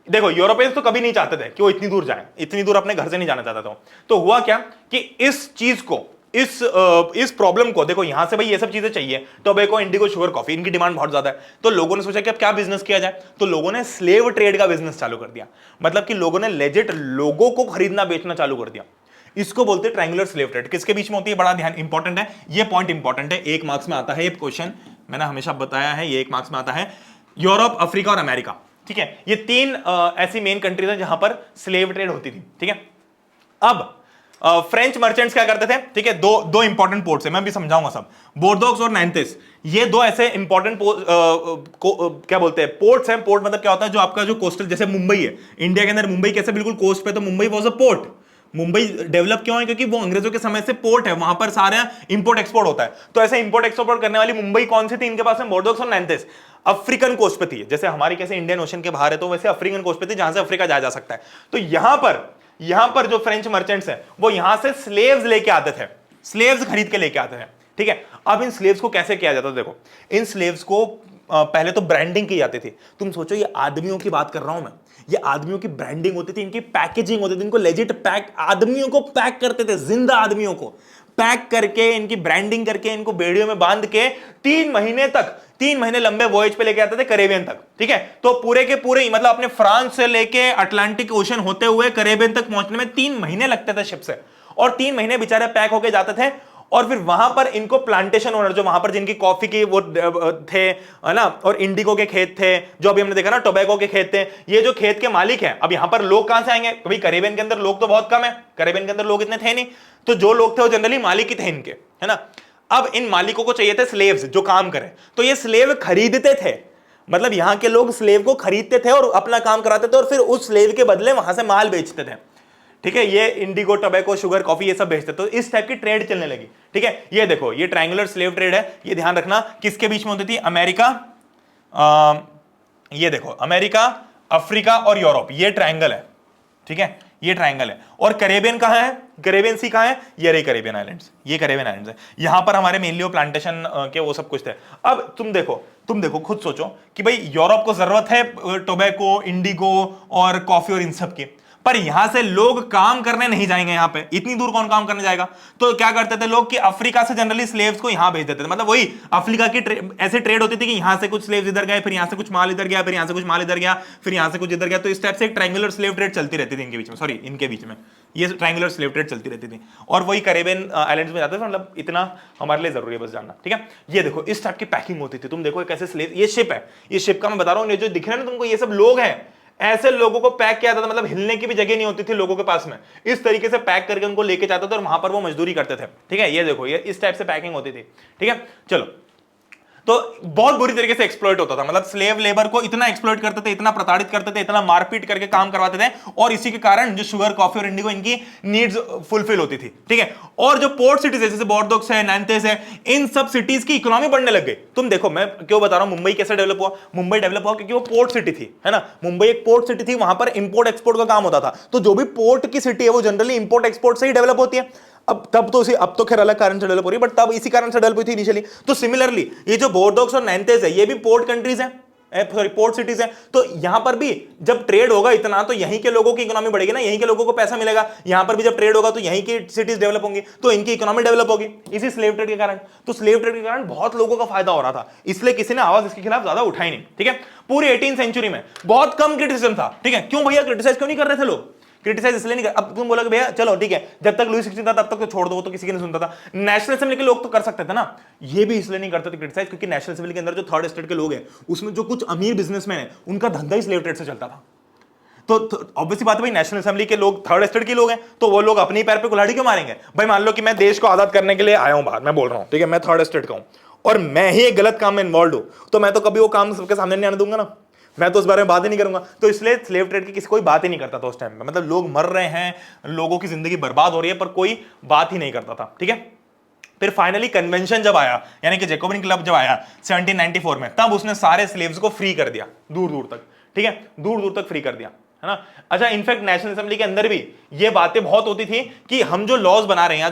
देखो, यूरोपियंस तो कभी नहीं चाहते थे कि वो इतनी दूर जाए, इतनी दूर अपने घर से नहीं जाना चाहता था। तो हुआ क्या कि इस चीज को, इस प्रॉब्लम को, देखो यहां से भाई ये सब चीजें चाहिए, टोबैको, इंडिगो, शुगर, कॉफी, इनकी डिमांड बहुत ज्यादा है। तो लोगों ने सोचा कि अब क्या बिजनेस किया जाए, तो लोगों ने स्लेव ट्रेड का बिजनेस चालू कर दिया। मतलब कि लोगों ने लेजिट लोगों को खरीदना बेचना चालू कर दिया। इसको बोलते हैं ट्रायंगुलर स्लेव ट्रेड। किसके बीच में होती है, बड़ा ध्यान इंपॉर्टेंट है, ये पॉइंट इंपॉर्टेंट है, 1 मार्क्स में आता है ये क्वेश्चन, मैंने हमेशा बताया है ये 1 मार्क्स में आता है। यूरोप, अफ्रीका और अमेरिका, ठीक है, ये 3 ऐसी मेन कंट्रीज हैं जहां पर स्लेव ट्रेड होती थी, ठीक है। अब फ्रेंच मर्चेंट्स क्या करते थे, ठीक है, दो इंपॉर्टेंट पोर्ट्स है, मैं भी समझाऊंगा सब, बोर्दोक्स और नैंतिस, ये 2 ऐसे इंपॉर्टेंट क्या बोलते हैं पोर्ट्स हैं। पोर्ट मतलब क्या होता है, जो आपका जो कोस्टल, जैसे मुंबई है, इंडिया के अंदर मुंबई कैसे बिल्कुल कोस्ट पे, तो Mumbai was a port. Mumbai develop क्यों है, क्योंकि वो अंग्रेजों के समय से पोर्ट है, वहां पर सारा इंपोर्ट एक्सपोर्ट होता है। तो ऐसे इंपोर्ट एक्सपोर्ट करने वाली मुंबई कौन सी थी, इनके पास में बोर्दोक्स और नैंतिस, अफ्रीकन कोस्ट पे थी। जैसे हमारी कैसे इंडियन ओशन के बाहर है, तो वैसे अफ्रीकन कोस्ट पे थी, जहां से अफ्रीका जाया जा सकता है। तो यहां पर जो फ्रेंच मर्चेंट्स हैं वो यहां से स्लेव्स लेके आते थे, स्लेव्स खरीद के लेके आते थे, ठीक है। अब इन स्लेव्स को कैसे किया जाता था, देखो इन स्लेव्स को पहले तो ब्रांडिंग की जाती थी। तुम सोचो, ये आदमियों की बात कर रहा हूं मैं, ये आदमियों की ब्रांडिंग होती थी, इनकी पैकेजिंग होती थी, इनको लेजिट पैक, आदमियों को पैक करते थे, जिंदा आदमियों को पैक करके, इनकी ब्रांडिंग करके, इनको बेड़ियों में बांध के 3 महीने लंबे वॉयज पे लेके आते थे करेबियन तक, ठीक है। तो पूरे के पूरे मतलब अपने फ्रांस से लेके अटलांटिक ओशन होते हुए करेबियन तक पहुंचने में 3 महीने लगते थे शिप से, और 3 महीने बेचारे पैक होके जाते थे। और फिर वहां पर इनको प्लांटेशन ओनर, जो वहां पर जिनकी कॉफी की वो थे, है ना, और इंडिगो के खेत थे, जो अभी हमने देखा ना टोबैको के खेत थे, ये जो खेत के मालिक हैं, अब यहां पर लोग कहां से आएंगे, कभी करेबियन के अंदर लोग तो बहुत कम है, करेबियन के अंदर लोग इतने थे नहीं, तो जो लोग थे वो जनरली मालिक ही थे इनके, है ना। अब इन मालिकों को चाहिए थे स्लेव्स जो काम करें, तो ये स्लेव खरीदते थे, मतलब यहां के लोग स्लेव को खरीदते थे और अपना काम कराते थे, और फिर उस स्लेव के बदले वहां से माल बेचते थे, ठीक है, ये इंडिगो, टोबैको, शुगर, कॉफी ये सब भेजते, तो इस टाइप की ट्रेड चलने लगी। ठीक है, ये देखो ये ट्रायंगुलर स्लेव ट्रेड है, ये ध्यान रखना किसके बीच में होती थी, अमेरिका, ये देखो अमेरिका, अफ्रीका और यूरोप, ये ट्रायंगल है। ठीक है, ये ट्रायंगल है। और कैरेबियन कहां है, कैरेबियन सी कहां है, ये रही कैरेबियन आइलैंड्स, ये कैरेबियन आइलैंड्स है। यहां पर हमारे मेनली वो प्लांटेशन के वो सब कुछ थे। अब तुम देखो खुद सोचो कि भाई यूरोप को जरूरत है टोबैको, इंडिगो और कॉफी और इन सब की, पर यहां से लोग काम करने नहीं जाएंगे, यहां पे इतनी दूर कौन काम करने जाएगा। तो क्या करते थे लोग कि अफ्रीका से जनरली स्लेव्स को यहां भेज देते थे, मतलब वही अफ्रीका की ऐसे ट्रेड होती थी कि यहां से कुछ स्लेव्स इधर गए, फिर यहां से कुछ माल इधर गया, फिर यहां से कुछ माल इधर गया, फिर यहां से कुछ इधर गया। तो इस टाइप से एक ट्रायंगुलर स्लेव ट्रेड चलती रहती थी इनके बीच में, सॉरी इनके बीच में ये ट्रायंगुलर स्लेव ट्रेड चलती रहती थी। और वही कैरेबियन आइलैंड्स में जाते थे, मतलब इतना हमारे लिए जरूरी है बस जानना। ठीक है, ये देखो इस टाइप की पैकिंग होती थी। तुम देखो कैसे स्लेव, ये शिप है, ये शिप का मैं बता रहा हूँ, ये जो दिख रहा है ना तुमको, ये सब लोग हैं। ऐसे लोगों को पैक किया जाता था, मतलब हिलने की भी जगह नहीं होती थी लोगों के पास में, इस तरीके से पैक करके उनको लेके जाते थे और वहां पर वो मजदूरी करते थे। ठीक है, ये देखो ये इस टाइप से पैकिंग होती थी। ठीक है, चलो, तो बहुत बुरी तरीके से एक्सप्लॉइट होता था, मतलब स्लेव लेबर को इतना एक्सप्लॉइट करते थे, इतना प्रताड़ित करते थे, इतना मारपीट करके काम करवाते थे, और इसी के कारण जो शुगर, कॉफी और इंडिगो इनकी नीड्स फुलफिल होती थी। ठीक है, और जो पोर्ट सिटीज है जैसे बोर्डोक्स है, नैंतेस है, इन सब सिटीज की इकोनॉमी बढ़ने लग गई। तुम देखो मैं क्यों बता रहा हूं मुंबई कैसे डेवलप हुआ, मुंबई डेवलप हुआ क्योंकि वो पोर्ट सिटी थी, है ना, मुंबई एक पोर्ट सिटी थी, वहां पर इंपोर्ट एक्सपोर्ट का काम होता था। तो जो भी पोर्ट की सिटी है वो जनरली इंपोर्ट एक्सपोर्ट से ही डेवलप होती है। अब तो खैर अलग कारण से डेवलप हो रही है, बट तब इसी कारण से डेवलप हुई थी इनिशियली। तो सिमिलरली ये जो बोर्डोक्स और नैंतेस है, ये भी पोर्ट कंट्रीज हैं, सॉरी पोर्ट सिटीज हैं। तो यहां पर भी जब ट्रेड होगा इतना, तो यहीं के लोगों की इकोनॉमी बढ़ेगी ना, यहीं के लोगों को पैसा मिलेगा। यहां पर भी जब ट्रेड होगा तो यहीं की सिटीज डेवलप होंगी, तो इनकी इकोनॉमी डेवलप होगी इसी स्लेव ट्रेड के कारण। तो स्लेव ट्रेड के कारण बहुत लोगों का फायदा हो रहा था, इसलिए किसी ने आवाज इसके खिलाफ ज्यादा उठाई नहीं। ठीक है, पूरी 18वीं सेंचुरी में बहुत कम क्रिटिसिज्म था। ठीक है, क्यों भैया क्रिटिसाइज क्यों नहीं कर रहे थे लोग, क्रिटिसाइज इसलिए नहीं कर, अब तुम बोलोगे भैया चलो ठीक है, जब तक लुई 16 था तब तक तो छोड़ दो, तो किसी की नहीं सुनता था। नेशनल असेंबली के लोग तो कर सकते थे ना, ये भी इसलिए नहीं करते थे क्रिटिसाइज क्योंकि नेशनल असेंबली के अंदर जो थर्ड स्टेट के लोग हैं, उसमें जो कुछ अमीर बिजनेसमैन है, उनका धंधा ही स्लेव ट्रेड से चलता था। तो ऑब्वियसली बात है भाई, नेशनल असेंबली के लोग थर्ड स्टेट के लोग हैं, तो वो लोग अपने पैर पे कुल्हाड़ी क्यों मारेंगे भाई। मान लो कि मैं देश को आजाद करने के लिए आया हूं बाहर, मैं बोल रहा हूं ठीक है, मैं थर्ड स्टेट का हूं और मैं ही एक गलत काम में इन्वॉल्व हूं, तो मैं तो कभी वो काम सबके सामने नहीं आने दूंगा ना, मैं तो उस बारे में बात ही नहीं करूंगा। तो इसलिए स्लेव ट्रेड की किसी कोई बात ही नहीं करता था उस टाइम में, मतलब लोग मर रहे हैं, लोगों की जिंदगी बर्बाद हो रही है, पर कोई बात ही नहीं करता था। ठीक है, फिर फाइनली कन्वेंशन जब आया, यानी कि जैकोबिन क्लब जब आया 1794 में, तब उसने सारे स्लेव्स को फ्री कर दिया दूर दूर तक। ठीक है, दूर दूर तक फ्री कर दिया, है ना। अच्छा, इनफैक्ट नेशनल असेंबली के अंदर भी ये बातें बहुत होती थी कि हम जो लॉज बना रहे हैं,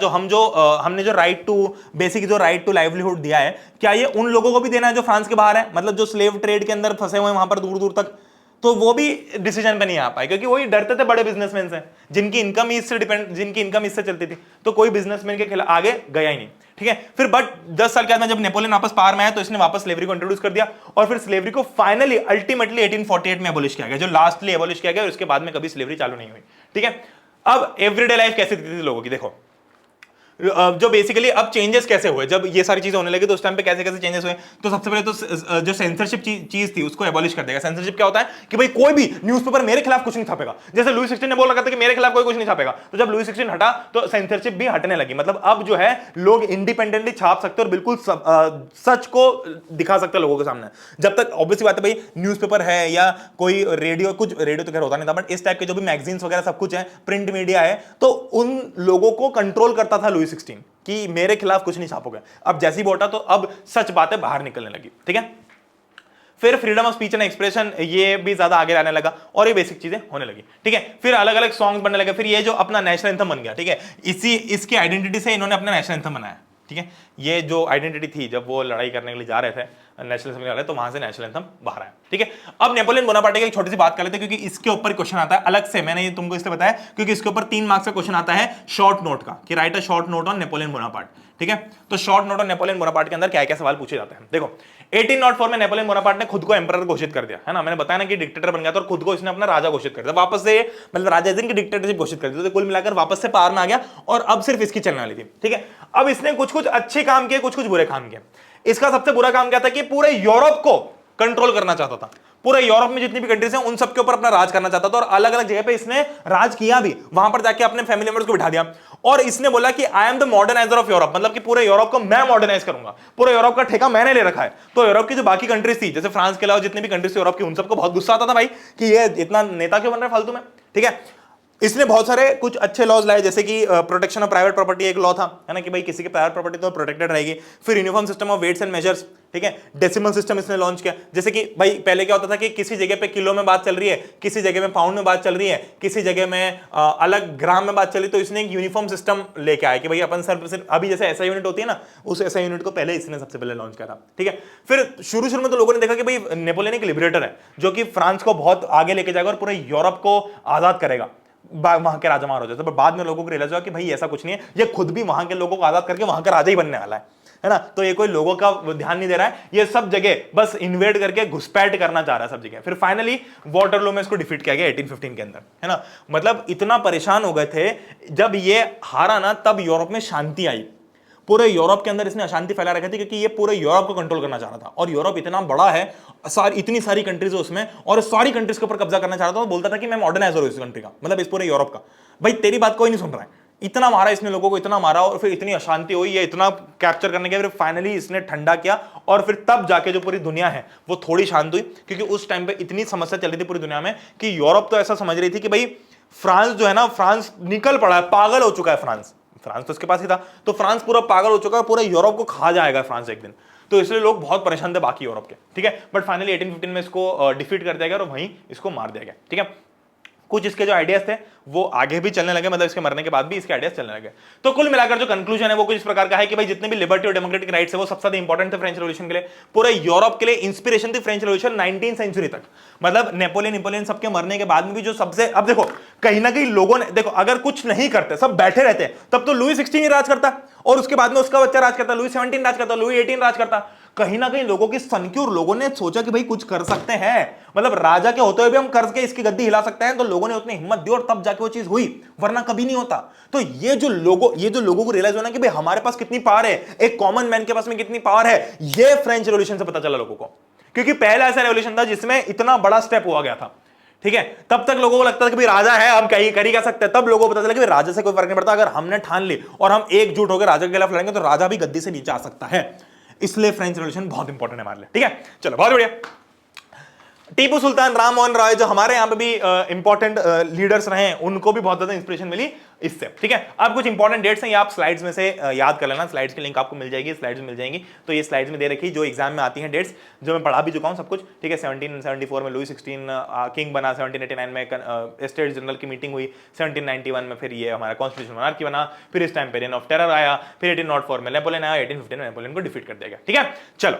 हमने जो राइट टू बेसिक जो राइट टू लाइवलीहुड दिया है, क्या ये उन लोगों को भी देना है जो फ्रांस के बाहर है, मतलब जो स्लेव ट्रेड के अंदर फंसे हुए हैं वहां पर दूर दूर तक। तो वो भी डिसीजन पे नहीं आ पाए क्योंकि वही डरते थे बड़े बिजनेसमैन से, जिनकी इनकम इससे चलती थी, तो कोई बिजनेसमैन के खिलाफ आगे गया ही नहीं। ठीक है, फिर बट 10 साल के बाद में जब नेपोलियन वापस पावर में आया, तो इसने वापस स्लेवरी को इंट्रोड्यूस कर दिया, और फिर स्लेवरी को फाइनली अल्टीमेटली 1848 में एबॉलिश किया गया, जो लास्टली एबॉलिश किया गया, और उसके बाद में कभी स्लेवरी चालू नहीं हुई। ठीक है, अब एवरीडे लाइफ कैसी थी लोगों की, देखो जो बेसिकली अब चेंजेस कैसे हुए, जब ये सारी चीजें होने लगी तो उस टाइम पे कैसे कैसे चेंजेस हुए। तो सबसे पहले तो जो सेंसरशिप चीज थी उसको एबॉलिश कर देगा। सेंसरशिप क्या होता है कि भाई कोई भी न्यूज़पेपर मेरे खिलाफ कुछ नहीं छापेगा, जैसे लुई 16 ने बोल रखा था कि मेरे खिलाफ कोई कुछ नहीं छापेगा, तो जब लुई 16 हटा तो सेंसरशिप भी हटने लगी, मतलब अब जो है लोग इंडिपेंडेंटली छाप सकते और बिल्कुल सच को दिखा सकते लोगों के सामने। जब तक ऑब्वियसली बात है भाई न्यूज़पेपर है या कोई रेडियो, कुछ रेडियो तो खैर होता नहीं था, बट इस टाइप के जो भी मैगजीन्स वगैरह सब कुछ है, प्रिंट मीडिया है, तो उन लोगों को कंट्रोल करता था लुई 16 कि मेरे खिलाफ कुछ नहीं छापोगे। अब जैसी वोटा तो अब सच बातें बाहर निकलने लगी। ठीक है, फिर freedom of speech and expression ये भी ज्यादा आगे आने लगा और ये बेसिक चीजें होने लगी। ठीक है, फिर अलग अलग सॉन्ग्स बनने लगे, फिर ये जो अपना नेशनल एंथम बन गया। ठीक है, इसकी आइडेंटिटी से इन्होंने अपना नेशनल एंथम बनाया। ठीक है, ये जो आइडेंटिटी थी जब वो लड़ाई करने के लिए जा रहे थे नेशनल असेंबली वाले, तो वहां से नेशनल एंथम बाहर आया। ठीक है, अब नेपोलियन बोनापार्टे की एक छोटी सी बात कर लेते हैं क्योंकि इसके ऊपर क्वेश्चन आता है अलग से, मैंने ये तुमको इसलिए बताया क्योंकि इसके ऊपर 3 मार्क्स का क्वेश्चन आता है शॉर्ट नोट का, कि right a short note on Napoleon Bonaparte. ठीक है, तो short note on Napoleon Bonaparte के अंदर क्या क्या सवाल पूछे जाते हैं, देखो 1804 में नेपोलियन बोनापार्ट ने खुद को एम्परर घोषित कर दिया, है ना। मैंने बताया ना कि डिक्टेटर बन गया था और खुद को इसने अपना राजा घोषित कर दिया, वापस से मतलब राजा की डिक्टेटरशिप घोषित कर दी, तो कुल मिलाकर वापस से पावर में आ गया और अब सिर्फ इसकी चलने वाली थी। ठीक है, अब इसने कुछ कुछ अच्छे काम किए, कुछ कुछ बुरे काम किए। इसका सबसे बुरा काम क्या था कि पूरे यूरोप को कंट्रोल करना चाहता था, पूरे यूरोप में जितनी भी कंट्रीज हैं उन सब के ऊपर अपना राज करना चाहता था, और अलग अलग जगह पे इसने राज किया भी, वहां पर जाके अपने फैमिली मेंबर्स को बिठा दिया और इसने बोला कि I am the moderniser of Europe, मतलब कि पूरे यूरोप को मैं मॉडर्नाइज करूंगा, पूरे यूरोप का ठेका मैंने ले रखा है। तो यूरोप की जो बाकी कंट्रीज थी, जैसे फ्रांस के अलावा जितनी भी कंट्रीज थी यूरोप की, उन सबको बहुत गुस्सा आता था भाई कि ये इतना नेता क्यों बन रहा है फालतू में। ठीक है, इसने बहुत सारे कुछ अच्छे लॉज लाए, जैसे कि प्रोटेक्शन ऑफ प्राइवेट प्रॉपर्टी एक लॉ था, है ना, कि भाई किसी की प्राइवेट प्रॉपर्टी तो प्रोटेक्टेड रहेगी। फिर uniform system of weights and measures, ठीक है, डेसिमल सिस्टम इसने लॉन्च किया, जैसे कि भाई पहले क्या होता था कि किसी जगह पे किलो में बात चल रही है, किसी जगह में पाउंड में बात चल रही है, किसी जगह में अलग ग्राम में बात चल रही है, तो इसने एक यूनिफॉर्म सिस्टम लेके आया कि भाई अपन सर अभी जैसे ऐसा यूनिट होती है ना, उस ऐसा यूनिट को पहले इसने सबसे पहले लॉन्च करा, ठीक है। फिर शुरू में तो लोगों ने देखा कि भाई नेपोलियन एक लिबरेटर है जो कि फ्रांस को बहुत आगे लेके जाएगा और पूरे यूरोप को आजाद करेगा वहां के राजा महाराजा से। पर बाद में लोगों को रियलाइज हुआ कि भाई ऐसा कुछ नहीं है, ये खुद भी वहां के लोगों को आजाद करके वहां का राजा ही बनने वाला है ना। तो ये कोई लोगों का ध्यान नहीं दे रहा है, ये सब जगह बस इन्वेड करके घुसपैठ करना चाह रहा है सब जगह। फिर फाइनली वाटरलू में इसको डिफीट किया गया 1815 के अंदर, है ना। मतलब इतना परेशान हो गए थे जब ये हारा ना, तब यूरोप में शांति आई। पूरे यूरोप के अंदर इसने अशांति फैला रखी थी क्योंकि ये पूरे यूरोप को कंट्रोल करना चाह रहा था, और यूरोप इतना बड़ा है, इतनी सारी कंट्रीज है उसमें, और सारी कंट्रीज के ऊपर कब्जा करना चाह रहा था। वो बोलता था कि मैं मॉडर्नाइजर हूं इस कंट्री का, मतलब इस पूरे यूरोप का। भाई तेरी बात कोई नहीं सुन रहा है, इतना मारा इसने लोगों को, इतना मारा, और फिर इतनी अशांति हुई, ये इतना कैप्चर करने के, फिर फाइनली इसने ठंडा किया, और फिर तब जाके जो पूरी दुनिया है वो थोड़ी शांत हुई। क्योंकि उस टाइम पे इतनी समस्या चल रही थी पूरी दुनिया में कि यूरोप तो ऐसा समझ रही थी कि भाई फ्रांस जो है ना, फ्रांस निकल पड़ा है, पागल हो चुका है फ्रांस तो उसके पास ही था, तो फ्रांस पूरा पागल हो चुका है, पूरे यूरोप को खा जाएगा फ्रांस एक दिन। तो इसलिए लोग बहुत परेशान थे बाकी यूरोप के, ठीक है। बट फाइनली 1815 में इसको डिफीट कर दिया गया और वहीं इसको मार दिया गया, ठीक है। कुछ इसके जो आइडियाज थे वो आगे भी चलने लगे, मतलब इसके मरने के बाद भी इसके आइडियाज चलने लगे। तो कुल मिलाकर जो कंक्लूजन है वो कुछ इस प्रकार का है कि भाई जितने भी लिबर्टी और डेमोक्रेटिक राइट्स है वो सबसे ज्यादा इंपॉर्टेंट थे फ्रेंच रेवोल्यूशन के लिए, पूरे यूरोप के लिए इंस्पिरेशन थी फ्रेंच रेवोल्यूशन 19th सेंचुरी तक। मतलब नेपोलियन सबके मरने के बाद में भी जो सबसे, अब देखो कहीं ना कहीं लोगों ने, देखो अगर कुछ नहीं करते, सब बैठे रहते, तब तो लुई 16 ही राज करता, और उसके बाद में उसका बच्चा राज करता, लुई 17 राज करता, लुई 18 राज करता। कहीं ना कहीं लोगों की सनकी, और लोगों ने सोचा कि भाई कुछ कर सकते हैं, मतलब राजा के होते हुए भी हम कर्ज के इसकी गद्दी हिला सकते हैं, तो लोगों ने उतनी हिम्मत दी और तब जाके वो चीज हुई, वरना कभी नहीं होता। तो ये जो लोगों को रियलाइज होना कि भाई हमारे पास कितनी पावर है, एक कॉमन मैन के पास में कितनी पावर है, ये फ्रेंच रेवोल्यूशन से पता चला लोगों को। क्योंकि पहला ऐसा रेवोल्यूशन था जिसमें इतना बड़ा स्टेप हुआ गया था, ठीक है। तब तक लोगों को लगता था कि भाई राजा है, हम कहीं कर ही क्या सकते हैं। तब लोगों को पता चला कि राजा से कोई फर्क नहीं पड़ता, अगर हमने ठान ली और हम एकजुट होकर राजा के खिलाफ लड़ेंगे तो राजा भी गद्दी से नीचे आ सकता है। इसलिए फ्रेंच रेवोल्यूशन बहुत इंपॉर्टेंट है हमारे लिए, ठीक है। चलो बहुत बढ़िया। टीपू सुल्तान, राम मोहन रॉय, जो हमारे यहां पे भी इंपॉर्टेंट लीडर्स रहे, उनको भी बहुत ज्यादा इंस्पिरेशन मिली इससे, ठीक है। अब कुछ इंपॉर्टेंट डेट्स हैं, ये आप स्लाइड्स में से याद कर लेना, स्लाइड्स की लिंक आपको मिल जाएगी, स्लाइड्स में मिल जाएंगी। तो ये स्लाइड्स में दे रखी जो एग्जाम में आती हैं डेट्स, जो मैं पढ़ा भी चुका हूं सब कुछ, ठीक है। 1774 में लुई 16 किंग बना, 1789 में स्टेट्स जनरल की मीटिंग हुई, 1791 में फिर ये हमारा कॉन्स्टिट्यूशन मोनार्की बना, फिर इस टाइम पे रेन ऑफ टेरर आया, फिर 1804 में नेपोलियन आया, 1815 में नेपोलियन को डिफीट कर दिया गया, ठीक है। चलो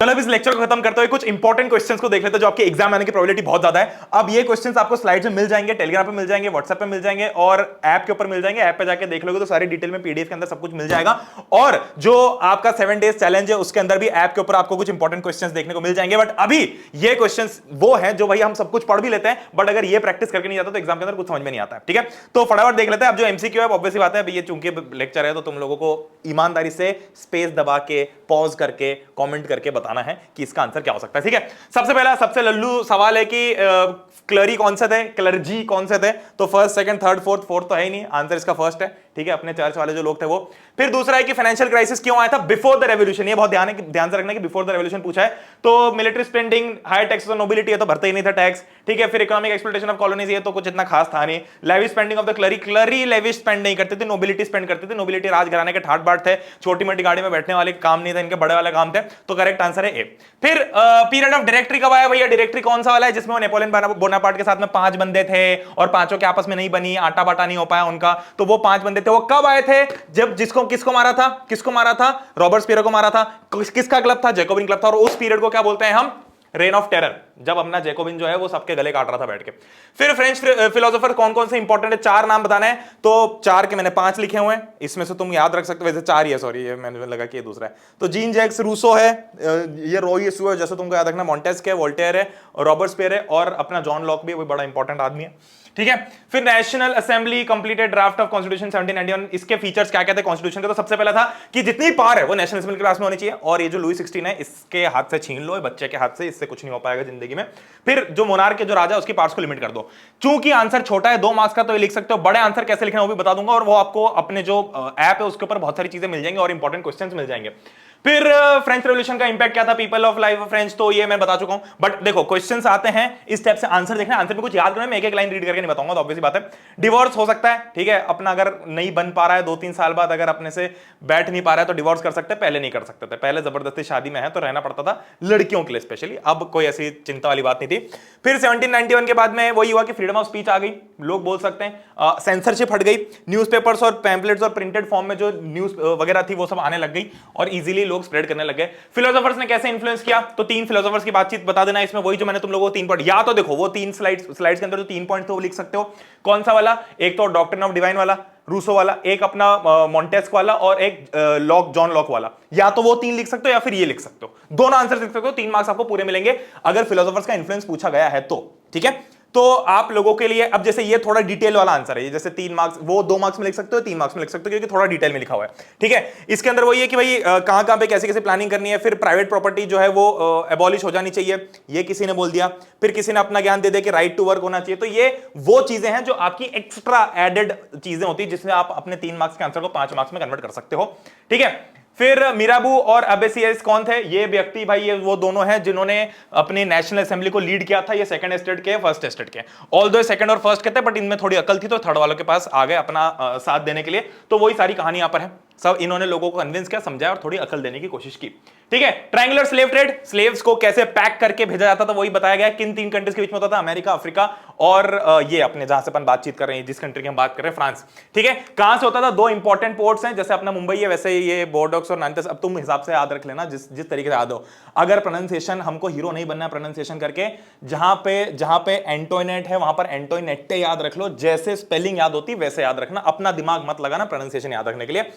अब इस लेक्चर को खत्म करते हुए कुछ इंपॉर्टेंट क्वेश्चंस को देख लेते हैं जो आपके एग्जाम आने की प्रोबेबिलिटी बहुत ज्यादा है। अब ये क्वेश्चंस आपको स्लाइड्स में मिल जाएंगे, टेलीग्राम पे मिल जाएंगे, व्हाट्सएप पे मिल जाएंगे, और ऐप के ऊपर मिल जाएंगे। ऐप पे जाके देख लोगे तो सारी डिटेल में पीडीएफ के अंदर सब कुछ मिल जाएगा। और जो आपका 7 डेज चैलेंज है उसके अंदर भी ऐप के ऊपर आपको कुछ इंपॉर्टेंट क्वेश्चंस देखने को मिल जाएंगे। बट अभी ये क्वेश्चंस वो है जो भाई हम सब कुछ पढ़ भी लेते हैं, बट अगर ये प्रैक्टिस करके नहीं जाता तो एग्जाम के अंदर कुछ समझ में नहीं आता है, ठीक है। तो फटाफट देख लेते हैं। अब जो एमसीक्यू है ऑब्वियसली बात है, ये चूंकि लेक्चर है तो तुम लोगों को ईमानदारी से स्पेस दबा के, पॉज करके, कॉमेंट करके बताना है कि इसका आंसर क्या हो सकता है, ठीक है। सबसे पहला सबसे लल्लू सवाल है कि क्लरी कौन से थे, क्लर्जी कौन से थे। तो फर्स्ट, सेकंड, थर्ड, फोर्थ तो है ही नहीं, आंसर इसका फर्स्ट है, ठीक है, अपने चर्च वाले जो लोग थे वो। फिर दूसरा है कि फाइनेंशियल क्राइसिस क्यों आया था बिफोर द रेवोल्यूशन, ये बहुत ध्यान से रखना कि बिफोर द रेवोल्यूशन पूछा है। तो military spending, high taxes on nobility, ये तो भरते ही नहीं था टैक्स, ठीक है। फिर इकोनॉमिक एक्सप्लॉयटेशन ऑफ कॉलोनीज, ये तो कुछ इतना खास था नहीं। Lavish spending of the clergy lavish spend नहीं करते थे, नोबिलिटी स्पेंड करते थे। नोबिलिटी राजघराने के ठाट बाट थे, छोटी मोटी गाड़ी में बैठने वाले काम नहीं थे, इनके बड़े वाले काम थे। तो करेक्ट आंसर है ए। फिर पीरियड ऑफ डायरेक्टरी कब आया भैया, डायरेक्टरी कौन सा वाला है जिसमें नेपोलियन बोनापार्ट के साथ में 5 बंदे थे और पांचों के आपस में नहीं बनी, आटा बाटा नहीं हो पाया उनका, तो वो 5 बंदे थे। वो कब आए थे, जब किसको मारा था, रॉबर्ट्सपियर को मारा था। किसका क्लब था, जैकोबिन क्लब था। और उस पीरियड को क्या बोलते हैं हम, रेन ऑफ टेरर, जब अपना जैकोबिन जो है वो सबके गले काट रहा था बैठ के। फिर फ्रेंच फिलोसोफर कौन कौन से इंपॉर्टेंट है, 4 नाम बताने हैं, तो 4 के मैंने 5 लिखे हुए हैं, इसमें से तुम याद रख सकते हो। वैसे 4 ही है, सॉरी, ये मैंने लगा कि ये दूसरा है। तो जीन जैक्स रूसो है, ये रोई यसू है, जैसे तुमको याद रखना, मॉन्टेस्क है, वोल्टेयर है, रॉबर्ट्सपियर है, और अपना जॉन लॉक भी है, वो बड़ा इंपॉर्टेंट आदमी है, ठीक है। फिर national assembly completed draft of constitution 1791, इसके फीचर्स क्या कहते हैं कॉन्स्टिट्यूशन के। तो सबसे पहला था कि जितनी पावर है वो नेशनल असेंबली के पास में होनी चाहिए, और ये जो लुई 16 है इसके हाथ से छीन लो, बच्चे के हाथ से, इससे कुछ नहीं हो पाएगा जिंदगी में। फिर जो मोनार्क के जो राजा उसकी पावर्स को लिमिट कर दो। चूंकि आंसर छोटा है 2 मार्क्स का, तो ये लिख सकते हो। बड़े आंसर कैसे लिखना है वो भी बता दूंगा, और वो आपको अपने जो ऐप है उसके ऊपर बहुत सारी चीजें मिल जाएंगी और इंपॉर्टेंट क्वेश्चंस मिल जाएंगे। फिर फ्रेंच रेवोल्यूशन का इंपैक्ट क्या था, people of life of French, तो ये मैं बता चुका हूं। बट देखो क्वेश्चंस आते हैं इस टाइप से, आंसर देखना, आंसर में कुछ याद करना, मैं एक लाइन रीड करके नहीं बताऊंगा, तो ऑब्वियसली बात है डिवोर्स हो सकता है, ठीक है। अपना अगर नहीं बन पा रहा है 2-3 साल बाद, अगर अपने से बैठ नहीं पा रहा है तो डिवोर्स कर सकते हैं, पहले नहीं कर सकते थे। पहले जबरदस्ती शादी में है तो रहना पड़ता था लड़कियों के लिए स्पेशली, अब कोई ऐसी चिंता वाली बात नहीं थी। फिर 1791 के बाद में वही हुआ कि फ्रीडम ऑफ स्पीच आ गई, लोग बोल सकते हैं, सेंसरशिप हट गई, न्यूज़पेपर्स और पैम्पलेट्स और प्रिंटेड फॉर्म में जो न्यूज वगैरह थी वो सब आने लग गई और इजीली लोग स्प्रेड करने लग गए। फिलोसोफर्स ने कैसे इन्फ्लुएंस किया, तो 3 फिलोसोफर्स की बातचीत बता देना इसमें, वही जो मैंने तुम लोगों को 3 पॉइंट, या तो देखो वो 3 स्लाइड्स के अंदर जो 3 पॉइंट थे वो लिख सकते हो। कौन सा वाला, एक तो डॉक्ट्रिन ऑफ डिवाइन वाला रूसो वाला, एक अपना मॉन्टेस्क वाला और एक जॉन लॉक वाला। या तो वो 3 लिख सकते हो या फिर ये लिख सकते हो, दोनों आंसर लिख सकते हो, 3 मार्क्स आपको पूरे मिलेंगे अगर फिलोसोफर्स का इन्फ्लुएंस पूछा गया है तो, ठीक है। तो आप लोगों के लिए अब जैसे ये थोड़ा डिटेल वाला आंसर है, जैसे 3 मार्क्स, वो 2 मार्क्स में लिख सकते हो, 3 मार्क्स में लिख सकते हो, क्योंकि थोड़ा डिटेल में लिखा हुआ है, ठीक है। इसके अंदर वही है कि भाई कहां कहां पे कैसे कैसे प्लानिंग करनी है, फिर प्राइवेट प्रॉपर्टी जो है वो एबॉलिश हो जानी चाहिए, ये किसी ने बोल दिया। फिर किसी ने अपना ज्ञान दे दे कि राइट टू वर्क होना चाहिए। तो ये वो चीजें हैं जो आपकी एक्स्ट्रा एडेड चीजें होती है, जिसमें आप अपने 3 मार्क्स के आंसर को 5 मार्क्स में कन्वर्ट कर सकते हो, ठीक है। फिर मिराबू और अबेसियस कौन थे, ये व्यक्ति भाई ये वो दोनों हैं जिन्होंने अपने नेशनल असेंबली को लीड किया था। ये सेकंड एस्टेट के, फर्स्ट एस्टेट के, ऑल्दो सेकंड और फर्स्ट के थे, बट इनमें थोड़ी अकल थी तो थर्ड वालों के पास आ गए अपना साथ देने के लिए। तो वही सारी कहानी यहां पर है, सब इन्होंने लोगों को कन्विंस किया, समझाया और थोड़ी अकल देने की कोशिश की, ठीक है। ट्रायंगुलर स्लेव ट्रेड, स्लेव्स को कैसे पैक करके भेजा जाता था वही बताया गया, किन 3 कंट्रीज के बीच में होता था, अमेरिका, अफ्रीका और ये अपने जहां से अपन बातचीत कर रहे हैं, जिस कंट्री की हम बात कर रहे हैं, फ्रांस, ठीक है। कहां से होता था, 2 इंपॉर्टेंट पोर्ट्स हैं, जैसे अपना मुंबई है वैसे ये बोर्डोक्स और नांटेस। अब तुम हिसाब से याद रख लेना, जिस तरीके से याद हो। अगर प्रोनाउंसिएशन, हमको हीरो नहीं बनना है प्रोनाउंसिएशन करके, जहां पे एंटोइनेट है वहां पर एंटोइनेट्टे याद रख लो, जैसे स्पेलिंग याद होती वैसे याद रखना, अपना दिमाग मत लगाना प्रोनाउंसिएशन याद रखने के लिए।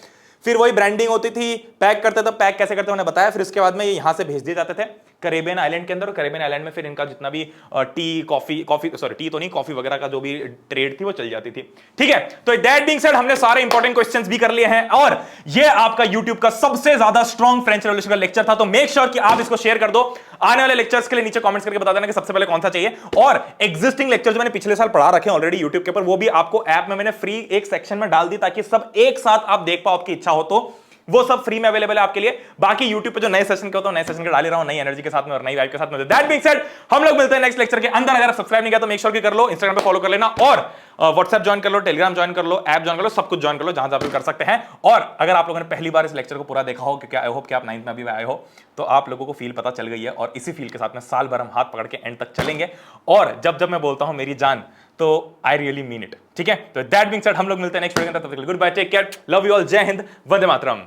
फिर वही ब्रांडिंग होती थी, पैक करते थे, पैक कैसे करते मैंने बताया। फिर इसके बाद में ये यहां से भेज दिए जाते थे कैरेबियन आइलैंड के अंदर, कैरेबियन आइलैंड में फिर इनका जितना भी टी तो नहीं, कॉफी वगैरह का जो भी ट्रेड थी वो चल जाती थी, ठीक है। तो दैट बीइंग सेड हमने सारे इंपॉर्टेंट क्वेश्चंस भी कर लिए हैं और ये आपका YouTube का सबसे ज्यादा स्ट्रॉन्ग फ्रेंच रेवोल्यूशन का लेक्चर था। तो मेक श्योर कि आप इसको शेयर कर दो। आने वाले लेक्चर्स के लिए नीचे कमेंट्स करके बता देना कि सबसे पहले कौन सा चाहिए, और एग्जिस्टिंग लेक्चर जो मैंने पिछले साल पढ़ा रखे हैं ऑलरेडी YouTube के ऊपर, वो भी आपको ऐप में मैंने फ्री एक सेक्शन में डाल दी, ताकि सब एक साथ आप देख पाओ, आपकी इच्छा हो तो वो सब फ्री में अवेलेबल है आपके लिए। बाकी YouTube पे जो नए सेशन के होते हैं नए सेशन के डाल ही रहा हूं, नई एनर्जी के साथ में और नई वाइब के साथ में। दैट बीइंग सेड हम लोग मिलते हैं नेक्स्ट लेक्चर के अंदर। अगर सब्सक्राइब नहीं किया तो मेक श्योर कि कर लो, इंस्टाग्राम पे फॉलो कर लेना और व्हाट्सएप ज्वाइन कर लो, टेलीग्राम ज्वाइन कर लो, ऐप ज्वाइन कर लो, सब कुछ ज्वाइन कर लो जहां आप कर सकते हैं। और अगर आप लोगों ने पहली बार इस लेक्चर को पूरा देखा हो, क्योंकि आई होप कि आप 9th में अभी आए हो, तो आप लोगों को फील पता चल गई है, और इसी फील के साथ में साल भर हम हाथ पकड़ के एंड तक चलेंगे। और जब जब मैं बोलता हूं मेरी जान, तो आई रियली मीन इट, ठीक है। तो दैट बीइंग सेड हम लोग मिलते हैं नेक्स्ट वीडियो के अंदर। तब तक goodbye, take care, love you all, जय हिंद, वंदे मातरम।